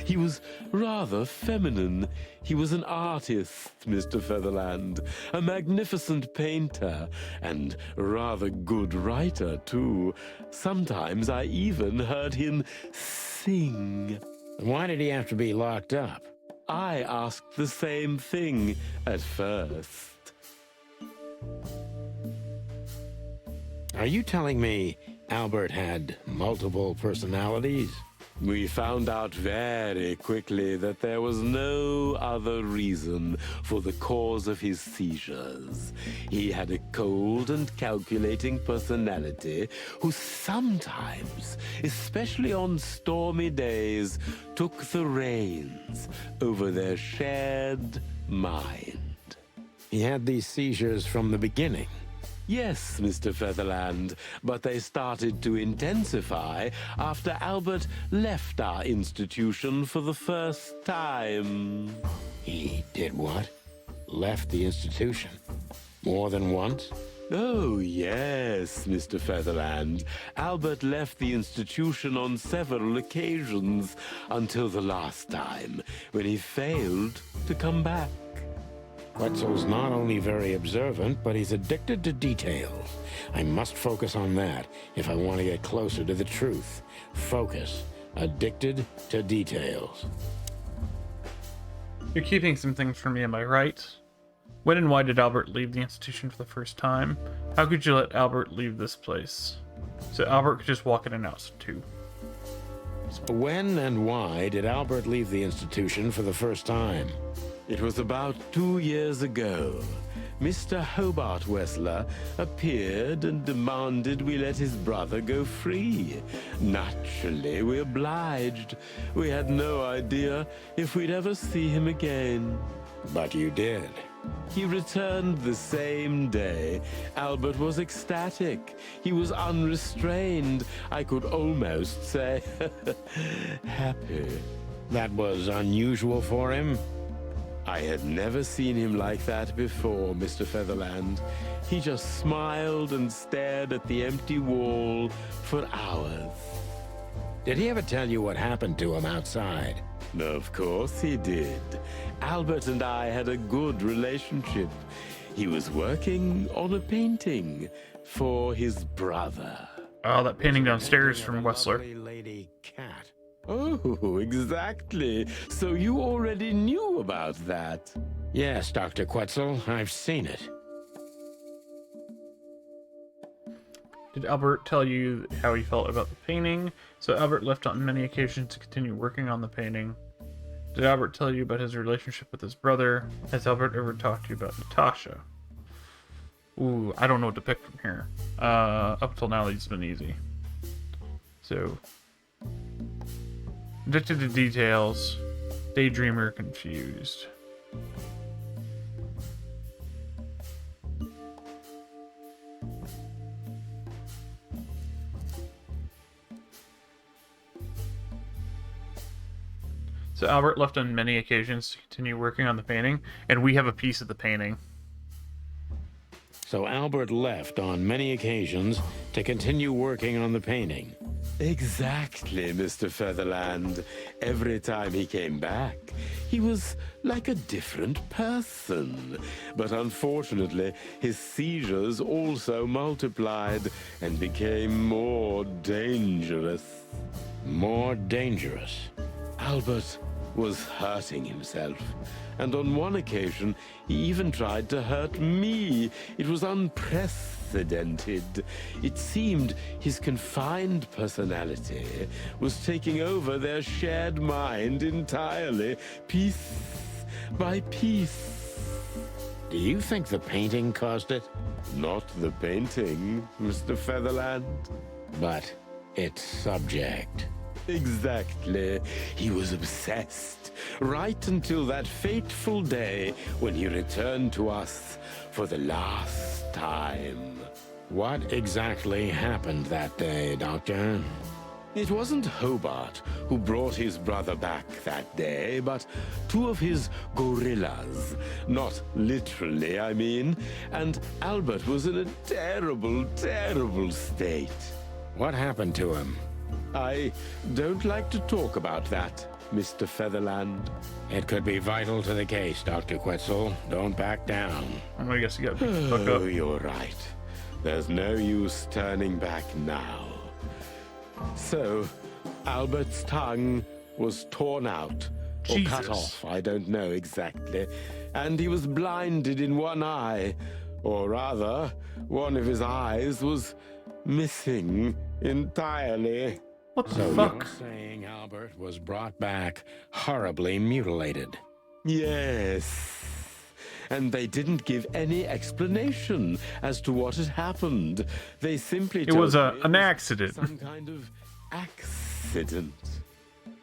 He was rather feminine. He was an artist, Mr. Featherland, a magnificent painter, and rather good writer, too. Sometimes I even heard him sing. Why did he have to be locked up? I asked the same thing at first. Are you telling me Albert had multiple personalities? We found out very quickly that there was no other reason for the cause of his seizures. He had a cold and calculating personality who sometimes, especially on stormy days, took the reins over their shared mind. He had these seizures from the beginning. Yes, Mr. Featherland, but they started to intensify after Albert left our institution for the first time. He did what? Left the institution? More than once? Oh, yes, Mr. Featherland. Albert left the institution on several occasions until the last time, when he failed to come back. Quetzal's not only very observant, but he's addicted to details. I must focus on that if I want to get closer to the truth. Focus. Addicted to details. You're keeping some things from me, am I right? When and why did Albert leave the institution for the first time? How could you let Albert leave this place? So Albert could just walk in and out, too. When and why did Albert leave the institution for the first time? It was about 2 years ago. Mr. Hobart Wessler appeared and demanded we let his brother go free. Naturally, we obliged. We had no idea if we'd ever see him again. But you did. He returned the same day. Albert was ecstatic. He was unrestrained. I could almost say happy. That was unusual for him? I had never seen him like that before, Mr. Featherland. He just smiled and stared at the empty wall for hours. Did he ever tell you what happened to him outside? Of course he did. Albert and I had a good relationship. He was working on a painting for his brother. Oh, that painting downstairs from Wessler. Lady Cat. Oh, exactly. So you already knew about that? Yes, Dr. Quetzal, I've seen it. Did Albert tell you how he felt about the painting? So Albert left on many occasions to continue working on the painting. Did Albert tell you about his relationship with his brother? Has Albert ever talked to you about Natasha? Ooh, I don't know what to pick from here. Up until now, these have been easy. So... addicted to details, daydreamer, confused. So Albert left on many occasions to continue working on the painting, and we have a piece of the painting. So Albert left on many occasions to continue working on the painting. Exactly, Mr. Featherland. Every time he came back, he was like a different person. But unfortunately, his seizures also multiplied and became more dangerous. More dangerous? Albert was hurting himself, and on one occasion he even tried to hurt me. It was unprecedented. It seemed his confined personality was taking over their shared mind entirely, piece by piece. Do you think the painting caused it? Not the painting, Mr. Featherland. But its subject. Exactly. He was obsessed, right until that fateful day when he returned to us for the last time. What exactly happened that day, Doctor? It wasn't Hobart who brought his brother back that day, but 2 of his gorillas. Not literally, I mean. And Albert was in a terrible, terrible state. What happened to him? I don't like to talk about that. Mr. Featherland. It could be vital to the case, Dr. Quetzal. Don't back down. I guess you got to pick the fuck up. Oh, you're right. There's no use turning back now. So, Albert's tongue was torn out, or cut Jesus. off, I don't know exactly, and he was blinded in one eye, or rather, one of his eyes was missing entirely. What the So fuck? you're saying Albert was brought back horribly mutilated? Yes. And they didn't give any explanation as to what had happened. They simply It was told me an it accident. Some kind of accident.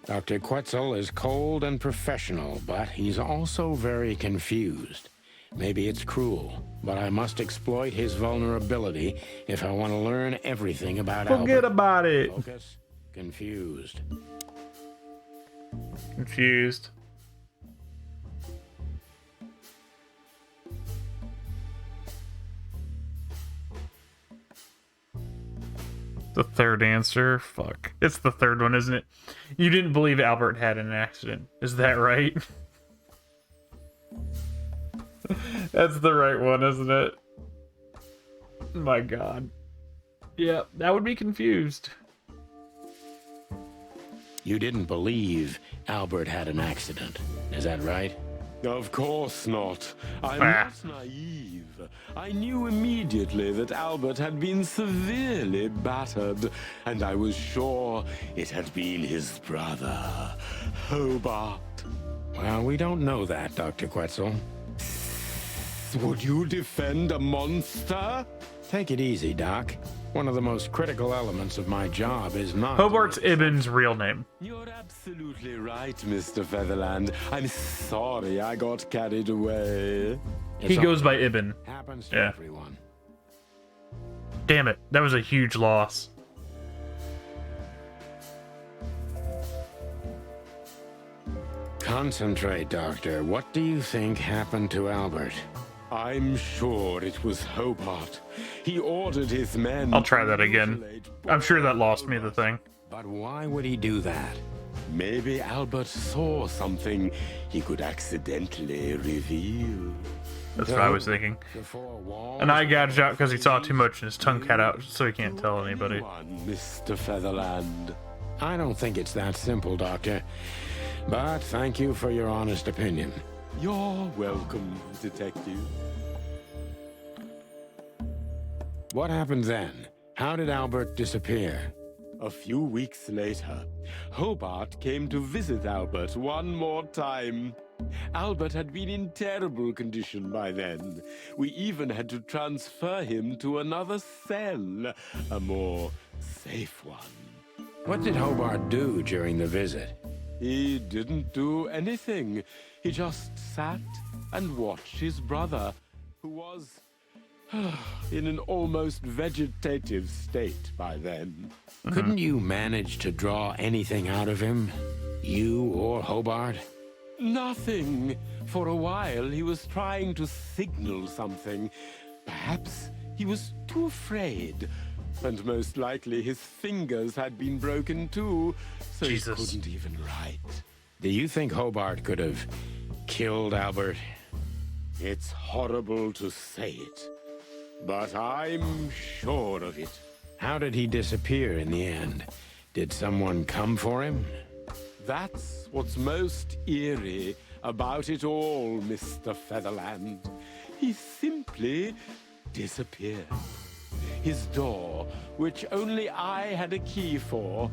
Dr. Quetzal is cold and professional, but he's also very confused. Maybe it's cruel, but I must exploit his vulnerability if I want to learn everything about Forget Albert. about it. Focus. Confused. Confused. The third answer? Fuck. It's the third one, isn't it? You didn't believe Albert had an accident. Is that right? That's the right one, isn't it? My god. Yeah, that would be confused. You didn't believe Albert had an accident. Is that right? Of course not. I'm Ah. not naive. I knew immediately that Albert had been severely battered, and I was sure it had been his brother, Hobart. Well, we don't know that, Dr. Quetzal. Would you defend a monster? Take it easy, Doc. One of the most critical elements of my job is not... Hobart's Ibn's real name. You're absolutely right, Mr. Featherland. I'm sorry I got carried away. He goes by Ibn. Happens to Yeah. everyone. Damn it, that was a huge loss. Concentrate, Doctor. What do you think happened to Albert? I'm sure it was Hobart. He ordered his men... I'll try that again. I'm sure that lost me the thing. But why would he do that? Maybe Albert saw something he could accidentally reveal. That's what I was thinking. An eye gouged out because he saw too much and his tongue cut out so he can't tell anybody. Mr. Featherland. I don't think it's that simple, Doctor. But thank you for your honest opinion. You're welcome, Detective. What happened then? How did Albert disappear? A few weeks later, Hobart came to visit Albert one more time. Albert had been in terrible condition by then. We even had to transfer him to another cell, a more safe one. What did Hobart do during the visit? He didn't do anything. He just sat and watched his brother, who was in an almost vegetative state by then. Couldn't you manage to draw anything out of him? You or Hobart? Nothing. For a while, he was trying to signal something. Perhaps he was too afraid. And most likely his fingers had been broken too, so Jesus. he couldn't even write. Do you think Hobart could have killed Albert? It's horrible to say it, but I'm sure of it. How did he disappear in the end? Did someone come for him? That's what's most eerie about it all, Mr. Featherland. He simply disappeared. His door, which only I had a key for,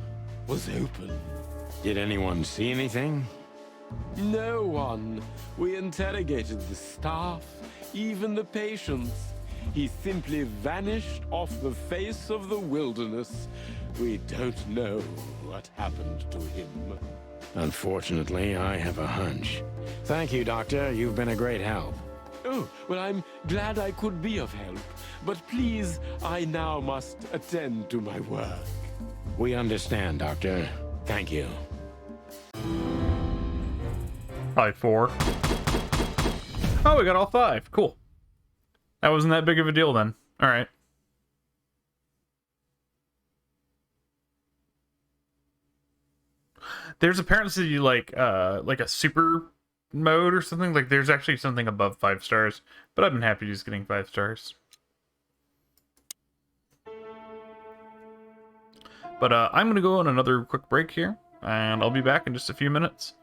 was open. Did anyone see anything? No one. We interrogated the staff, even the patients. He simply vanished off the face of the wilderness. We don't know what happened to him. Unfortunately, I have a hunch. Thank you, Doctor. You've been a great help. Oh, well, I'm glad I could be of help. But please, I now must attend to my work. We understand, Doctor. Thank you. Probably 4. Oh, we got all 5. Cool. That wasn't that big of a deal then. Alright. There's apparently like a super mode or something. Like there's actually something above 5 stars, but I've been happy just getting 5 stars. But I'm gonna go on another quick break here, and I'll be back in just a few minutes.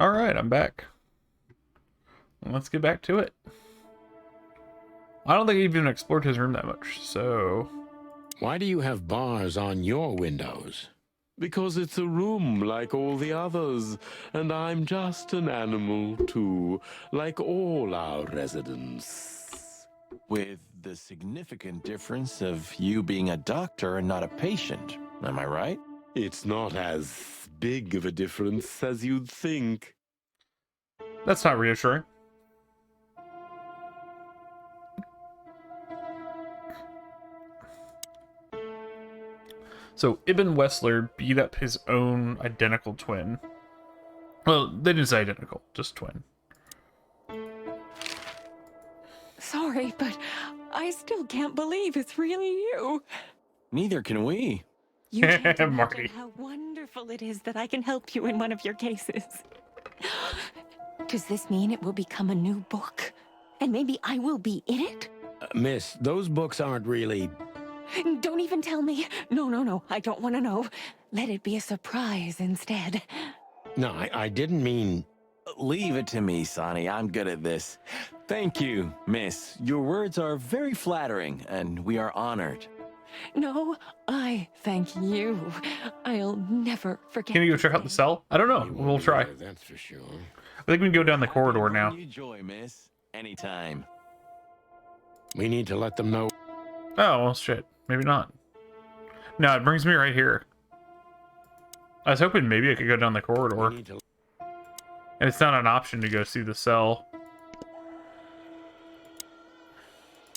Alright, I'm back. Let's get back to it. I don't think I even explored his room that much, so... Why do you have bars on your windows? Because it's a room like all the others, and I'm just an animal too, like all our residents. With the significant difference of you being a doctor and not a patient, am I right? It's not as big of a difference as you'd think. That's not reassuring. So, Ibn Wessler beat up his own identical twin. Well, they didn't say identical, just twin. Sorry, but I still can't believe it's really you. Neither can we. You can't imagine Marty. how wonderful it is that I can help you in one of your cases. Does this mean it will become a new book? And maybe I will be in it? Miss, those books aren't really... Don't even tell me. No, I don't want to know. Let it be a surprise instead. No, I didn't mean... Leave it to me, Sonny. I'm good at this. Thank you, miss. Your words are very flattering, and we are honored. No, I thank you. I'll never forget. Can you go check out the cell? I don't know. We'll try. That's for sure. I think we can go down the corridor now. You joy, miss. Anytime. We need to let them know. Oh, well, shit. Maybe not. No, it brings me right here. I was hoping maybe I could go down the corridor. And it's not an option to go see the cell.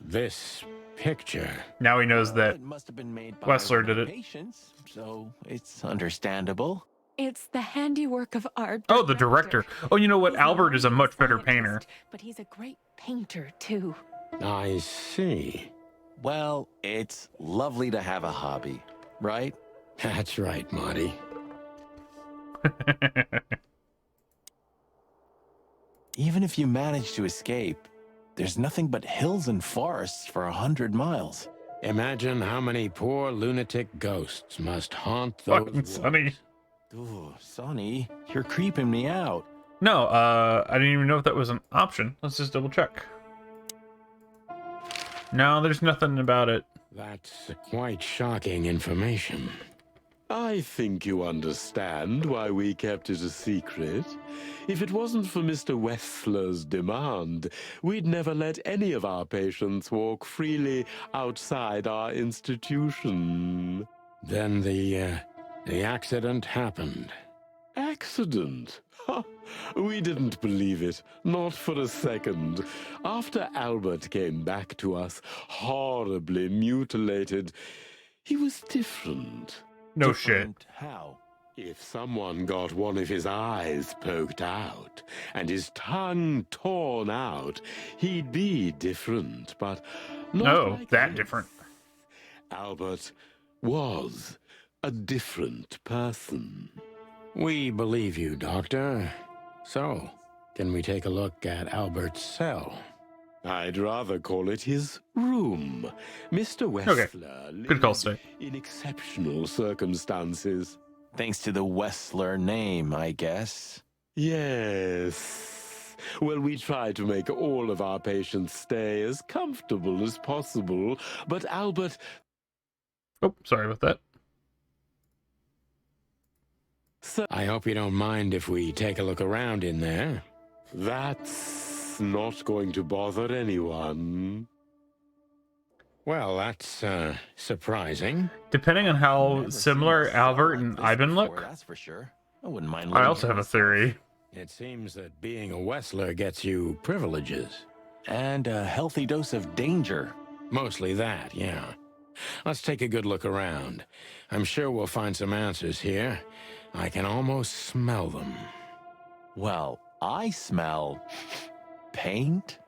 This picture. Now he knows that It must have been made by Wessler did it. patients, so it's understandable. It's the handiwork of art. Oh, the director. Oh, you know what? Albert is a much better painter. But he's a great painter, too. I see. Well, it's lovely to have a hobby, right? That's right, Marty. Even if you manage to escape, there's nothing but hills and forests for 100 miles. Imagine how many poor lunatic ghosts must haunt those Fucking woods. Sonny. Ooh, Sonny, you're creeping me out. No, I didn't even know if that was an option. Let's just double check. No, there's nothing about it. That's quite shocking information. I think you understand why we kept it a secret. If it wasn't for Mr. Wessler's demand, we'd never let any of our patients walk freely outside our institution. Then the accident happened. Accident? Ha! We didn't believe it, not for a second. After Albert came back to us, horribly mutilated, he was different. No shit. How? If someone got one of his eyes poked out and his tongue torn out, he'd be different, but not Oh, like that this. different. Albert was a different person. We believe you, Doctor. So, can we take a look at Albert's cell? I'd rather call it his room. Mr. Wessler Good call, lived Steve. in exceptional circumstances. Thanks to the Wessler name, I guess. Yes. Well, we try to make all of our patients stay as comfortable as possible, but Albert... Oh, sorry about that. I hope you don't mind if we take a look around in there. That's not going to bother anyone. Well, that's surprising. Depending on how Never similar seen a cell Albert like and this Ivan before, look, That's for sure. I wouldn't mind. I living also here have a myself. theory. It seems that being a Wessler gets you privileges. And a healthy dose of danger. Mostly that, yeah. Let's take a good look around. I'm sure we'll find some answers here. I can almost smell them. Well, I smell paint,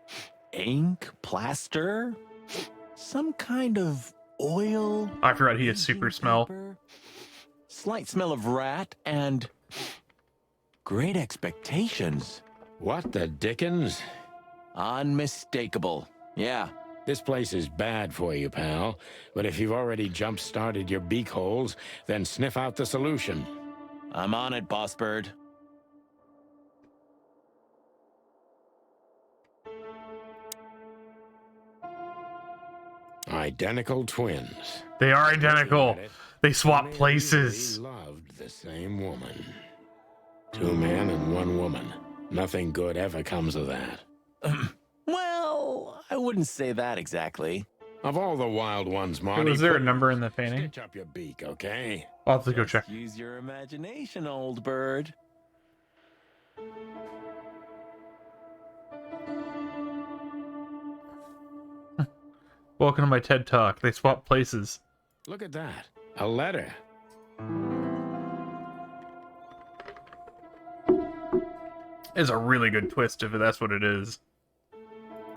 ink, plaster, some kind of oil. I forgot he has super smell. paper, slight smell of rat, and great expectations. What the dickens? Unmistakable. Yeah. This place is bad for you, pal. But if you've already jump-started your beak holes, then sniff out the solution. I'm on it, Boss Bird. Identical twins. They are identical. They swap places. They loved the same woman. 2 men and 1 woman. Nothing good ever comes of that. Well, I wouldn't say that exactly. Of all the wild ones, Marty... Was there a number in the painting? Stitch up your beak, okay? I'll have to go check. Use your imagination, old bird. Welcome to my TED Talk. They swap places. Look at that. A letter. It's a really good twist if that's what it is.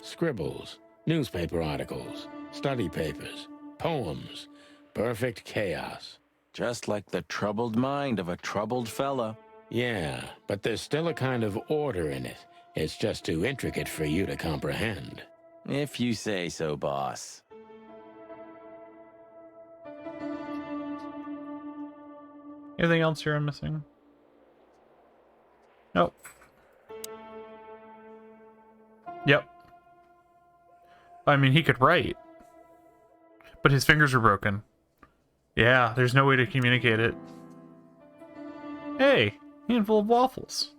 Scribbles, newspaper articles, study papers, poems. Perfect chaos. Just like the troubled mind of a troubled fella. Yeah, but there's still a kind of order in it. It's just too intricate for you to comprehend. If you say so, boss. Anything else here I'm missing? Nope. Yep. I mean, he could write. But his fingers are broken. Yeah, there's no way to communicate it. Hey, handful of waffles.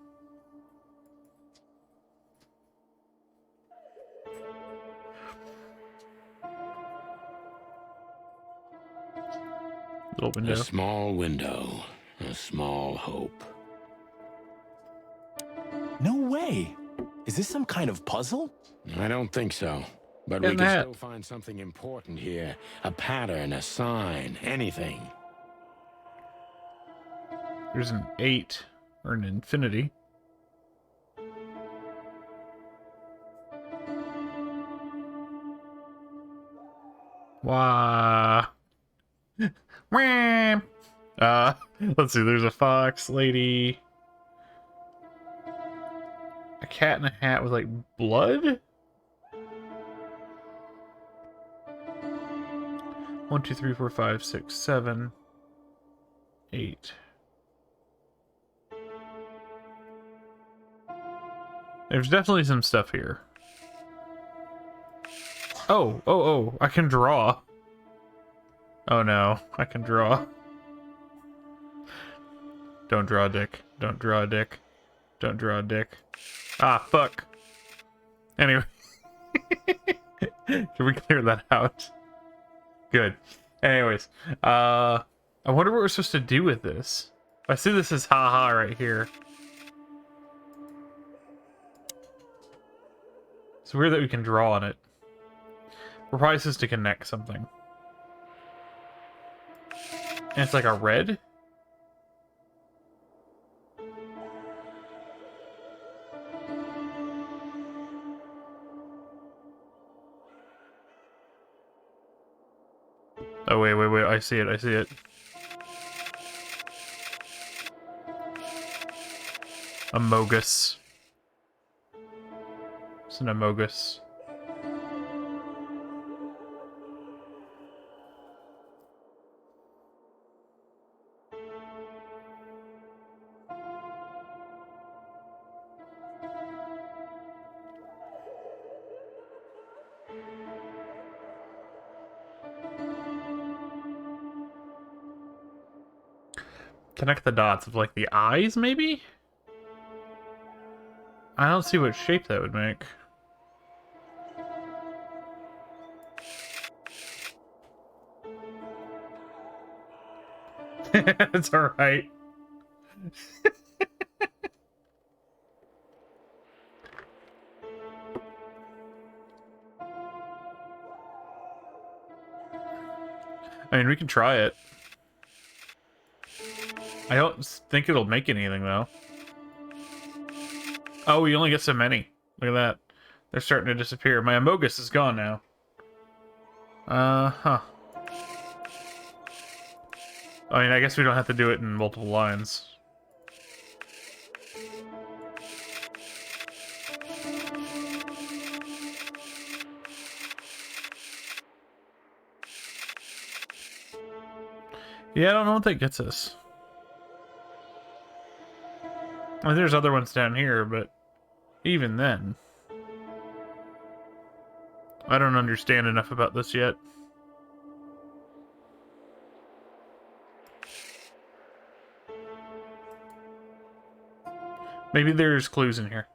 Little window. A small window, a small hope. No way. Is this some kind of puzzle? I don't think so. But we can still find something important here. A pattern, a sign, anything. There's an 8 or an infinity. Wow. Let's see, there's a fox lady. A cat in a hat with like blood? 1, 2, 3, 4, 5, 6, 7, 8. There's definitely some stuff here. Oh, I can draw. Oh no, I can draw. Don't draw, Dick. Don't draw, Dick. Don't draw, Dick. Ah, fuck. Anyway. Can we clear that out? Good. Anyways, I wonder what we're supposed to do with this. I see this as haha right here. It's weird that we can draw on it. We're probably supposed to connect something. And it's like a red? Oh, wait, I see it. Amogus. It's an Amogus. Connect the dots of like the eyes, maybe? I don't see what shape that would make. It's alright. I mean, we can try it. I don't think it'll make anything, though. Oh, we only get so many. Look at that. They're starting to disappear. My Amogus is gone now. Huh. I mean, I guess we don't have to do it in multiple lines. Yeah, I don't know what that gets us. I mean, there's other ones down here, but even then, I don't understand enough about this yet. Maybe there's clues in here.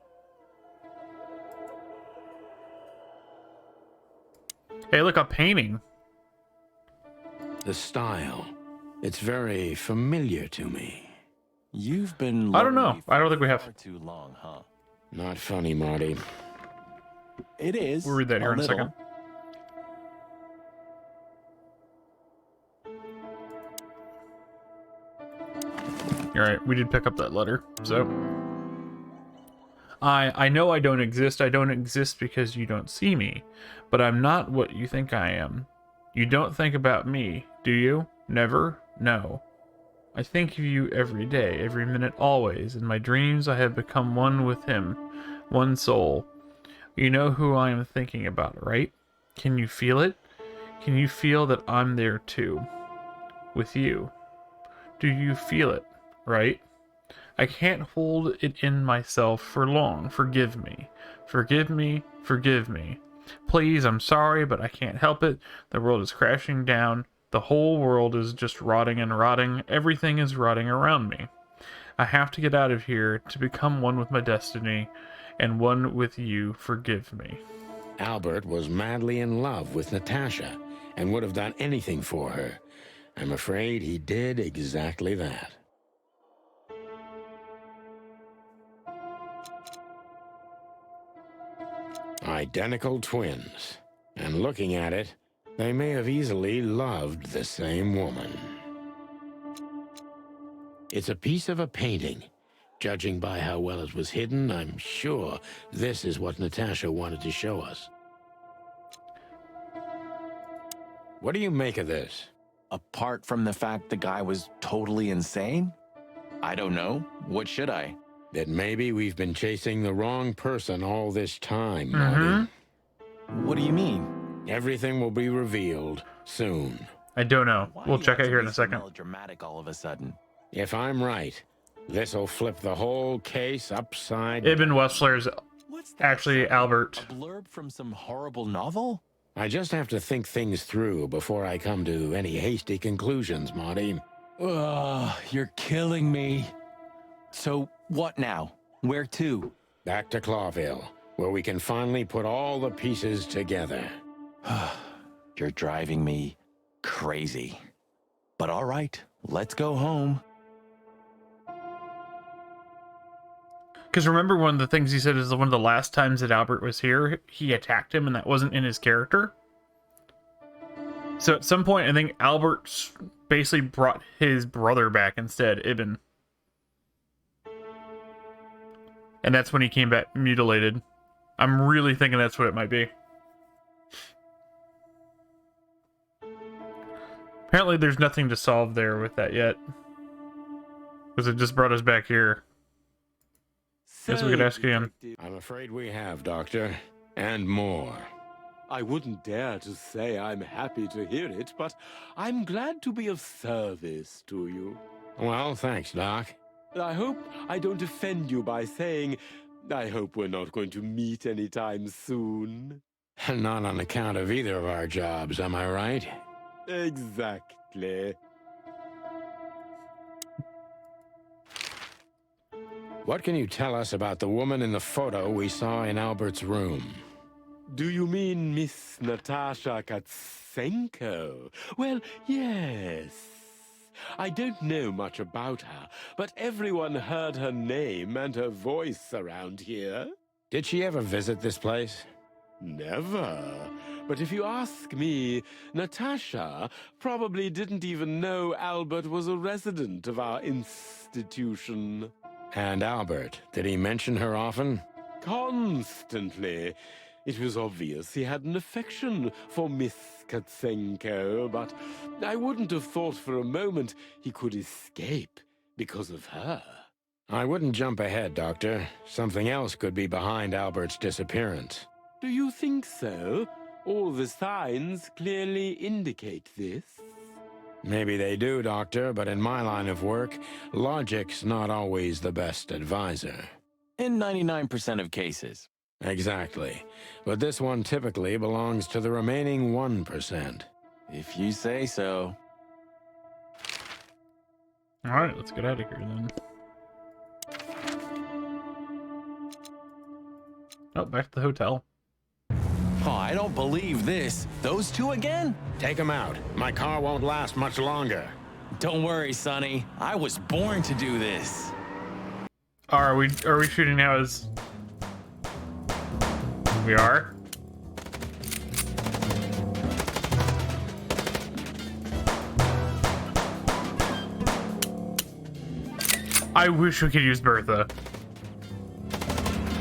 Hey, look, a painting. The style. It's very familiar to me. You've been... I don't know. I don't think we have. Too long, huh? Not funny, Marty. It is. We'll read that here in a little. second. You're right. We did pick up that letter. So I know I don't exist. I don't exist because you don't see me, but I'm not what you think I am. You don't think about me, do you? Never? No. I think of you every day, every minute, always. In my dreams, I have become one with him, one soul. You know who I am thinking about, right? Can you feel it? Can you feel that I'm there too? With you? Do you feel it, right? I can't hold it in myself for long. Forgive me. Forgive me. Forgive me. Please, I'm sorry, but I can't help it. The world is crashing down. The whole world is just rotting and rotting. Everything is rotting around me. I have to get out of here to become one with my destiny and one with you. Forgive me. Albert was madly in love with Natasha and would have done anything for her. I'm afraid he did exactly that. Identical twins. And looking at it, they may have easily loved the same woman. It's a piece of a painting. Judging by how well it was hidden, I'm sure this is what Natasha wanted to show us. What do you make of this? Apart from the fact the guy was totally insane? I don't know. What should I? That maybe we've been chasing the wrong person all this time, Marty. What do you mean? Everything will be revealed soon. I don't know. We'll check it here in a second. Melodramatic all of a sudden. If I'm right, this'll flip the whole case upside down. Ibn Wessler's actually Albert. A blurb from some horrible novel? I just have to think things through before I come to any hasty conclusions, Marty. Ugh, you're killing me. So, what now? Where to? Back to Clawville, where we can finally put all the pieces together. You're driving me crazy. But all right, let's go home. Because remember, one of the things he said is one of the last times that Albert was here, he attacked him, and that wasn't in his character. So at some point, I think Albert basically brought his brother back instead, Ibn. And that's when he came back mutilated. I'm really thinking that's what it might be. Apparently there's nothing to solve there with that yet. Because it just brought us back here. Guess we could ask again. I'm afraid we have, Doctor. And more. I wouldn't dare to say I'm happy to hear it, but I'm glad to be of service to you. Well, thanks, Doc. I hope I don't offend you by saying I hope we're not going to meet anytime soon. Not on account of either of our jobs, am I right? Exactly. What can you tell us about the woman in the photo we saw in Albert's room? Do you mean Miss Natasha Katsenko? Well, yes. I don't know much about her, but everyone heard her name and her voice around here. Did she ever visit this place? Never. But if you ask me, Natasha probably didn't even know Albert was a resident of our institution. And Albert, did he mention her often? Constantly. It was obvious he had an affection for Miss Katsenko, but I wouldn't have thought for a moment he could escape because of her. I wouldn't jump ahead, Doctor. Something else could be behind Albert's disappearance. Do you think so? All the signs clearly indicate this. Maybe they do, Doctor, but in my line of work, logic's not always the best advisor. In 99% of cases. Exactly. But this one typically belongs to the remaining 1%. If you say so. Alright, let's get out of here then. Oh, back to the hotel. Oh, I don't believe this. Those two again? Take them out. My car won't last much longer. Don't worry, Sonny. I was born to do this. Are we shooting now as... We are? I wish we could use Bertha.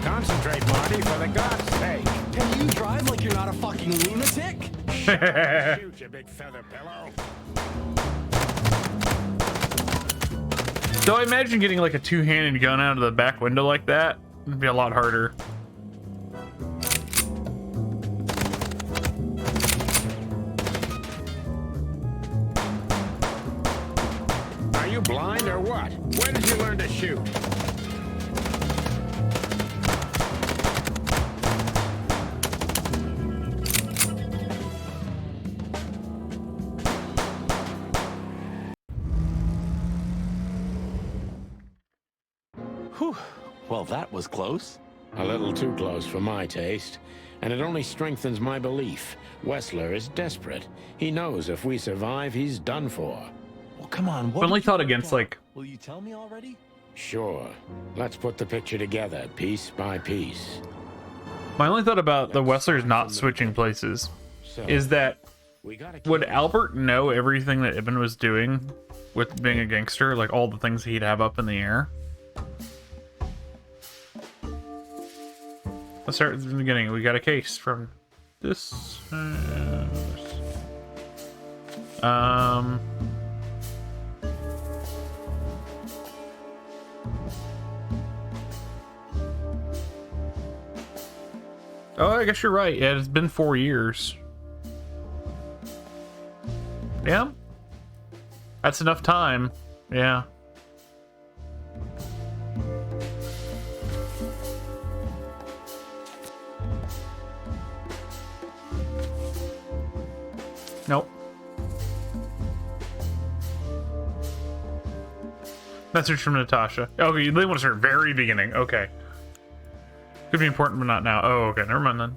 Concentrate, Marty, for the God's sake. Can you drive like you're not a fucking lunatic? Shoot, you big feather pillow. So I imagine getting like a two-handed gun out of the back window like that would be a lot harder. Are you blind or what? When did you learn to shoot? Whew. Well, that was close. A little too close for my taste. And it only strengthens my belief. Wessler is desperate. He knows if we survive, he's done for. Well, come on. I've only thought against, like... Will you tell me already? Sure. Let's put the picture together, piece by piece. My only thought about the Westlers not switching places is that would Albert know everything that Ibn was doing with being a gangster? Like all the things he'd have up in the air? Let's start at the beginning. We got a case from this. Oh, I guess you're right. Yeah, it's been 4 years. Yeah. That's enough time. Yeah. Nope. Message from Natasha. Okay, they want to start very beginning. Okay. Could be important, but not now. Oh, okay. Never mind then.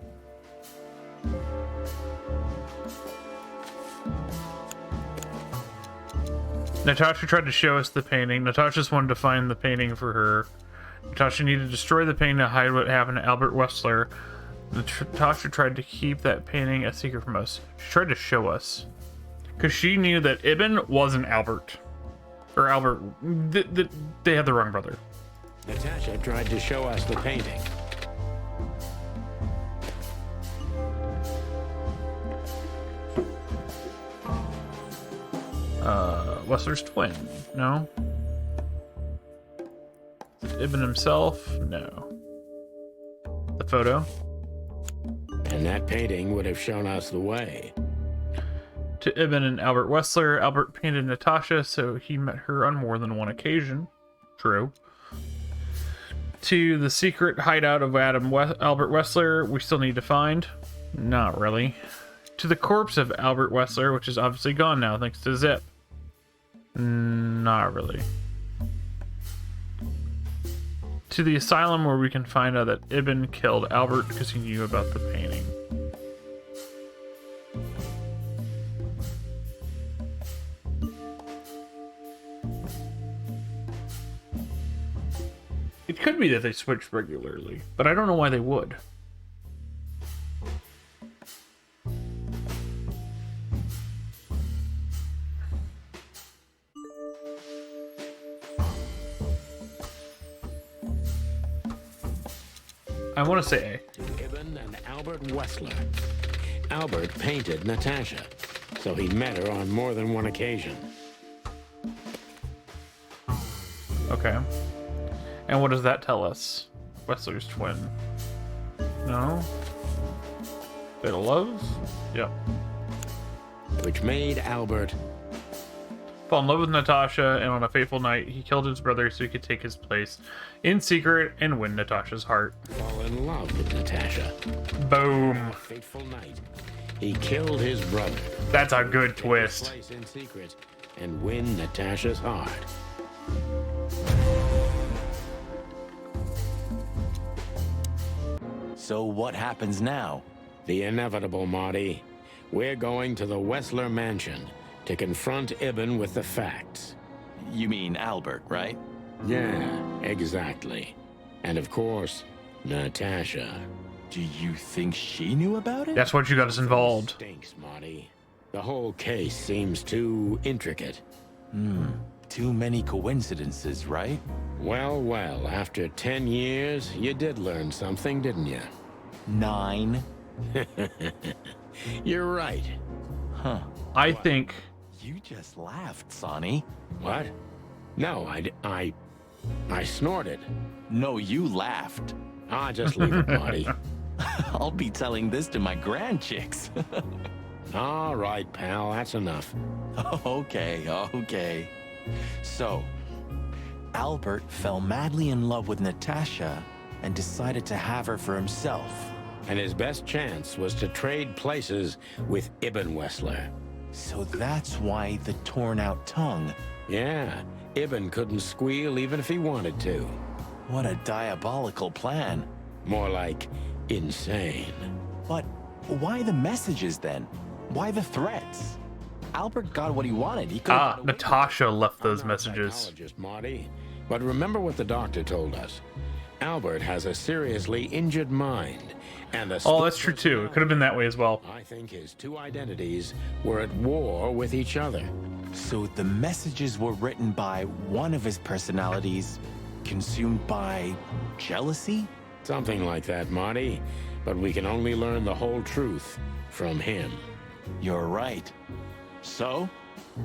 Natasha tried to show us the painting. Natasha just wanted to find the painting for her. Natasha needed to destroy the painting to hide what happened to Albert Wessler. Natasha tried to keep that painting a secret from us. She tried to show us. Because she knew that Ibn wasn't Albert. Or Albert. They had the wrong brother. Natasha tried to show us the painting. Wessler's twin. No. Ibn himself? No. The photo? And that painting would have shown us the way. To Ibn and Albert Wessler, Albert painted Natasha, so he met her on more than one occasion. True. To the secret hideout of Albert Wessler, we still need to find. Not really. To the corpse of Albert Wessler, which is obviously gone now thanks to Zip. Not really. To the asylum where we can find out that Ibn killed Albert because he knew about the painting. It could be that they switched regularly, but I don't know why they would. I want to say A. Ibn and Albert Wessler. Albert painted Natasha, so he met her on more than one occasion. Okay. And what does that tell us? Wessler's twin. No? Fatal love? Yep. Which made Albert fall in love with Natasha, and on a fateful night, he killed his brother so he could take his place in secret and win Natasha's heart. fall in love with Natasha. Boom. On a fateful night, he killed his brother. That's a good Take his twist. place in secret and win Natasha's heart. So what happens now? The inevitable, Marty. We're going to the Wessler Mansion to confront Ibn with the facts. You mean Albert, right? Yeah, exactly. And of course, Natasha. Do you think she knew about it? That's what you got us involved. Stinks, Marty. The whole case seems too intricate. Too many coincidences, right? Well, well, after 10 years, you did learn something, didn't you? 9. You're right. Huh. I think... You just laughed, Sonny. What? No, I snorted. No, you laughed. Ah, just leave it, Marty. I'll be telling this to my grandchicks. All right, pal, that's enough. Okay. So, Albert fell madly in love with Natasha and decided to have her for himself. And his best chance was to trade places with Ibn Wessler. So that's why the torn-out tongue. Yeah, Ibn couldn't squeal even if he wanted to. What a diabolical plan. More like insane. But why the messages then? Why the threats? Albert got what he wanted. He could. Natasha left those I'm not a messages. psychologist, Marty, but remember what the doctor told us. Albert has a seriously injured mind, and a Oh, that's true too. It could have been that way as well. I think his two identities were at war with each other. So the messages were written by one of his personalities, consumed by jealousy? Something like that, Marty. But we can only learn the whole truth from him. You're right. So,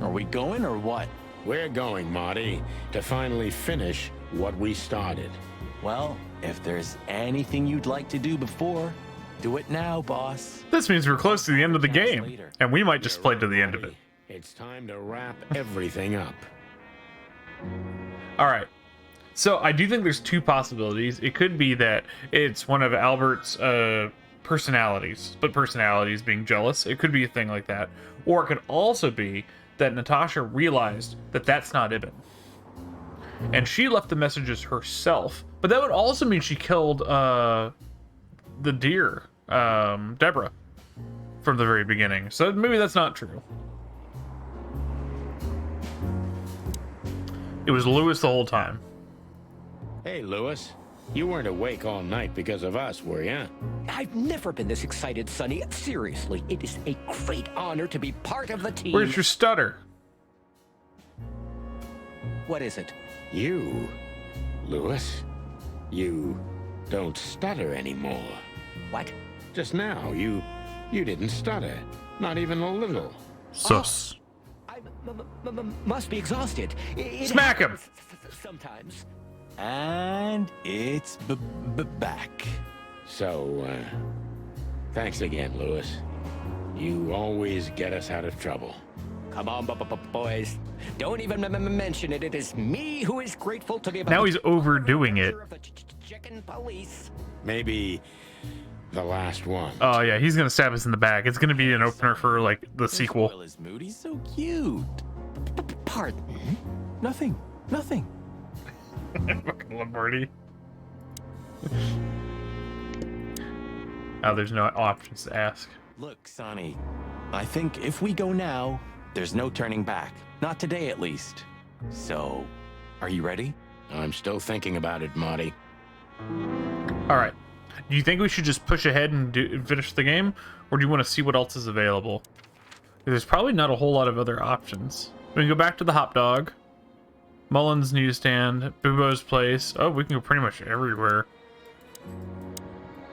are we going or what? We're going, Marty, to finally finish what we started. Well, if there's anything you'd like to do before, do it now, boss. This means we're close to the end of the game, and we might just play to the end of it. It's time to wrap everything up. All right. So I do think there's two possibilities. It could be that it's one of Albert's personalities, split personalities being jealous. It could be a thing like that. Or it could also be that Natasha realized that that's not Ibn. And she left the messages herself. But that would also mean she killed the deer, Deborah, from the very beginning. So maybe that's not true. It was Lewis the whole time. Hey, Lewis. You weren't awake all night because of us, were you? I've never been this excited, Sonny. Seriously, it is a great honor to be part of the team. Where's your stutter? What is it? You, Lewis, you don't stutter anymore. What? Just now, you didn't stutter. Not even a little. Sus. I must be exhausted. Smack him! Sometimes. And it's back. So, thanks again, Lewis. You always get us out of trouble. Come on, boys. Don't even mention it. It is me who is grateful to be. Now he's overdoing it. Chicken police. Maybe the last one. Oh yeah, he's gonna stab us in the back. It's gonna be an opener for like the sequel. Will is Moody so cute? Pardon? Nothing. Fucking Lombardi. Oh, there's no options to ask. Look, Sonny, I think if we go now, there's no turning back. Not today, at least. So, are you ready? I'm still thinking about it, Marty. All right. Do you think we should just push ahead and finish the game, or do you want to see what else is available? There's probably not a whole lot of other options. We can go back to the Hop Dog, Mullen's Newsstand, Bubo's Place. Oh, we can go pretty much everywhere.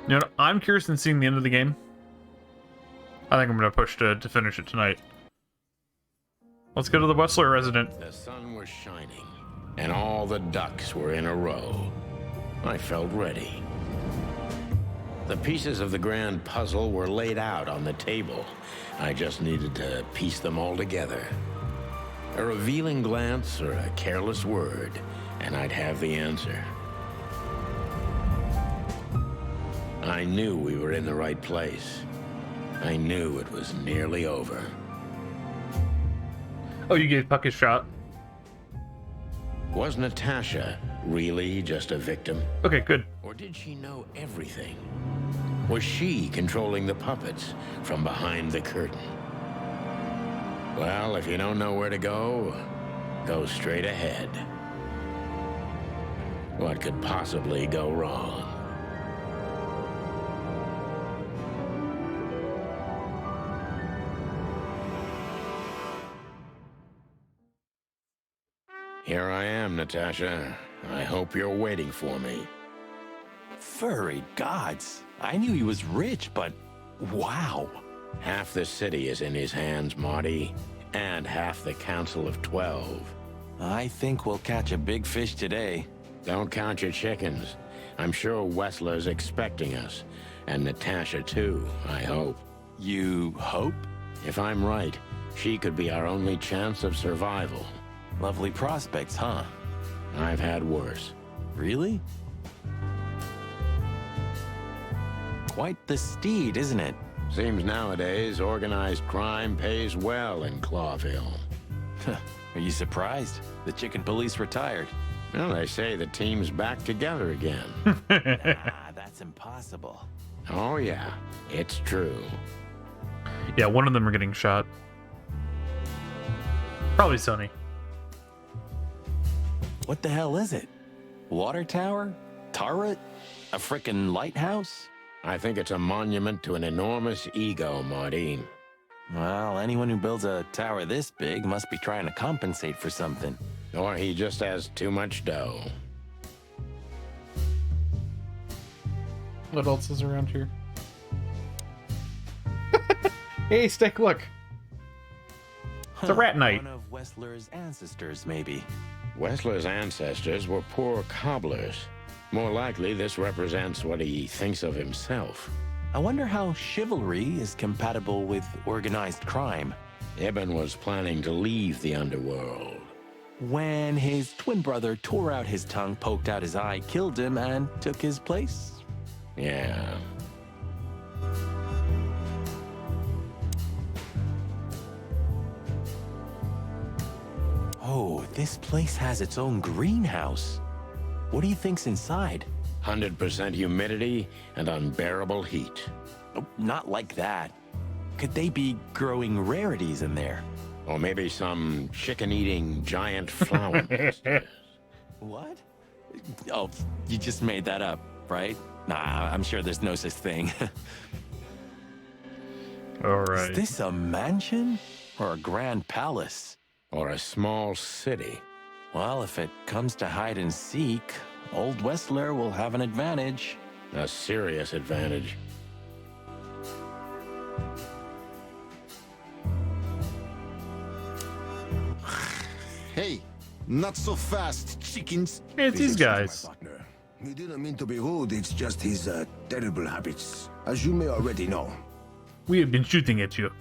You know what? I'm curious in seeing the end of the game. I think I'm going to push to finish it tonight. Let's go to the Wessler resident. The sun was shining, and all the ducks were in a row. I felt ready. The pieces of the grand puzzle were laid out on the table. I just needed to piece them all together. A revealing glance or a careless word, and I'd have the answer. I knew we were in the right place. I knew it was nearly over. Oh, you gave Puck his shot. Was Natasha really just a victim? Okay, good. Or did she know everything? Was she controlling the puppets from behind the curtain? Well, if you don't know where to go, go straight ahead. What could possibly go wrong? Here I am, Natasha. I hope you're waiting for me. Furry gods. I knew he was rich, but wow. Half the city is in his hands, Marty, and half the Council of 12. I think we'll catch a big fish today. Don't count your chickens. I'm sure Wessler's expecting us, and Natasha too, I hope. You hope? If I'm right, she could be our only chance of survival. Lovely prospects, huh? I've had worse. Really? Quite the steed, isn't it? Seems nowadays organized crime pays well in Clawville. Are you surprised? The chicken police retired. Well, they say the team's back together again. Nah, that's impossible. Oh yeah, it's true. Yeah, one of them are getting shot. Probably Sonny. What the hell is it? Water tower? Turret? A frickin' lighthouse? I think it's a monument to an enormous ego, Marty. Well, anyone who builds a tower this big must be trying to compensate for something. Or he just has too much dough. What else is around here? Hey, Stick, look. It's a rat knight. One of Wessler's ancestors, maybe. Wessler's ancestors were poor cobblers. More likely, this represents what he thinks of himself. I wonder how chivalry is compatible with organized crime. Ibn was planning to leave the underworld. When his twin brother tore out his tongue, poked out his eye, killed him, and took his place? Yeah. Oh, this place has its own greenhouse. What do you think's inside? 100% humidity and unbearable heat. Oh, not like that. Could they be growing rarities in there? Or maybe some chicken-eating giant flower monsters. What? Oh, you just made that up, right? Nah, I'm sure there's no such thing. All right. Is this a mansion? Or a grand palace? Or a small city? Well, if it comes to hide and seek, old Wessler will have an advantage. A serious advantage. Hey, not so fast, chickens. Hey, it's these guys. He didn't mean to be rude, it's just his terrible habits. As you may already know. We have been shooting at you.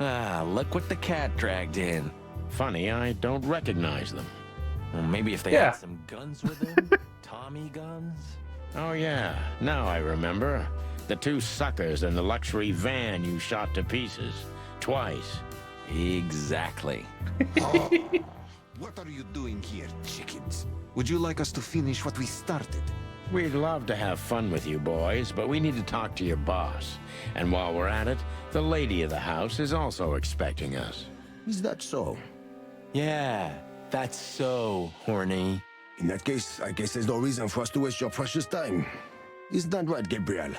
Ah, look what the cat dragged in. Funny, I don't recognize them. Well, maybe if they had some guns with them? Tommy guns? Oh yeah, now I remember. The two suckers in the luxury van you shot to pieces. Twice. Exactly. What are you doing here, chickens? Would you like us to finish what we started? We'd love to have fun with you boys, but we need to talk to your boss. And while we're at it, the lady of the house is also expecting us. Is that so? Yeah, that's so horny. In that case, I guess there's no reason for us to waste your precious time. Isn't that right, Gabriel?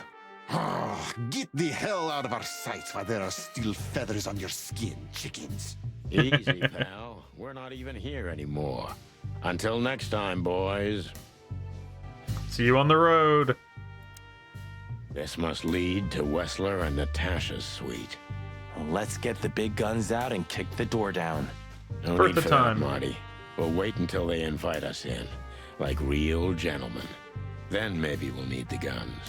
Get the hell out of our sight while there are still feathers on your skin, chickens. Easy, pal. We're not even here anymore. Until next time, boys. See you on the road. This must lead to Wessler and Natasha's suite. Let's get the big guns out and kick the door down. No For need the for time. that, Marty. We'll wait until they invite us in, like real gentlemen. Then maybe we'll need the guns.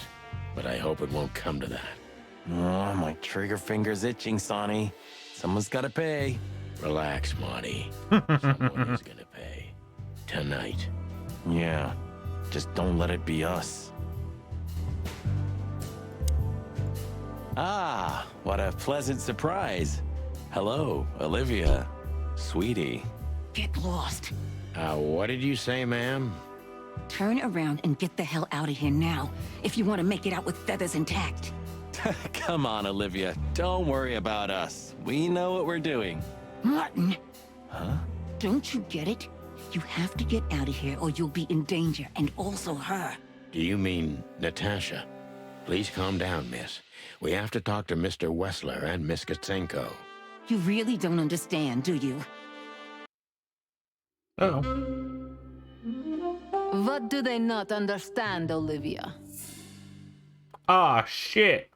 But I hope it won't come to that. Oh, my trigger finger's itching, Sonny. Someone's gotta pay. Relax, Marty. Someone is gonna pay. Tonight. Yeah, just don't let it be us. Ah, what a pleasant surprise. Hello, Olivia. Sweetie. Get lost. What did you say, ma'am? Turn around and get the hell out of here now, if you want to make it out with feathers intact. Come on, Olivia. Don't worry about us. We know what we're doing. Martin! Huh? Don't you get it? You have to get out of here or you'll be in danger, and also her. Do you mean Natasha? Please calm down, miss. We have to talk to Mr. Wessler and Miss Katsenko. You really don't understand, do you? Oh. What do they not understand, Olivia? Ah, shit.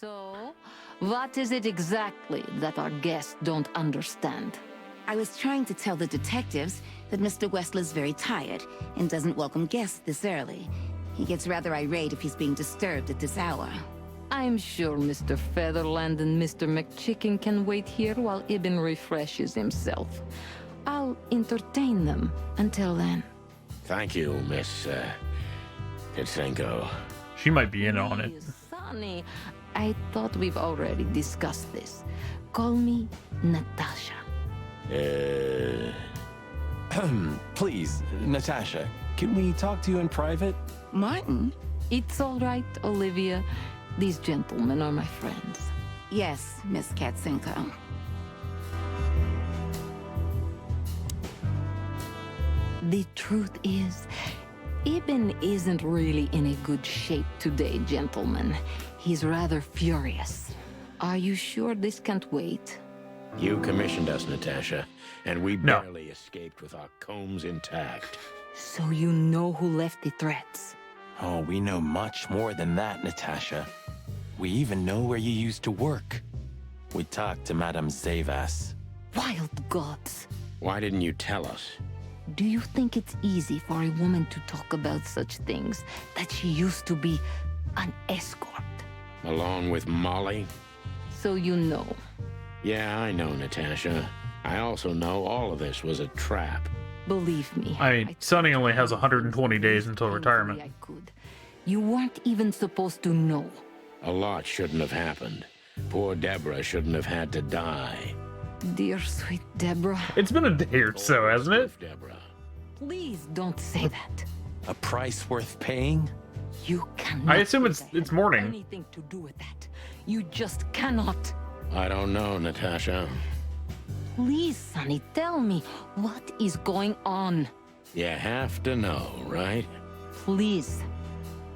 So, what is it exactly that our guests don't understand? I was trying to tell the detectives that Mr. Wessler's very tired and doesn't welcome guests this early. He gets rather irate if he's being disturbed at this hour. I'm sure Mr. Featherland and Mr. McChicken can wait here while Ibn refreshes himself. I'll entertain them until then. Thank you, Miss Katsenko. She might be in on it. Sonny, I thought we've already discussed this. Call me Natasha. Please, Natasha, can we talk to you in private? Martin? It's all right, Olivia. These gentlemen are my friends. Yes, Miss Katsenko. The truth is, Ibn isn't really in a good shape today, gentlemen. He's rather furious. Are you sure this can't wait? You commissioned us, Natasha, and we barely escaped with our combs intact. So you know who left the threats? Oh, we know much more than that, Natasha. We even know where you used to work. We talked to Madame Zavas. Wild gods! Why didn't you tell us? Do you think it's easy for a woman to talk about such things, that she used to be an escort? Along with Molly? So you know. Yeah, I know, Natasha. I also know all of this was a trap. Believe me. I mean, Sonny only has 120 days until retirement. I could. You weren't even supposed to know. A lot shouldn't have happened. Poor Deborah shouldn't have had to die. Dear sweet Deborah. It's been a day or so, hasn't it? Deborah. Please don't say that. A price worth paying? You cannot. I assume it's morning. Anything to do with that. You just cannot. I don't know, Natasha. Please, Sonny, tell me what is going on. You have to know, right? Please.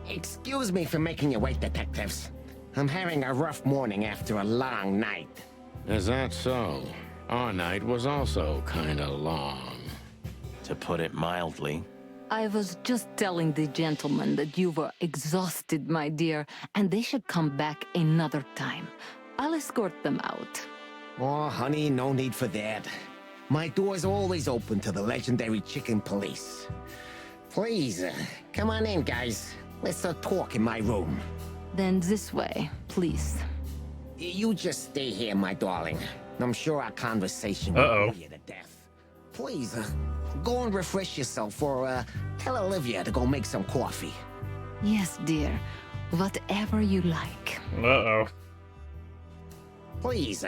Excuse me for making you wait, detectives. I'm having a rough morning after a long night. Is that so? Our night was also kinda long. To put it mildly. I was just telling the gentlemen that you were exhausted, my dear, and they should come back another time. I'll escort them out. Oh, honey, no need for that. My door's always open to the legendary chicken police. Please, come on in, guys. Let's talk in my room. Then this way, please. You just stay here, my darling. I'm sure our conversation will bore you to death. Please, go and refresh yourself, or tell Olivia to go make some coffee. Yes, dear. Whatever you like. Uh-oh. Please,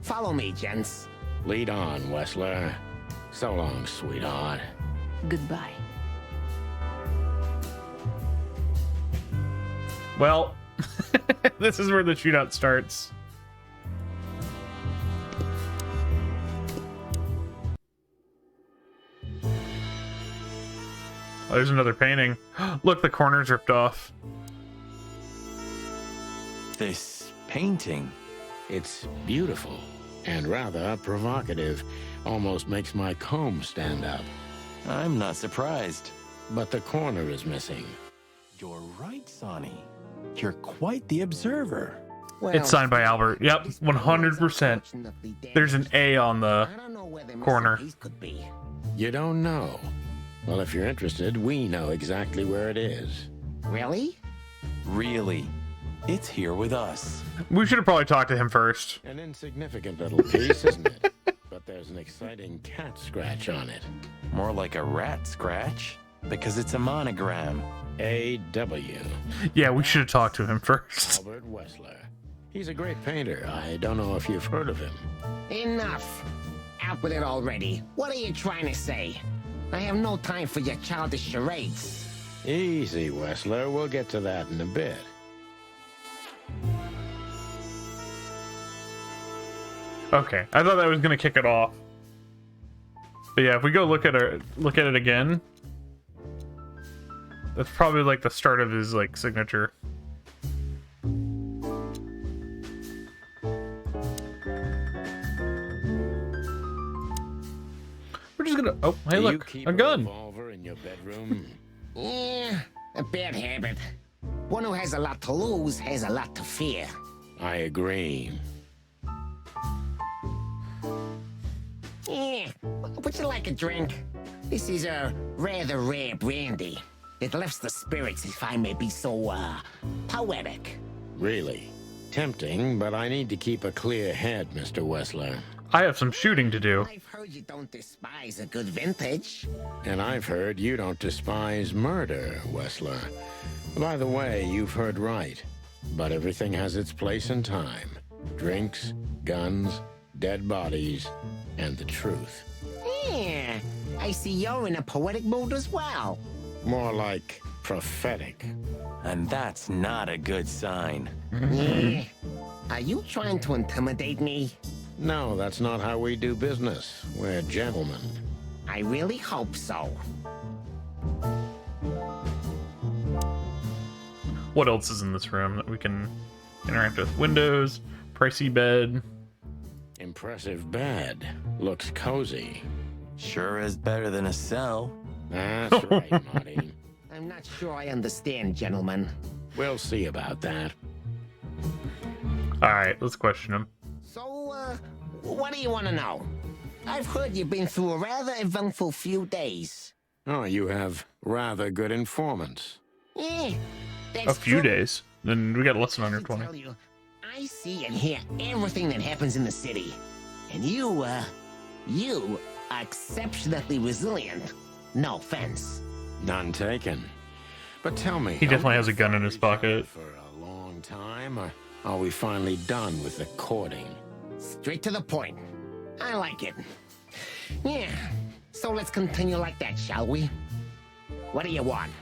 follow me, gents. Lead on, Wessler. So long, sweetheart. Goodbye. Well, this is where the shootout starts. Oh, there's another painting. Look, the corner's ripped off. This painting. It's beautiful and rather provocative. Almost makes my comb stand up. I'm not surprised. But the corner is missing. You're right, Sonny. You're quite the observer. Well, It's signed by Albert. Yep, 100%. There's an A on the corner. You don't know? Well, if you're interested, we know exactly where it is. Really? Really. It's here with us. We should have probably talked to him first. An insignificant little piece, isn't it? But there's an exciting cat scratch on it. More like a rat scratch, because it's a monogram. A.W. Yeah, we should have talked to him first. Albert Wessler. He's a great painter. I don't know if you've heard of him. Enough. Out with it already. What are you trying to say? I have no time for your childish charades. Easy, Wessler. We'll get to that in a bit. Okay, I thought that was gonna kick it off. But yeah, if we go look at it again, that's probably like the start of his like signature. We're just gonna. Oh, hey, look, a gun. Revolver in your bedroom? Yeah, a bad habit. One who has a lot to lose has a lot to fear. I agree. Yeah, would you like a drink? This is a rather rare brandy. It lifts the spirits, if I may be so, poetic. Really? Tempting, but I need to keep a clear head, Mr. Wessler. I have some shooting to do. I've heard you don't despise a good vintage. And I've heard you don't despise murder, Wessler. By the way, you've heard right. But everything has its place and time. Drinks, guns, dead bodies, and the truth. Yeah, I see you're in a poetic mood as well. More like prophetic. And that's not a good sign. Yeah. Are you trying to intimidate me? No, that's not how we do business. We're gentlemen. I really hope so. What else is in this room that we can interact with? Windows, pricey bed. Impressive bed. Looks cozy. Sure is better than a cell. That's right, Marty. I'm not sure I understand, gentlemen. We'll see about that. Alright, let's question him. So, what do you want to know? I've heard you've been through a rather eventful few days. Oh, you have rather good informants. Yeah, that's A few true. days. Then we got less than under 20. Tell you, I see and hear everything that happens in the city. And you are exceptionally resilient. No offense. None taken. But tell me, He definitely has a gun in his pocket. For a long time, or are we finally done with the courting? Straight to the point. I like it. Yeah, so let's continue like that, shall we? What do you want?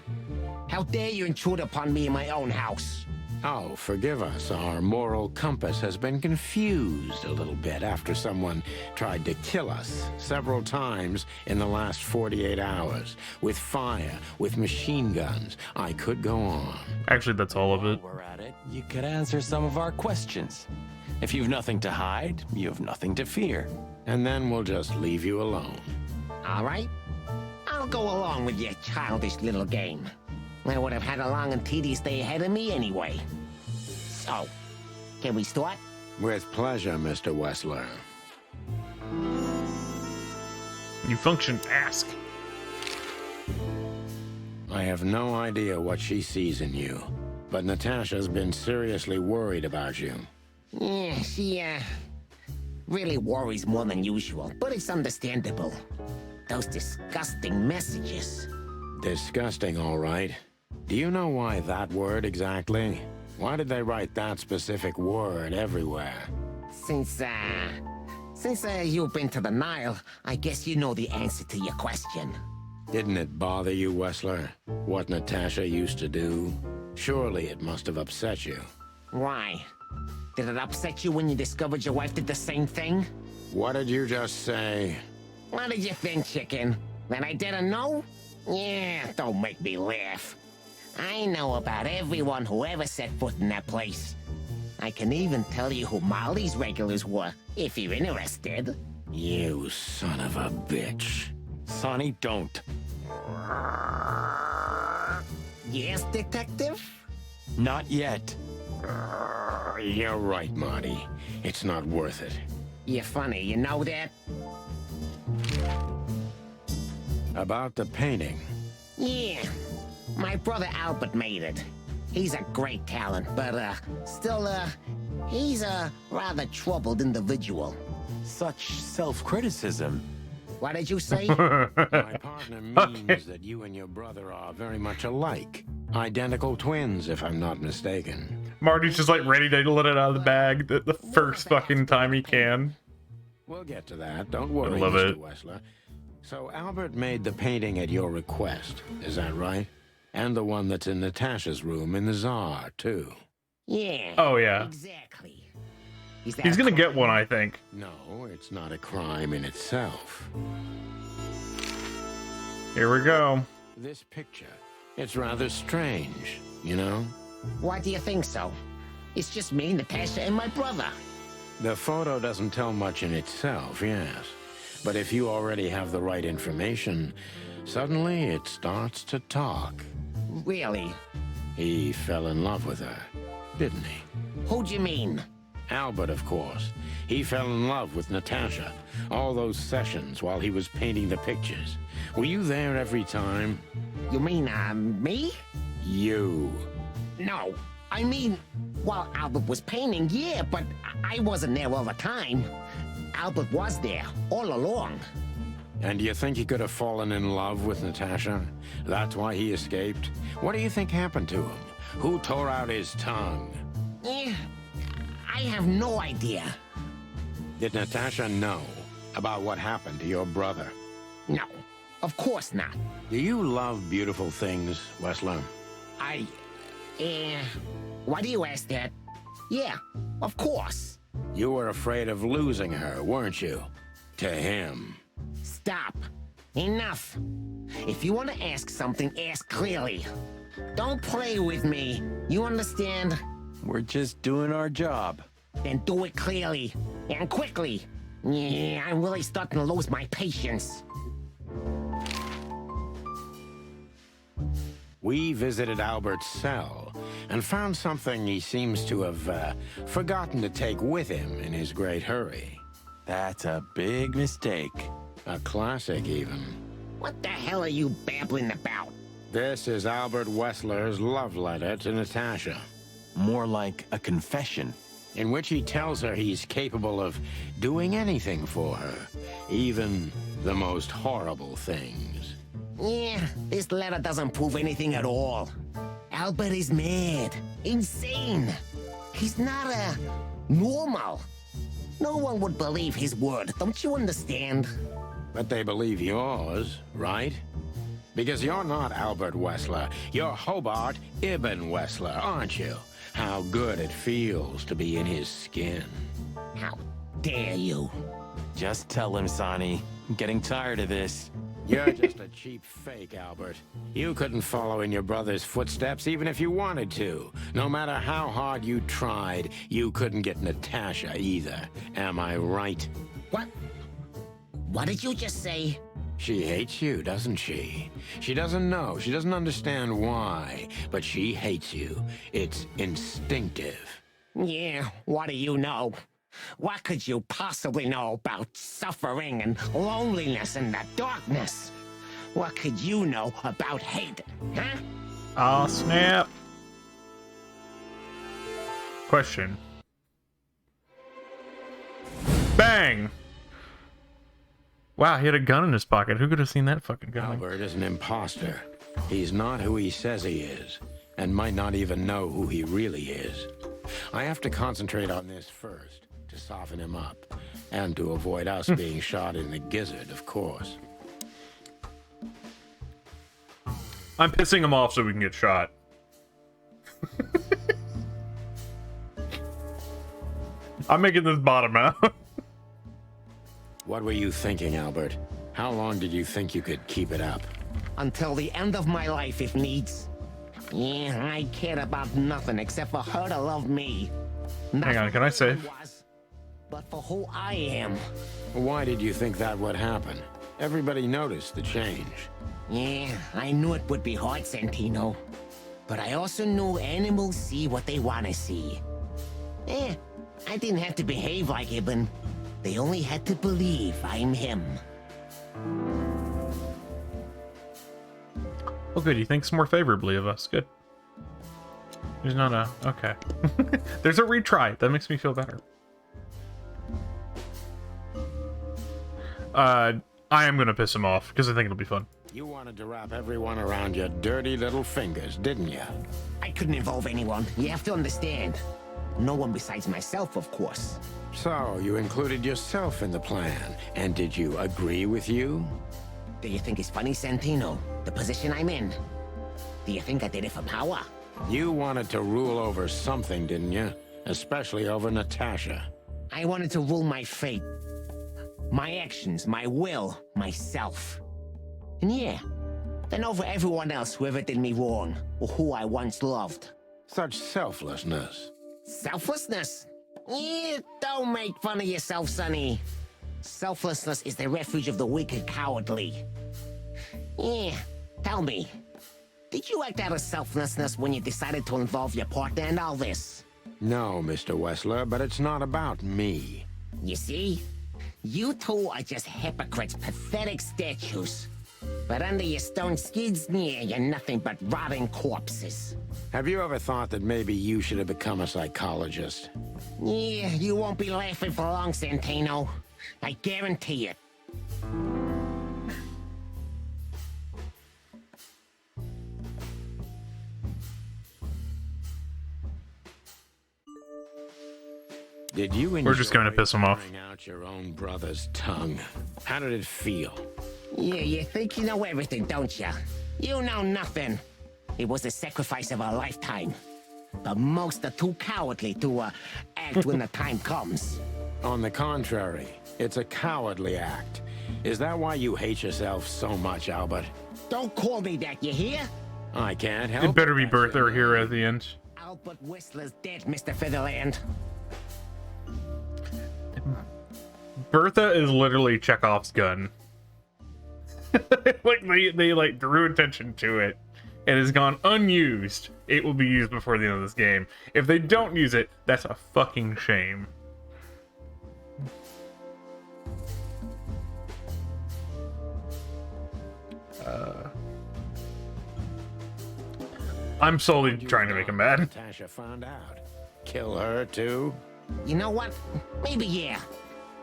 How dare you intrude upon me in my own house? Oh, forgive us. Our moral compass has been confused a little bit after someone tried to kill us several times in the last 48 hours. With fire, with machine guns. I could go on. Actually, that's all of it. While we're at it, you could answer some of our questions. If you've nothing to hide, you have nothing to fear. And then we'll just leave you alone. All right. I'll go along with your childish little game. I would have had a long and tedious day ahead of me anyway. So, can we start? With pleasure, Mr. Wessler. You function, ask. I have no idea what she sees in you, but Natasha's been seriously worried about you. Yeah, she, really worries more than usual, but it's understandable. Those disgusting messages. Disgusting, all right. Do you know why that word exactly? Why did they write that specific word everywhere? Since you've been to the Nile, I guess you know the answer to your question. Didn't it bother you, Wessler? What Natasha used to do? Surely it must have upset you. Why? Did it upset you when you discovered your wife did the same thing? What did you just say? What did you think, chicken? That I didn't know? Yeah, don't make me laugh. I know about everyone who ever set foot in that place. I can even tell you who Molly's regulars were, if you're interested. You son of a bitch. Sonny, don't. Yes, detective? Not yet. You're right, Marty. It's not worth it. You're funny, you know that? About the painting. Yeah. My brother Albert made it. He's a great talent, but, still, he's a rather troubled individual. Such self-criticism. What did you say? My partner means that you and your brother are very much alike. Identical twins, if I'm not mistaken. Marty's just like ready to let it out of the bag the first fucking time he can. We'll get to that. Don't worry, I love Mr. it. Wessler. So Albert made the painting at your request, is that right? And the one that's in Natasha's room in the Tsar, too. Yeah. Oh, yeah. Exactly. He's gonna get one, I think. No, it's not a crime in itself. Here we go. This picture, it's rather strange, you know? Why do you think so? It's just me, Natasha, and my brother. The photo doesn't tell much in itself, yes. But if you already have the right information, suddenly it starts to talk. Really? He fell in love with her, didn't he? Who do you mean? Albert, of course. He fell in love with Natasha. All those sessions while he was painting the pictures. Were you there every time? You mean, me? You. No. I mean, while Albert was painting, yeah, but I wasn't there all the time. Albert was there, all along. And do you think he could have fallen in love with Natasha? That's why he escaped? What do you think happened to him? Who tore out his tongue? I have no idea. Did Natasha know about what happened to your brother? No, of course not. Do you love beautiful things, Wessler? Why do you ask that? Yeah, of course. You were afraid of losing her, weren't you? To him. Stop. Enough. If you want to ask something, ask clearly. Don't play with me. You understand? We're just doing our job. Then do it clearly. And quickly. Yeah, I'm really starting to lose my patience. We visited Albert's cell and found something he seems to have forgotten to take with him in his great hurry. That's a big mistake. A classic, even. What the hell are you babbling about? This is Albert Wessler's love letter to Natasha. More like a confession. In which he tells her he's capable of doing anything for her, even the most horrible things. Yeah, this letter doesn't prove anything at all. Albert is mad, insane. He's not normal. No one would believe his word, don't you understand? But they believe yours, right? Because you're not Albert Wessler, you're Hobart Ibn Wessler, aren't you? How good it feels to be in his skin. How dare you? Just tell him, Sonny. I'm getting tired of this. You're just a cheap fake, Albert. You couldn't follow in your brother's footsteps even if you wanted to. No matter how hard you tried, you couldn't get Natasha either. Am I right? What? What did you just say? She hates you, doesn't she? She doesn't know. She doesn't understand why. But she hates you. It's instinctive. Yeah, what do you know? What could you possibly know about suffering and loneliness and the darkness? What could you know about hate, huh? Aw, snap. Question. Bang! Wow, he had a gun in his pocket. Who could have seen that fucking gun? Albert is an imposter. He's not who he says he is, and might not even know who he really is. I have to concentrate on this first, to soften him up, and to avoid us being shot in the gizzard, of course. I'm pissing him off so we can get shot. I'm making this bottom out. What were you thinking, Albert? How long did you think you could keep it up? Until the end of my life, if needs. Yeah, I cared about nothing except for her to love me. Hang on, can I save? But for who I am. Why did you think that would happen? Everybody noticed the change. Yeah, I knew it would be hard, Santino. But I also knew animals see what they want to see. I didn't have to behave like Ibn. They only had to believe I'm him. Oh, good. He thinks more favorably of us. Good. There's not a... Okay. There's a retry. That makes me feel better. I am going to piss him off, because I think it'll be fun. You wanted to wrap everyone around your dirty little fingers, didn't you? I couldn't involve anyone. You have to understand. No one besides myself, of course. So, you included yourself in the plan, and did you agree with you? Do you think it's funny, Santino? The position I'm in? Do you think I did it for power? You wanted to rule over something, didn't you? Especially over Natasha. I wanted to rule my fate. My actions, my will, myself. And yeah, then over everyone else who ever did me wrong, or who I once loved. Such selflessness. Selflessness? Yeah, don't make fun of yourself, Sonny. Selflessness is the refuge of the weak and cowardly. Yeah, tell me, did you act out of selflessness when you decided to involve your partner in all this? No, Mr. Wessler, but it's not about me. You see? You two are just hypocrites, pathetic statues. But under your stone skids, yeah, you're nothing but rotting corpses. Have you ever thought that maybe you should have become a psychologist? Yeah, you won't be laughing for long, Santino. I guarantee it. Did you We're just going to piss him off. Out your own brother's tongue? How did it feel? Yeah, you think you know everything, don't you? You know nothing. It was the sacrifice of a lifetime. But most are too cowardly to act when the time comes. On the contrary, it's a cowardly act. Is that why you hate yourself so much, Albert? Don't call me that, you hear? I can't help it. Better be Bertha here at the end. Albert Whistler's dead, Mr. Featherland. Bertha is literally Chekhov's gun. Like they like drew attention to it. It has gone unused. It will be used before the end of this game. If they don't use it, that's a fucking shame. I'm slowly trying to make him mad. Natasha found out. Kill her too? You know what? Maybe yeah.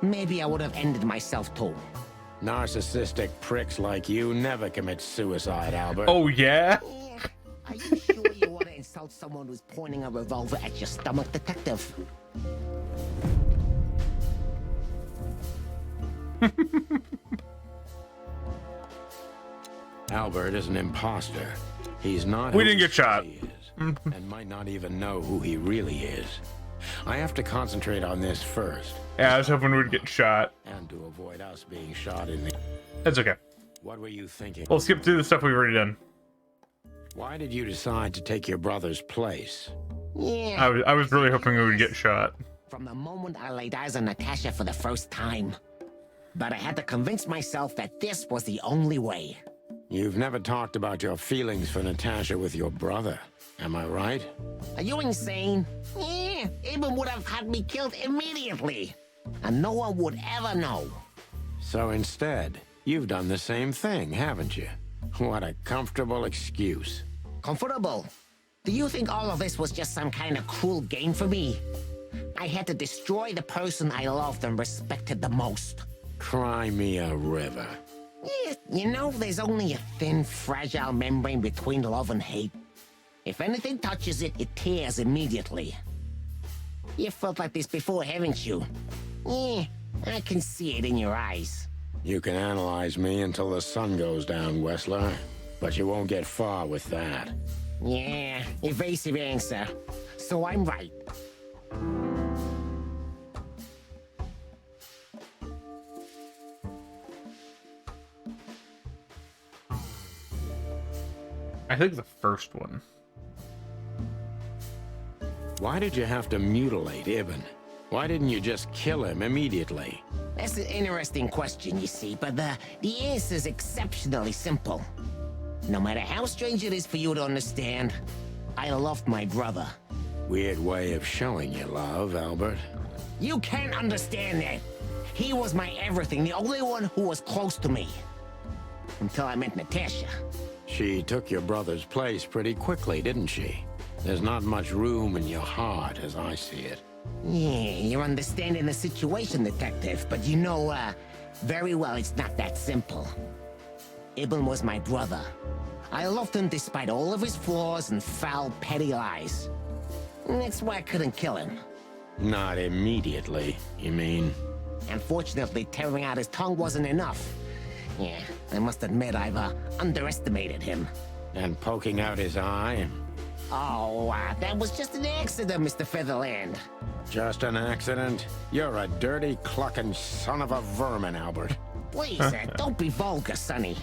Maybe I would have ended myself too. Narcissistic pricks like you never commit suicide, Albert. Oh, yeah? Are you sure you want to insult someone who's pointing a revolver at your stomach, Detective? Albert is an imposter. He's not. We didn't get shot. And might not even know who he really is. I have to concentrate on this first. Yeah, I was hoping we'd get shot. And to avoid us being shot in the... That's okay. What were you thinking? We'll skip through the stuff we've already done. Why did you decide to take your brother's place? Yeah. I was really hoping we would get shot. From the moment I laid eyes on Natasha for the first time. But I had to convince myself that this was the only way. You've never talked about your feelings for Natasha with your brother. Am I right? Are you insane? Yeah, Ibn would have had me killed immediately. And no one would ever know. So instead, you've done the same thing, haven't you? What a comfortable excuse. Comfortable? Do you think all of this was just some kind of cruel game for me? I had to destroy the person I loved and respected the most. Cry me a river. Yeah, you know, there's only a thin, fragile membrane between love and hate. If anything touches it, it tears immediately. You felt like this before, haven't you? Yeah, I can see it in your eyes. You can analyze me until the sun goes down, Wessler. But you won't get far with that. Yeah, evasive answer. So I'm right. I think the first one. Why did you have to mutilate Ibn? Why didn't you just kill him immediately? That's an interesting question, you see, but the answer is exceptionally simple. No matter how strange it is for you to understand, I loved my brother. Weird way of showing your love, Albert. You can't understand that. He was my everything, the only one who was close to me. Until I met Natasha. She took your brother's place pretty quickly, didn't she? There's not much room in your heart, as I see it. Yeah, you're understanding the situation, Detective, but you know, very well it's not that simple. Ibn was my brother. I loved him despite all of his flaws and foul, petty lies. And that's why I couldn't kill him. Not immediately, you mean? Unfortunately, tearing out his tongue wasn't enough. Yeah, I must admit I've underestimated him. And poking out his eye? Oh, that was just an accident, Mr. Featherland. Just an accident? You're a dirty, clucking son of a vermin, Albert. Please, don't be vulgar, Sonny.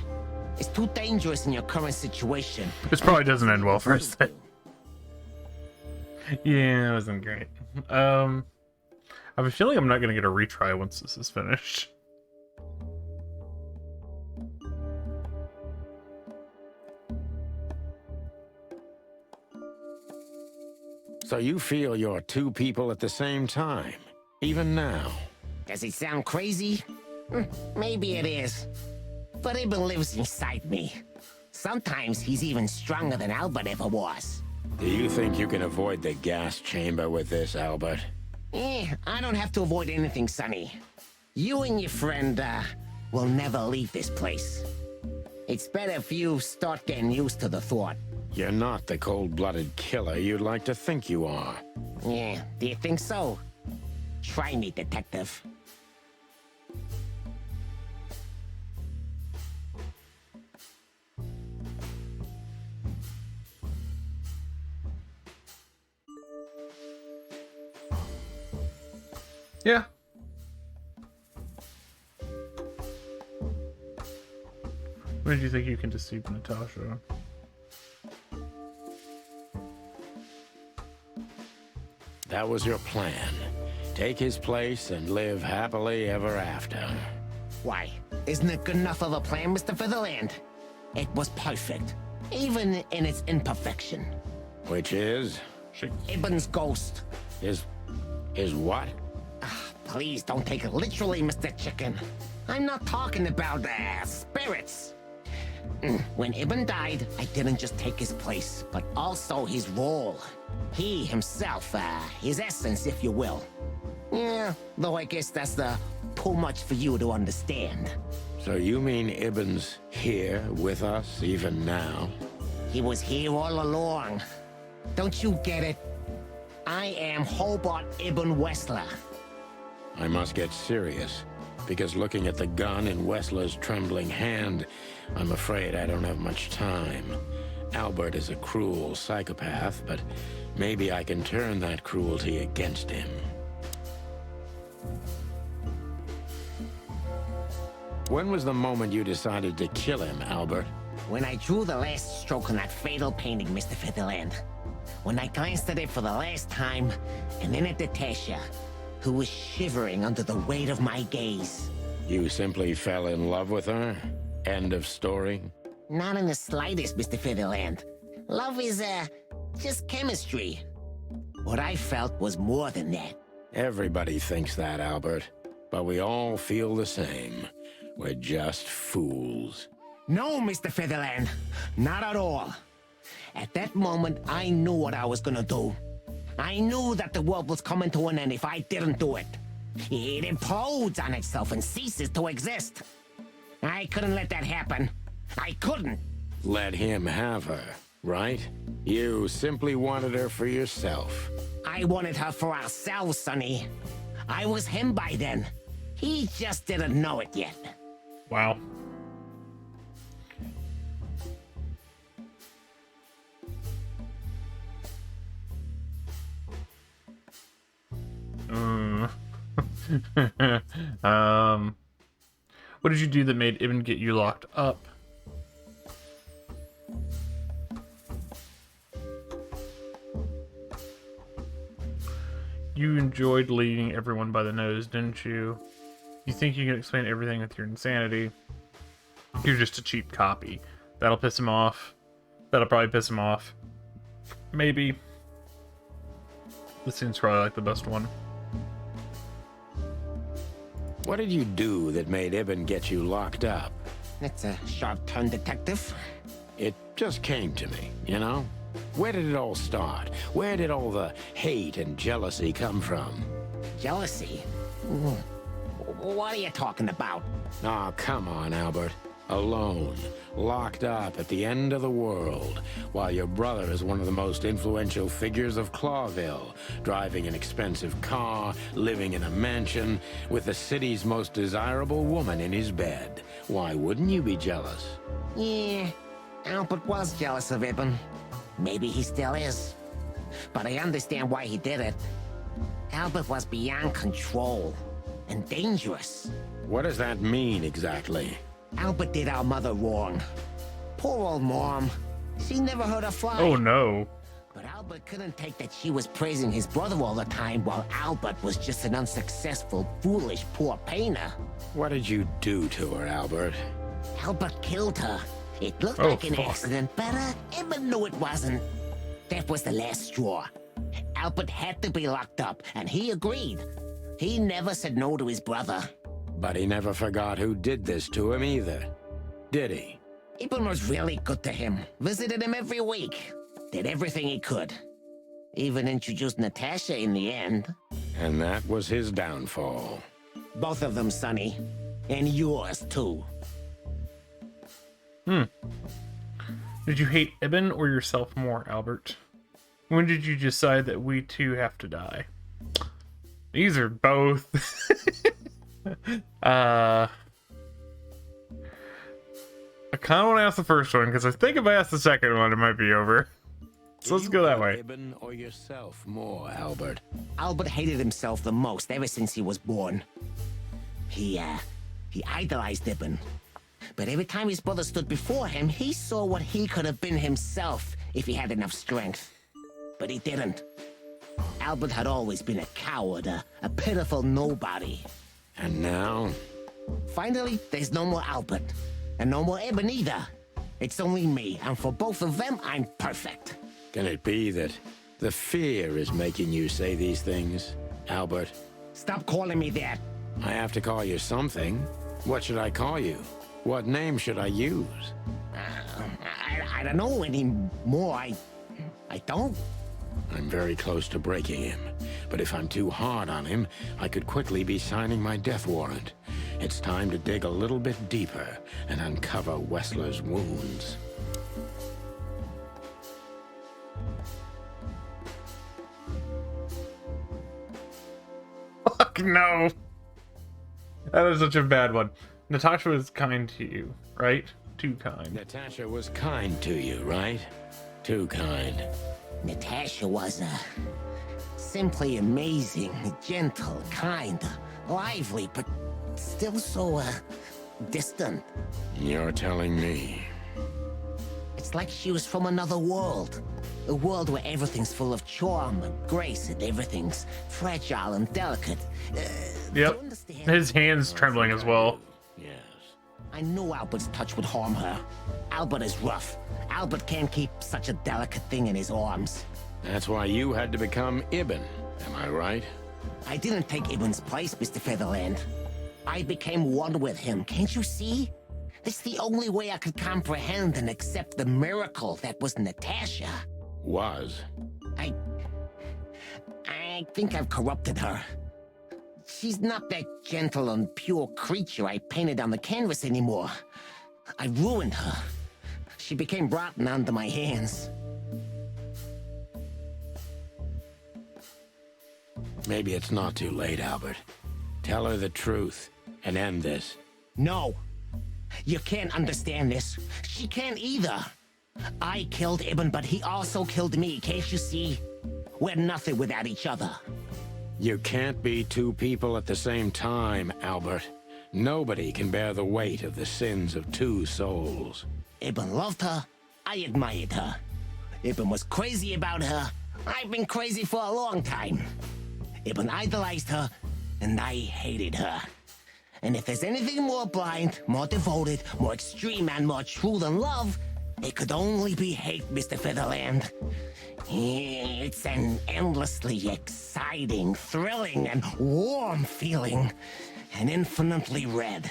It's too dangerous in your current situation. This probably doesn't end well for us. Yeah, it wasn't great. I have a feeling I'm not going to get a retry once this is finished. So you feel you're two people at the same time, even now? Does it sound crazy? Maybe it is. But Ibn lives inside me. Sometimes he's even stronger than Albert ever was. Do you think you can avoid the gas chamber with this, Albert? I don't have to avoid anything, Sonny. You and your friend, will never leave this place. It's better if you start getting used to the thought. You're not the cold-blooded killer you'd like to think you are. Yeah, do you think so? Try me, detective. Yeah. When did you think you can deceive Natasha? That was your plan. Take his place and live happily ever after. Why? Isn't it good enough of a plan, Mr. Featherland? It was perfect, even in its imperfection. Which is? Ibn's ghost. Is what? Please don't take it literally, Mr. Chicken. I'm not talking about spirits. When Ibn died, I didn't just take his place, but also his role. He himself, his essence, if you will. Yeah, though I guess that's too much for you to understand. So you mean Ibn's here with us even now? He was here all along. Don't you get it? I am Hobart Ibn Wessler. I must get serious, because looking at the gun in Wessler's trembling hand, I'm afraid I don't have much time. Albert is a cruel psychopath, but maybe I can turn that cruelty against him. When was the moment you decided to kill him, Albert? When I drew the last stroke on that fatal painting, Mr. Featherland. When I glanced at it for the last time, and then at Natasha, who was shivering under the weight of my gaze. You simply fell in love with her? End of story? Not in the slightest, Mr. Featherland. Love is, just chemistry. What I felt was more than that. Everybody thinks that, Albert. But we all feel the same. We're just fools. No, Mr. Featherland. Not at all. At that moment, I knew what I was gonna do. I knew that the world was coming to an end if I didn't do it. It implodes on itself and ceases to exist. I couldn't let that happen. I couldn't. Let him have her, right? You simply wanted her for yourself. I wanted her for ourselves, Sonny. I was him by then. He just didn't know it yet. Wow. What did you do that made Ibn get you locked up? You enjoyed leading everyone by the nose, didn't you? You think you can explain everything with your insanity? You're just a cheap copy. That'll piss him off. That'll probably piss him off. Maybe. This seems probably like the best one. What did you do that made Ibn get you locked up? That's a sharp turn, detective. It just came to me, you know? Where did it all start? Where did all the hate and jealousy come from? Jealousy? What are you talking about? Oh, come on, Albert. A alone, locked up at the end of the world, while your brother is one of the most influential figures of Clawville, driving an expensive car, living in a mansion, with the city's most desirable woman in his bed. Why wouldn't you be jealous? Yeah, Albert was jealous of Ibn. Maybe he still is. But I understand why he did it. Albert was beyond control and dangerous. What does that mean exactly? Albert did our mother wrong. Poor old Mom. She never heard her fly. Oh no. But Albert couldn't take that she was praising his brother all the time while Albert was just an unsuccessful, foolish, poor painter. What did you do to her, Albert? Albert killed her. It looked like an accident, but Ibn knew it wasn't. That was the last straw. Albert had to be locked up, and he agreed. He never said no to his brother. But he never forgot who did this to him either, did he? Ibn was really good to him. Visited him every week. Did everything he could. Even introduced Natasha in the end. And that was his downfall. Both of them, Sonny. And yours, too. Did you hate Ibn or yourself more, Albert? When did you decide that we too have to die? These are both. I kind of want to ask the first one, because I think if I ask the second one, it might be over. So let's go that way. Ibn or yourself more, Albert? Albert hated himself the most ever since he was born. He idolized Ibn. But every time his brother stood before him, he saw what he could have been himself if he had enough strength. But he didn't. Albert had always been a coward, a pitiful nobody. And now? Finally, there's no more Albert. And no more Ibn either. It's only me, and for both of them, I'm perfect. Can it be that the fear is making you say these things, Albert? Stop calling me that. I have to call you something. What should I call you? What name should I use? I don't know anymore. I don't. I'm very close to breaking him. But if I'm too hard on him, I could quickly be signing my death warrant. It's time to dig a little bit deeper and uncover Wessler's wounds. Fuck no. That was such a bad one. Natasha was kind to you, right? Too kind. Natasha was kind to you, right? Too kind. Natasha was simply amazing, gentle, kind, lively, but still so distant. You're telling me. It's like she was from another world. A world where everything's full of charm and grace and everything's fragile and delicate. Yep. His hand's trembling as well. Yes. I knew Albert's touch would harm her. Albert is rough. Albert can't keep such a delicate thing in his arms. That's why you had to become Ibn, am I right? I didn't take Ibn's place, Mr. Featherland. I became one with him, can't you see? It's the only way I could comprehend and accept the miracle that was Natasha. Was? I think I've corrupted her. She's not that gentle and pure creature I painted on the canvas anymore. I ruined her. She became rotten under my hands. Maybe it's not too late, Albert. Tell her the truth and end this. No. You can't understand this. She can't either. I killed Ibn, but he also killed me, can't you see? We're nothing without each other. You can't be two people at the same time, Albert. Nobody can bear the weight of the sins of two souls. Ibn loved her. I admired her. Ibn was crazy about her. I've been crazy for a long time. Ibn idolized her, and I hated her. And if there's anything more blind, more devoted, more extreme, and more true than love, it could only be hate, Mr. Featherland. It's an endlessly exciting, thrilling, and warm feeling. And infinitely red.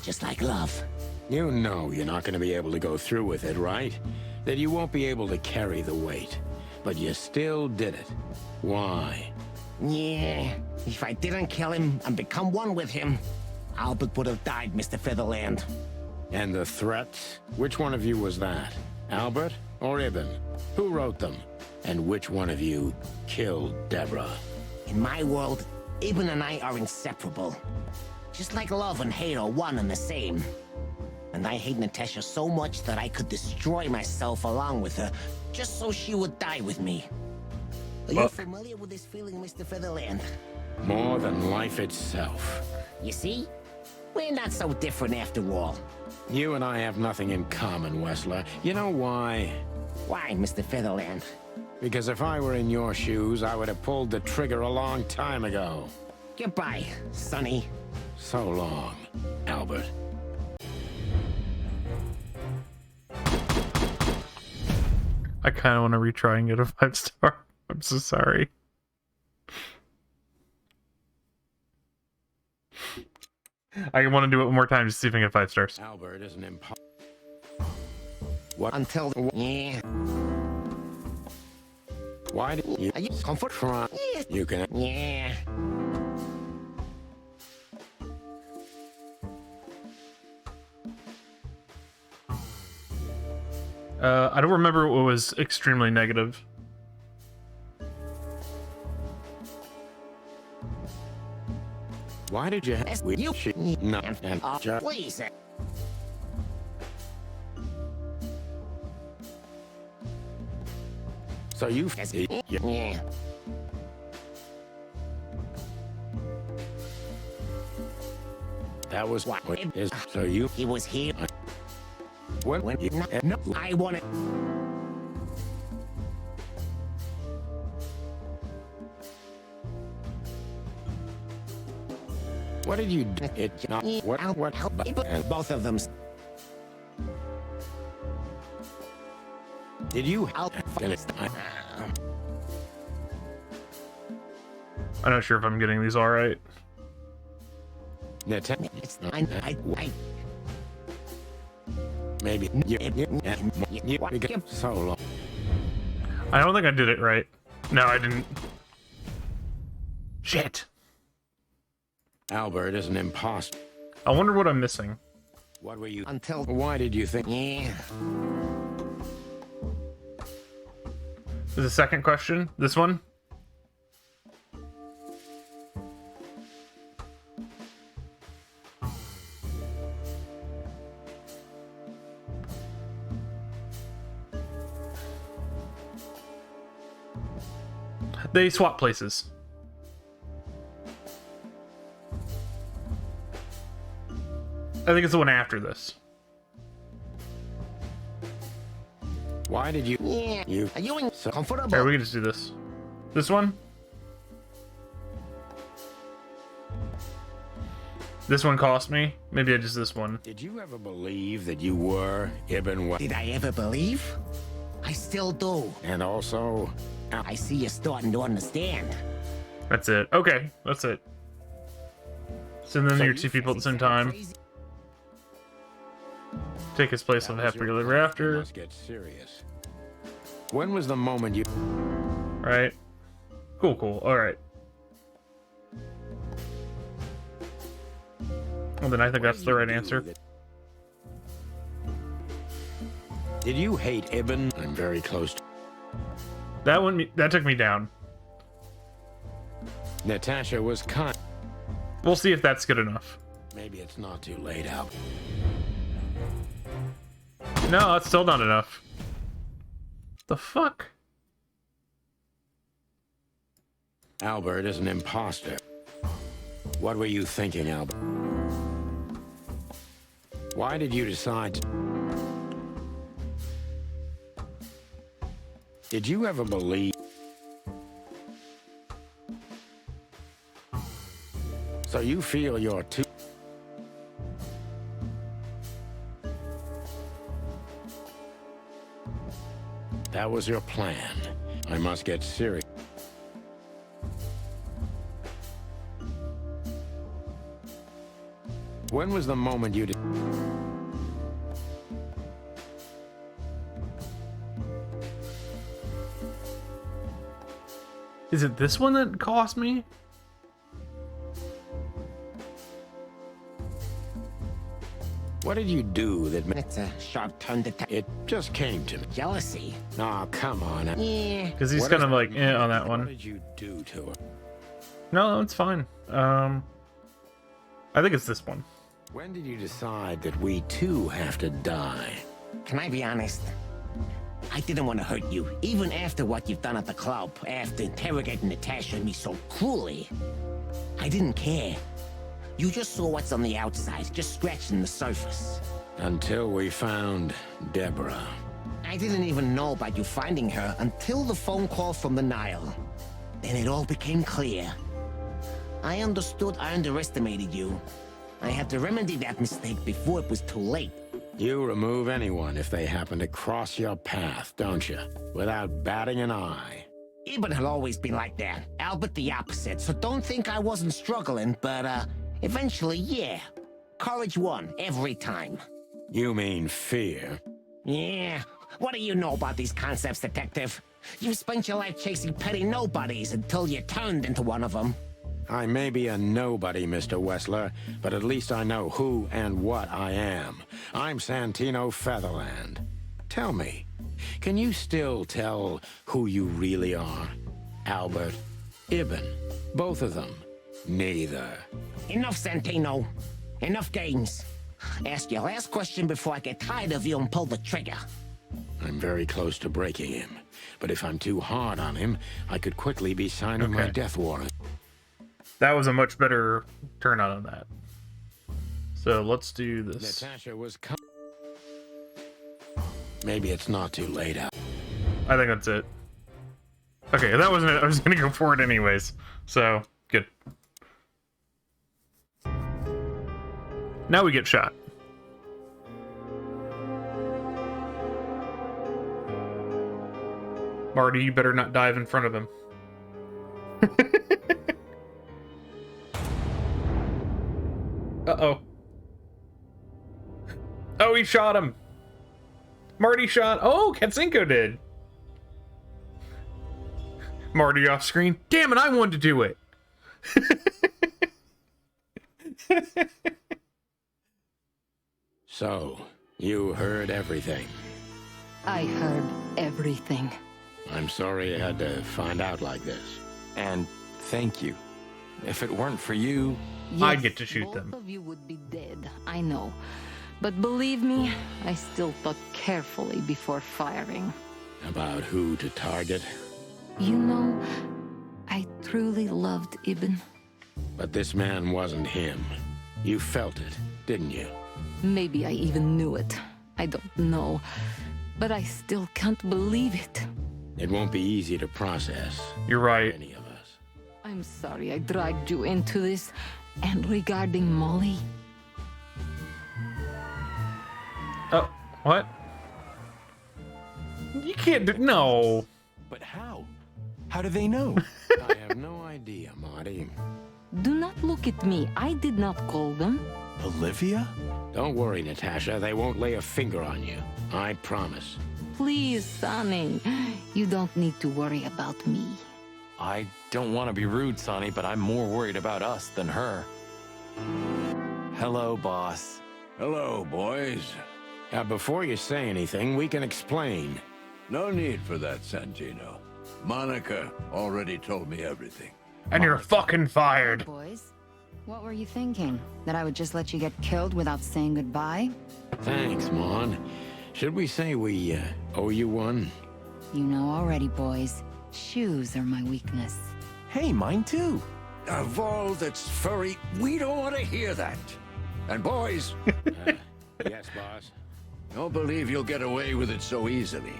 Just like love. You know you're not going to be able to go through with it, right? That you won't be able to carry the weight. But you still did it. Why? Yeah, if I didn't kill him and become one with him, Albert would have died, Mr. Featherland. And the threats? Which one of you was that? Albert or Ibn? Who wrote them? And which one of you killed Deborah? In my world, Ibn and I are inseparable. Just like love and hate are one and the same. And I hate Natasha so much that I could destroy myself along with her, just so she would die with me. Are you familiar with this feeling, Mr. Featherland? More than life itself. You see? We're not so different after all. You and I have nothing in common, Wessler. You know why? Why, Mr. Featherland? Because if I were in your shoes, I would have pulled the trigger a long time ago. Goodbye, Sonny. So long, Albert. I kind of want to retry and get a 5-star. I'm so sorry. I want to do it one more time to see if I can get 5 stars. Albert is an impossible. What? Until yeah. Why did you? Are you comfort? Try. Yeah. You can. Yeah. I don't remember what was extremely negative. Why did you have you? No, and please. So you. Yeah. That was what is. So you. He was here. When you. No, I want it. What did you do? It not what and both of them. Did you help? I'm not sure if I'm getting these all right. Maybe you so long. I don't think I did it right. No, I didn't. Shit. Albert is an imposter. I wonder what I'm missing. What were you? Until. Why did you think? Yeah. Is the second question this one? They swap places. I think it's the one after this. Why did you? Yeah. You. Are you so comfortable? Here, we can just do this. This one? This one cost me. Maybe I just this one. Did you ever believe that you were Ibn? Did I ever believe? I still do. And also, I see you're starting to understand. That's it. Okay, that's it. So then you're two people at the same time. Take his place on Happy Ever After. Let's get serious. When was the moment you? Right. Cool, cool. All right. Well, then I think that's the right answer. Did you hate Ibn? I'm very close to. That one, that took me down. Natasha was kind. We'll see if that's good enough. Maybe it's not too late, Albert. No, it's still not enough. The fuck? Albert is an imposter. What were you thinking, Albert? Why did you decide? Did you ever believe? So you feel you're too... That was your plan. I must get serious. When was the moment you did? Is it this one that cost me? What did you do that... It's a sharp turn to... It just came to me. Jealousy? Oh, come on. Yeah. Because he's What kind is- of like, on that one. What did you do to her? No, it's fine. I think it's this one. When did you decide that we too have to die? Can I be honest? I didn't want to hurt you, even after what you've done at the club, after interrogating Natasha and me so cruelly. I didn't care. You just saw what's on the outside, just scratching the surface. Until we found Deborah. I didn't even know about you finding her until the phone call from the Nile. Then it all became clear. I understood I underestimated you. I had to remedy that mistake before it was too late. You remove anyone if they happen to cross your path, don't you? Without batting an eye. Ibn had always been like that. Albert the opposite, so don't think I wasn't struggling, but, eventually, yeah. Courage won, every time. You mean fear? Yeah. What do you know about these concepts, Detective? You spent your life chasing petty nobodies until you turned into one of them. I may be a nobody, Mr. Wessler, but at least I know who and what I am. I'm Santino Featherland. Tell me, can you still tell who you really are? Albert, Ibn, both of them? Neither. Enough, Santino. Enough games. Ask your last question before I get tired of you and pull the trigger. I'm very close to breaking him, but if I'm too hard on him, I could quickly be signing my death warrant. That was a much better turnout on that. So let's do this. Natasha was maybe it's not too late out. I think that's it. Okay, that wasn't it. I was gonna go for it anyways. So, good. Now we get shot. Marty, you better not dive in front of him. Uh-oh. Oh, he shot him. Marty shot. Oh, Katzenko did. Marty off screen. Damn it, I wanted to do it. So, you heard everything. I heard everything. I'm sorry you had to find out like this. And thank you. If it weren't for you... I get to shoot both them. Both of you would be dead, I know. But believe me, I still thought carefully before firing. About who to target? You know, I truly loved Ibn. But this man wasn't him. You felt it, didn't you? Maybe I even knew it. I don't know. But I still can't believe it. It won't be easy to process. You're right. Any of us. I'm sorry I dragged you into this. And regarding Molly... Oh, what? You can't do... No. But how? How do they know? I have no idea, Marty. Do not look at me. I did not call them. Olivia? Don't worry, Natasha. They won't lay a finger on you. I promise. Please, Sonny. You don't need to worry about me. I don't want to be rude, Sonny, but I'm more worried about us than her. Hello, boss. Hello, boys. Before you say anything, we can explain. No need for that, Santino. Monica already told me everything. And you're fucking fired. Boys, what were you thinking? That I would just let you get killed without saying goodbye? Thanks, Mon. Should we say we owe you one? You know already, boys. Shoes are my weakness. Hey, mine too. Of all that's furry, we don't want to hear that. And boys... Yes, boss? Don't believe you'll get away with it so easily.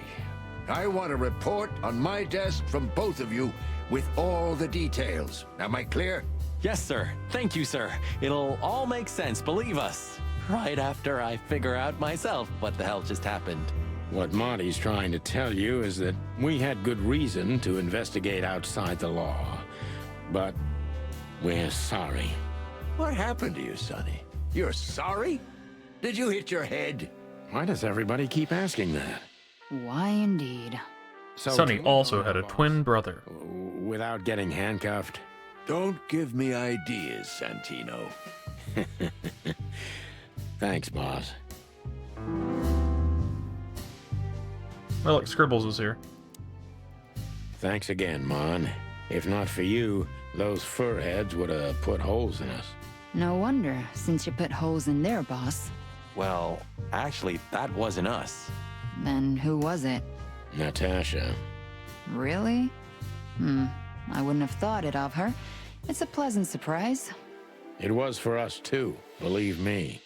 I want a report on my desk from both of you with all the details. Am I clear? Yes, sir. Thank you, sir. It'll all make sense, believe us. Right after I figure out myself what the hell just happened. What Marty's trying to tell you is that we had good reason to investigate outside the law. But we're sorry. What happened to you, Sonny? You're sorry? Did you hit your head? Why does everybody keep asking that? Why indeed? So Sonny tomorrow, also had a twin brother. Without getting handcuffed? Don't give me ideas, Santino. Thanks, boss. Well, look, Scribbles is here. Thanks again, Mon. If not for you, those furheads would have put holes in us. No wonder, since you put holes in their boss. Well, actually, that wasn't us. Then who was it? Natasha. Really? I wouldn't have thought it of her. It's a pleasant surprise. It was for us too, believe me.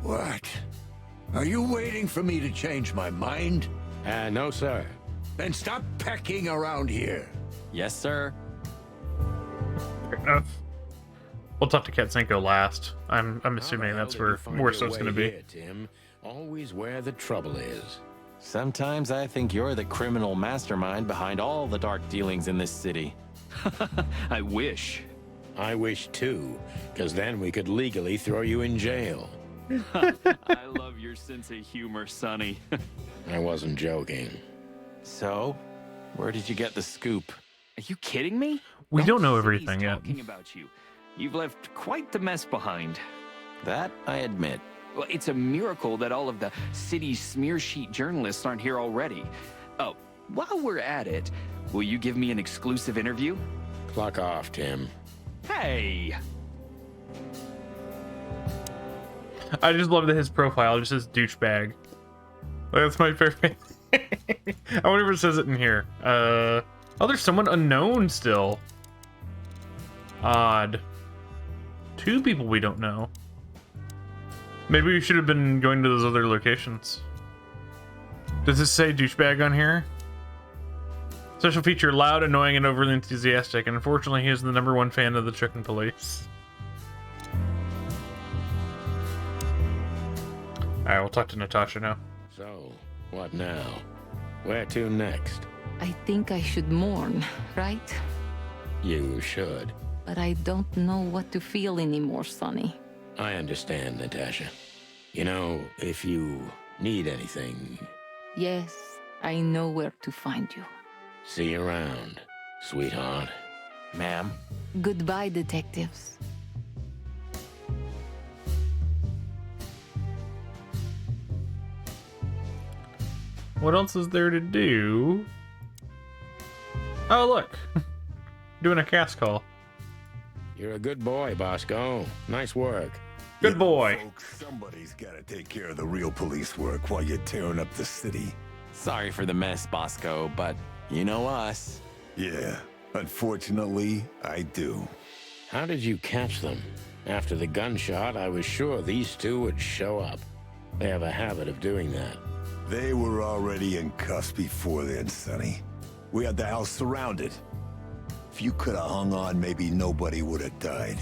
What? Are you waiting for me to change my mind? No, sir. Then stop pecking around here. Yes, sir. Fair enough. We'll talk to Katzenko last. I'm assuming that's where stuff's going to be. Here, Tim? Always where the trouble is. Sometimes I think you're the criminal mastermind behind all the dark dealings in this city. I wish. I wish too, because then we could legally throw you in jail. I love your sense of humor, Sonny. I wasn't joking. So, where did you get the scoop? Are you kidding me? We don't know everything yet. Talking about you. You've left quite the mess behind. That I admit. Well, it's a miracle that all of the city's smear sheet journalists aren't here already. Oh, while we're at it, will you give me an exclusive interview? Clock off, Tim. Hey! I just love that his profile just says douchebag. That's my favorite. I wonder if it says it in here. Oh, there's someone unknown still. Odd. 2 people we don't know. Maybe we should have been going to those other locations. Does this say douchebag on here? Special feature, loud, annoying, and overly enthusiastic. And unfortunately, he is the #1 fan of the Chicken Police. Alright, we'll talk to Natasha now. So, what now? Where to next? I think I should mourn, right? You should. But I don't know what to feel anymore, Sonny. I understand, Natasha. You know, if you need anything... Yes, I know where to find you. See you around, sweetheart. Ma'am. Goodbye, detectives. What else is there to do? Oh, look. Doing a cast call. You're a good boy, Bosco. Nice work. Good boy. Folks, somebody's got to take care of the real police work while you're tearing up the city. Sorry for the mess, Bosco, but you know us. Yeah, unfortunately, I do. How did you catch them? After the gunshot, I was sure these 2 would show up. They have a habit of doing that. They were already in cuffs before then, Sonny. We had the house surrounded. If you could have hung on, maybe nobody would have died.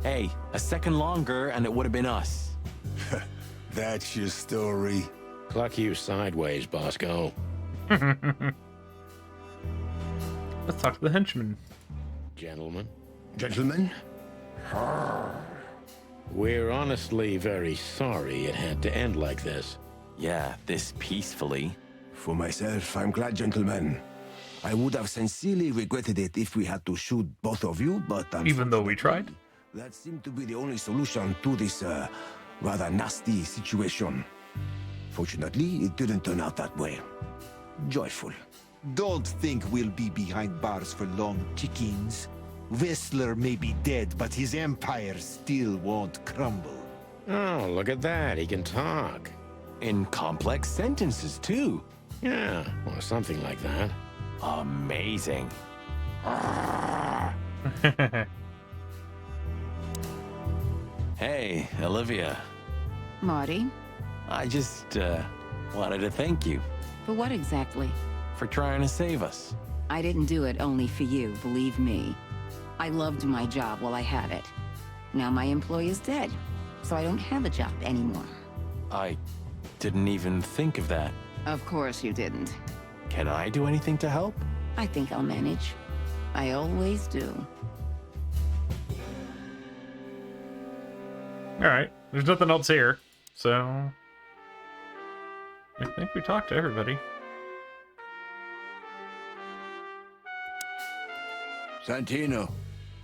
Hey, a second longer and it would have been us. That's your story? Cluck you sideways, Bosco. Let's talk to the henchman. Gentlemen. Gentlemen? We're honestly very sorry it had to end like this. Yeah, this peacefully. For myself, I'm glad, gentlemen. I would have sincerely regretted it if we had to shoot both of you, but... Even though we tried? That seemed to be the only solution to this, rather nasty situation. Fortunately, it didn't turn out that way. Joyful. Don't think we'll be behind bars for long, chickens. Whistler may be dead, but his empire still won't crumble. Oh, look at that. He can talk. In complex sentences, too. Yeah, or something like that. Amazing. Hey, Olivia. Marty? I just, wanted to thank you. For what exactly? For trying to save us. I didn't do it only for you, believe me. I loved my job while I had it. Now my employee is dead, so I don't have a job anymore. I didn't even think of that. Of course you didn't. Can I do anything to help? I think I'll manage. I always do. Alright, there's nothing else here, so... I think we talked to everybody. Santino,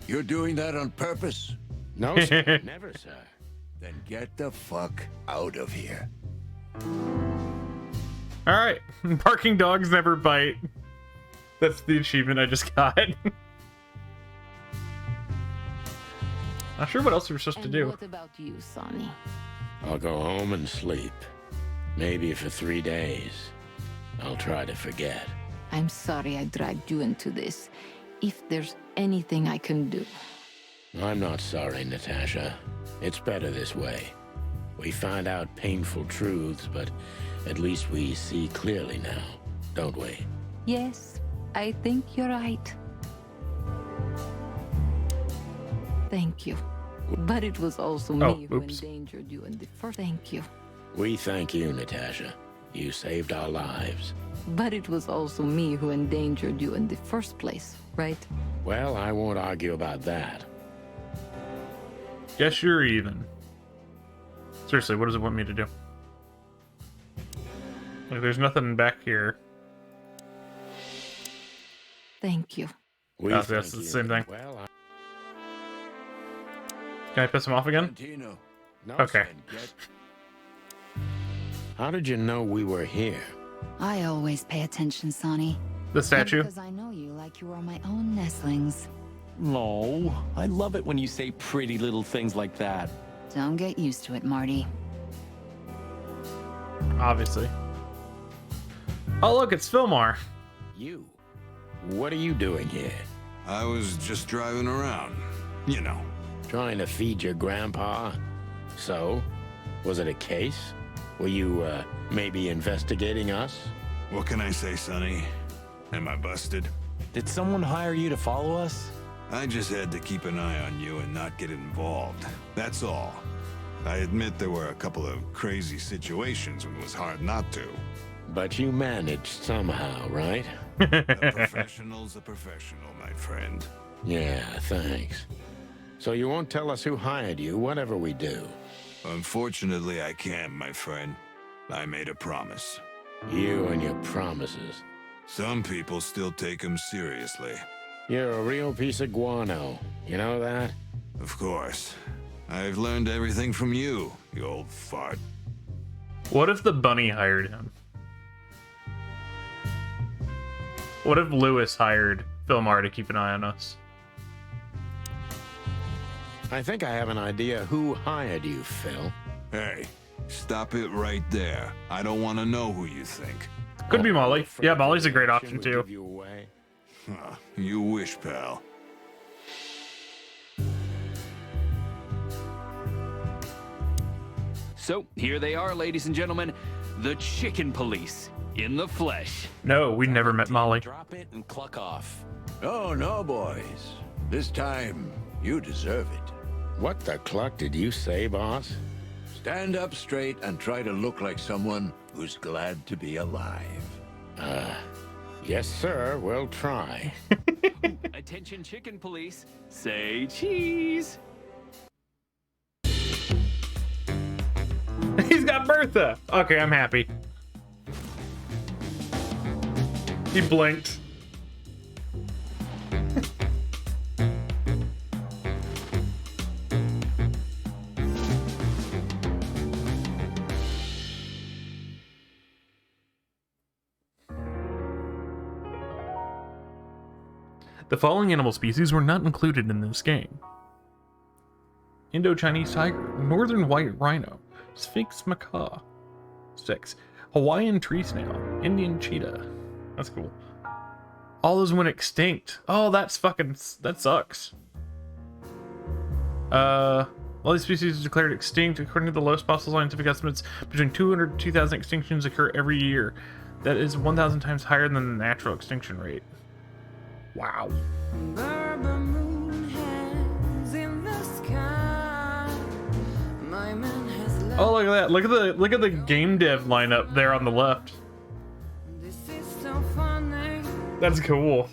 you're doing that on purpose? No, sir. Never, sir. Then get the fuck out of here. Alright. Barking dogs never bite. That's the achievement I just got. Not sure what else we're supposed to do. What about you, Sonny? I'll go home and sleep. Maybe for 3 days. I'll try to forget. I'm sorry I dragged you into this. If there's anything I can do. I'm not sorry, Natasha. It's better this way. We find out painful truths, but at least we see clearly now, don't we? Yes, I think you're right. Thank you. But it was also me who endangered you in the first. Thank you. We thank you, Natasha. You saved our lives. But it was also me who endangered you in the first place, right? Well, I won't argue about that. Guess you're even. Seriously, what does it want me to do? Like, there's nothing back here. Thank you. That's the same thing. Well, Can I piss him off again? No, Okay. How did you know we were here? I always pay attention, Sonny. The statue? Because I know you like you are my own nestlings. No, I love it when you say pretty little things like that. Don't get used to it, Marty. Obviously. Oh, look, it's Fillmore. You? What are you doing here? I was just driving around. You know. Trying to feed your grandpa? So? Was it a case? Were you, maybe investigating us? What can I say, Sonny? Am I busted? Did someone hire you to follow us? I just had to keep an eye on you and not get involved. That's all. I admit there were a couple of crazy situations when it was hard not to. But you managed somehow, right? A professional's a professional, my friend. Yeah, thanks. So you won't tell us who hired you, whatever we do? Unfortunately, I can't, my friend. I made a promise. You and your promises. Some people still take them seriously. You're a real piece of guano. You know that? Of course. I've learned everything from you, you old fart. What if the bunny hired him? What if Lewis hired Fillmore to keep an eye on us? I think I have an idea who hired you, Phil. Hey, stop it right there. I don't want to know who you think. Could be Molly. Yeah, Molly's a great option too. Give you away. Huh, you wish, pal. So, here they are, ladies and gentlemen. The Chicken Police in the flesh. No, we never met Molly. Drop it and cluck off. Oh, no, boys. This time, you deserve it. What the cluck did you say, boss? Stand up straight and try to look like someone who's glad to be alive. Yes, sir. We'll try. Attention, Chicken Police. Say cheese. He's got Bertha. Okay, I'm happy. He blinked. The following animal species were not included in this game: Indo-Chinese tiger, northern white rhino, Sphinx macaw, 6, Hawaiian tree snail, Indian cheetah. That's cool. All those went extinct. Oh, that sucks. All these species are declared extinct. According to the lowest possible scientific estimates, between 200 and 2,000 extinctions occur every year. That is 1,000 times higher than the natural extinction rate. Wow. Oh, look at that. Look at the game dev lineup there on the left. That's cool.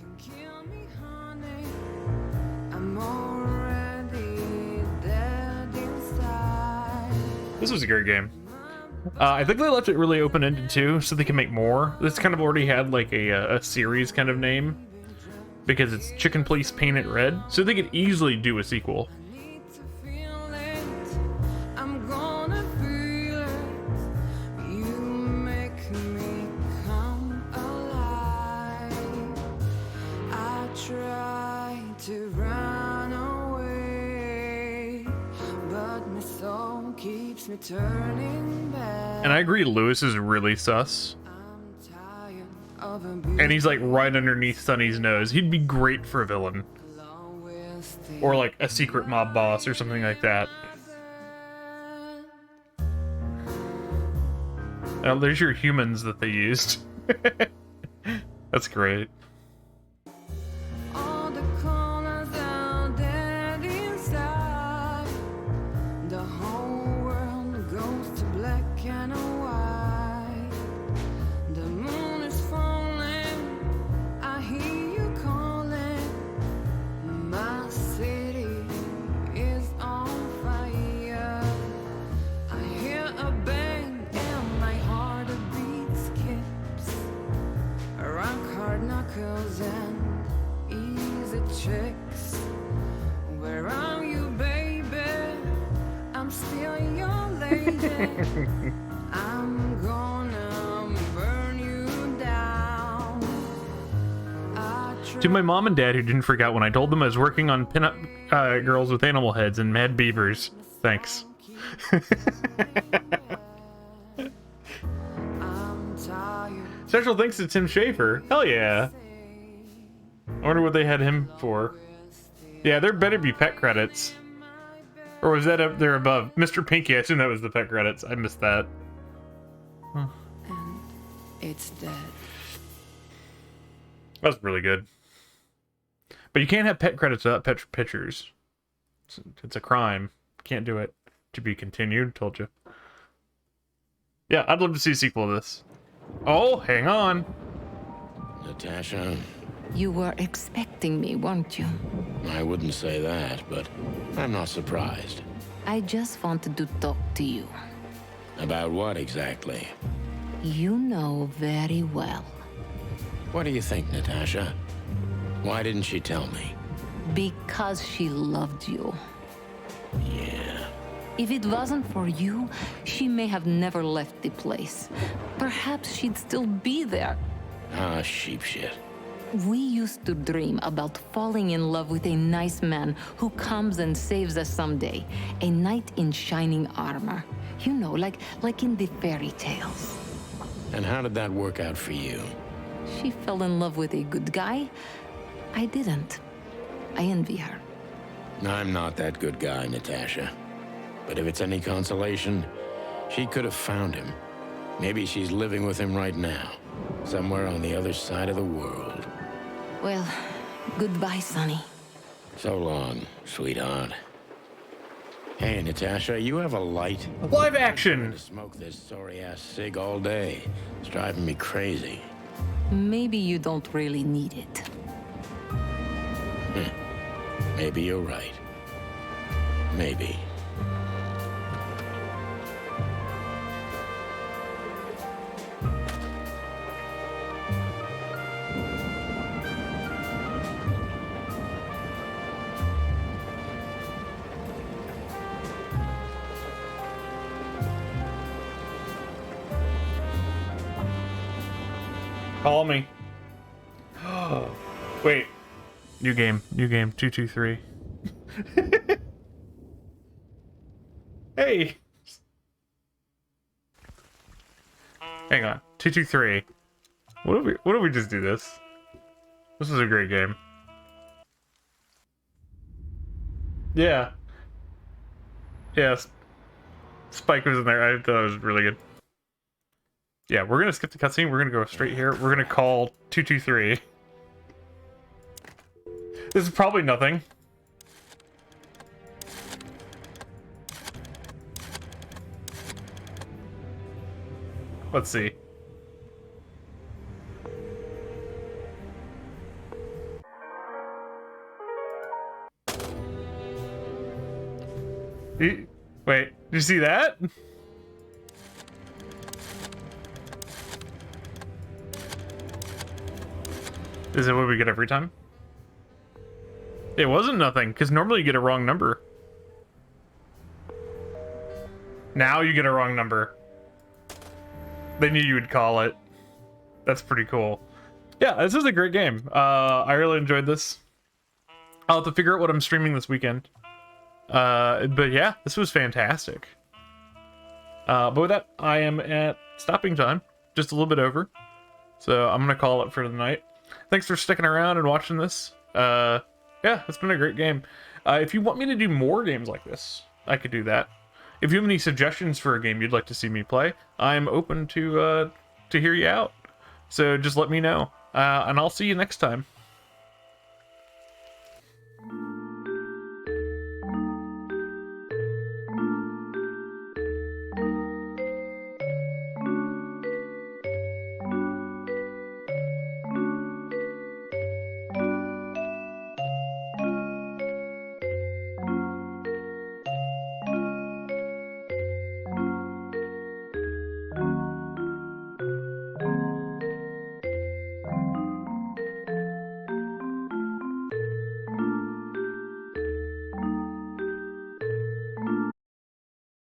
This was a great game. I think they left it really open-ended too, so they can make more. This kind of already had like a series kind of name, because it's Chicken Police Painted Red, so they could easily do a sequel. run away, but my soul keeps me turning back. And I agree, Lewis is really sus. And he's like right underneath Sonny's nose. He'd be great for a villain. Or like a secret mob boss or something like that. Oh, there's your humans that they used. That's great. All the corners are dead inside. The whole world goes to black and white. The moon is falling. I hear you calling. My city is on fire. I hear a bang and my heart beats skips. Rock hard knuckles and easy checks. Where are you, baby? I'm still your lady. I'm gonna burn you down. To my mom and dad who didn't freak out when I told them I was working on pinup girls with animal heads and mad beavers. Thanks. Special thanks to Tim Schafer. Hell yeah. I wonder what they had him for. Yeah, there better be pet credits. Or was that up there above? Mr. Pinky, I assume that was the pet credits. I missed that. Huh. And it's dead. That was really good. But you can't have pet credits without pet pictures. It's a crime. Can't do it. To be continued, told you. Yeah, I'd love to see a sequel to this. Oh, hang on. Natasha? You were expecting me, weren't you? I wouldn't say that, but I'm not surprised. I just wanted to talk to you. About what exactly? You know very well. What do you think, Natasha? Why didn't she tell me? Because she loved you. Yeah. If it wasn't for you, she may have never left the place. Perhaps she'd still be there. Ah, sheep shit. We used to dream about falling in love with a nice man who comes and saves us someday. A knight in shining armor. You know, like in the fairy tales. And how did that work out for you? She fell in love with a good guy. I didn't. I envy her. I'm not that good guy, Natasha. But if it's any consolation, she could have found him. Maybe she's living with him right now. Somewhere on the other side of the world. Well, goodbye, Sonny. So long, sweetheart. Hey, Natasha, you have a light? Live action! To smoke this sorry-ass cig all day. It's driving me crazy. Maybe you don't really need it. Maybe you're right. Maybe. Call me. Wait. New game. 223. Hey. Hang on. 223. What if we just do this? This is a great game. Yeah. Yes. Spike was in there. I thought it was really good. Yeah, we're gonna skip the cutscene. We're gonna go straight here. We're gonna call 223. This is probably nothing. Let's see. Wait, did you see that? Is it what we get every time? It wasn't nothing, because normally you get a wrong number. Now you get a wrong number. They knew you would call it. That's pretty cool. Yeah, this is a great game. I really enjoyed this. I'll have to figure out what I'm streaming this weekend. But yeah, this was fantastic. But with that, I am at stopping time, just a little bit over. So I'm gonna call it for the night. Thanks for sticking around and watching this. Yeah, it's been a great game. If you want me to do more games like this, I could do that. If you have any suggestions for a game you'd like to see me play, I'm open to hear you out. So just let me know. And I'll see you next time.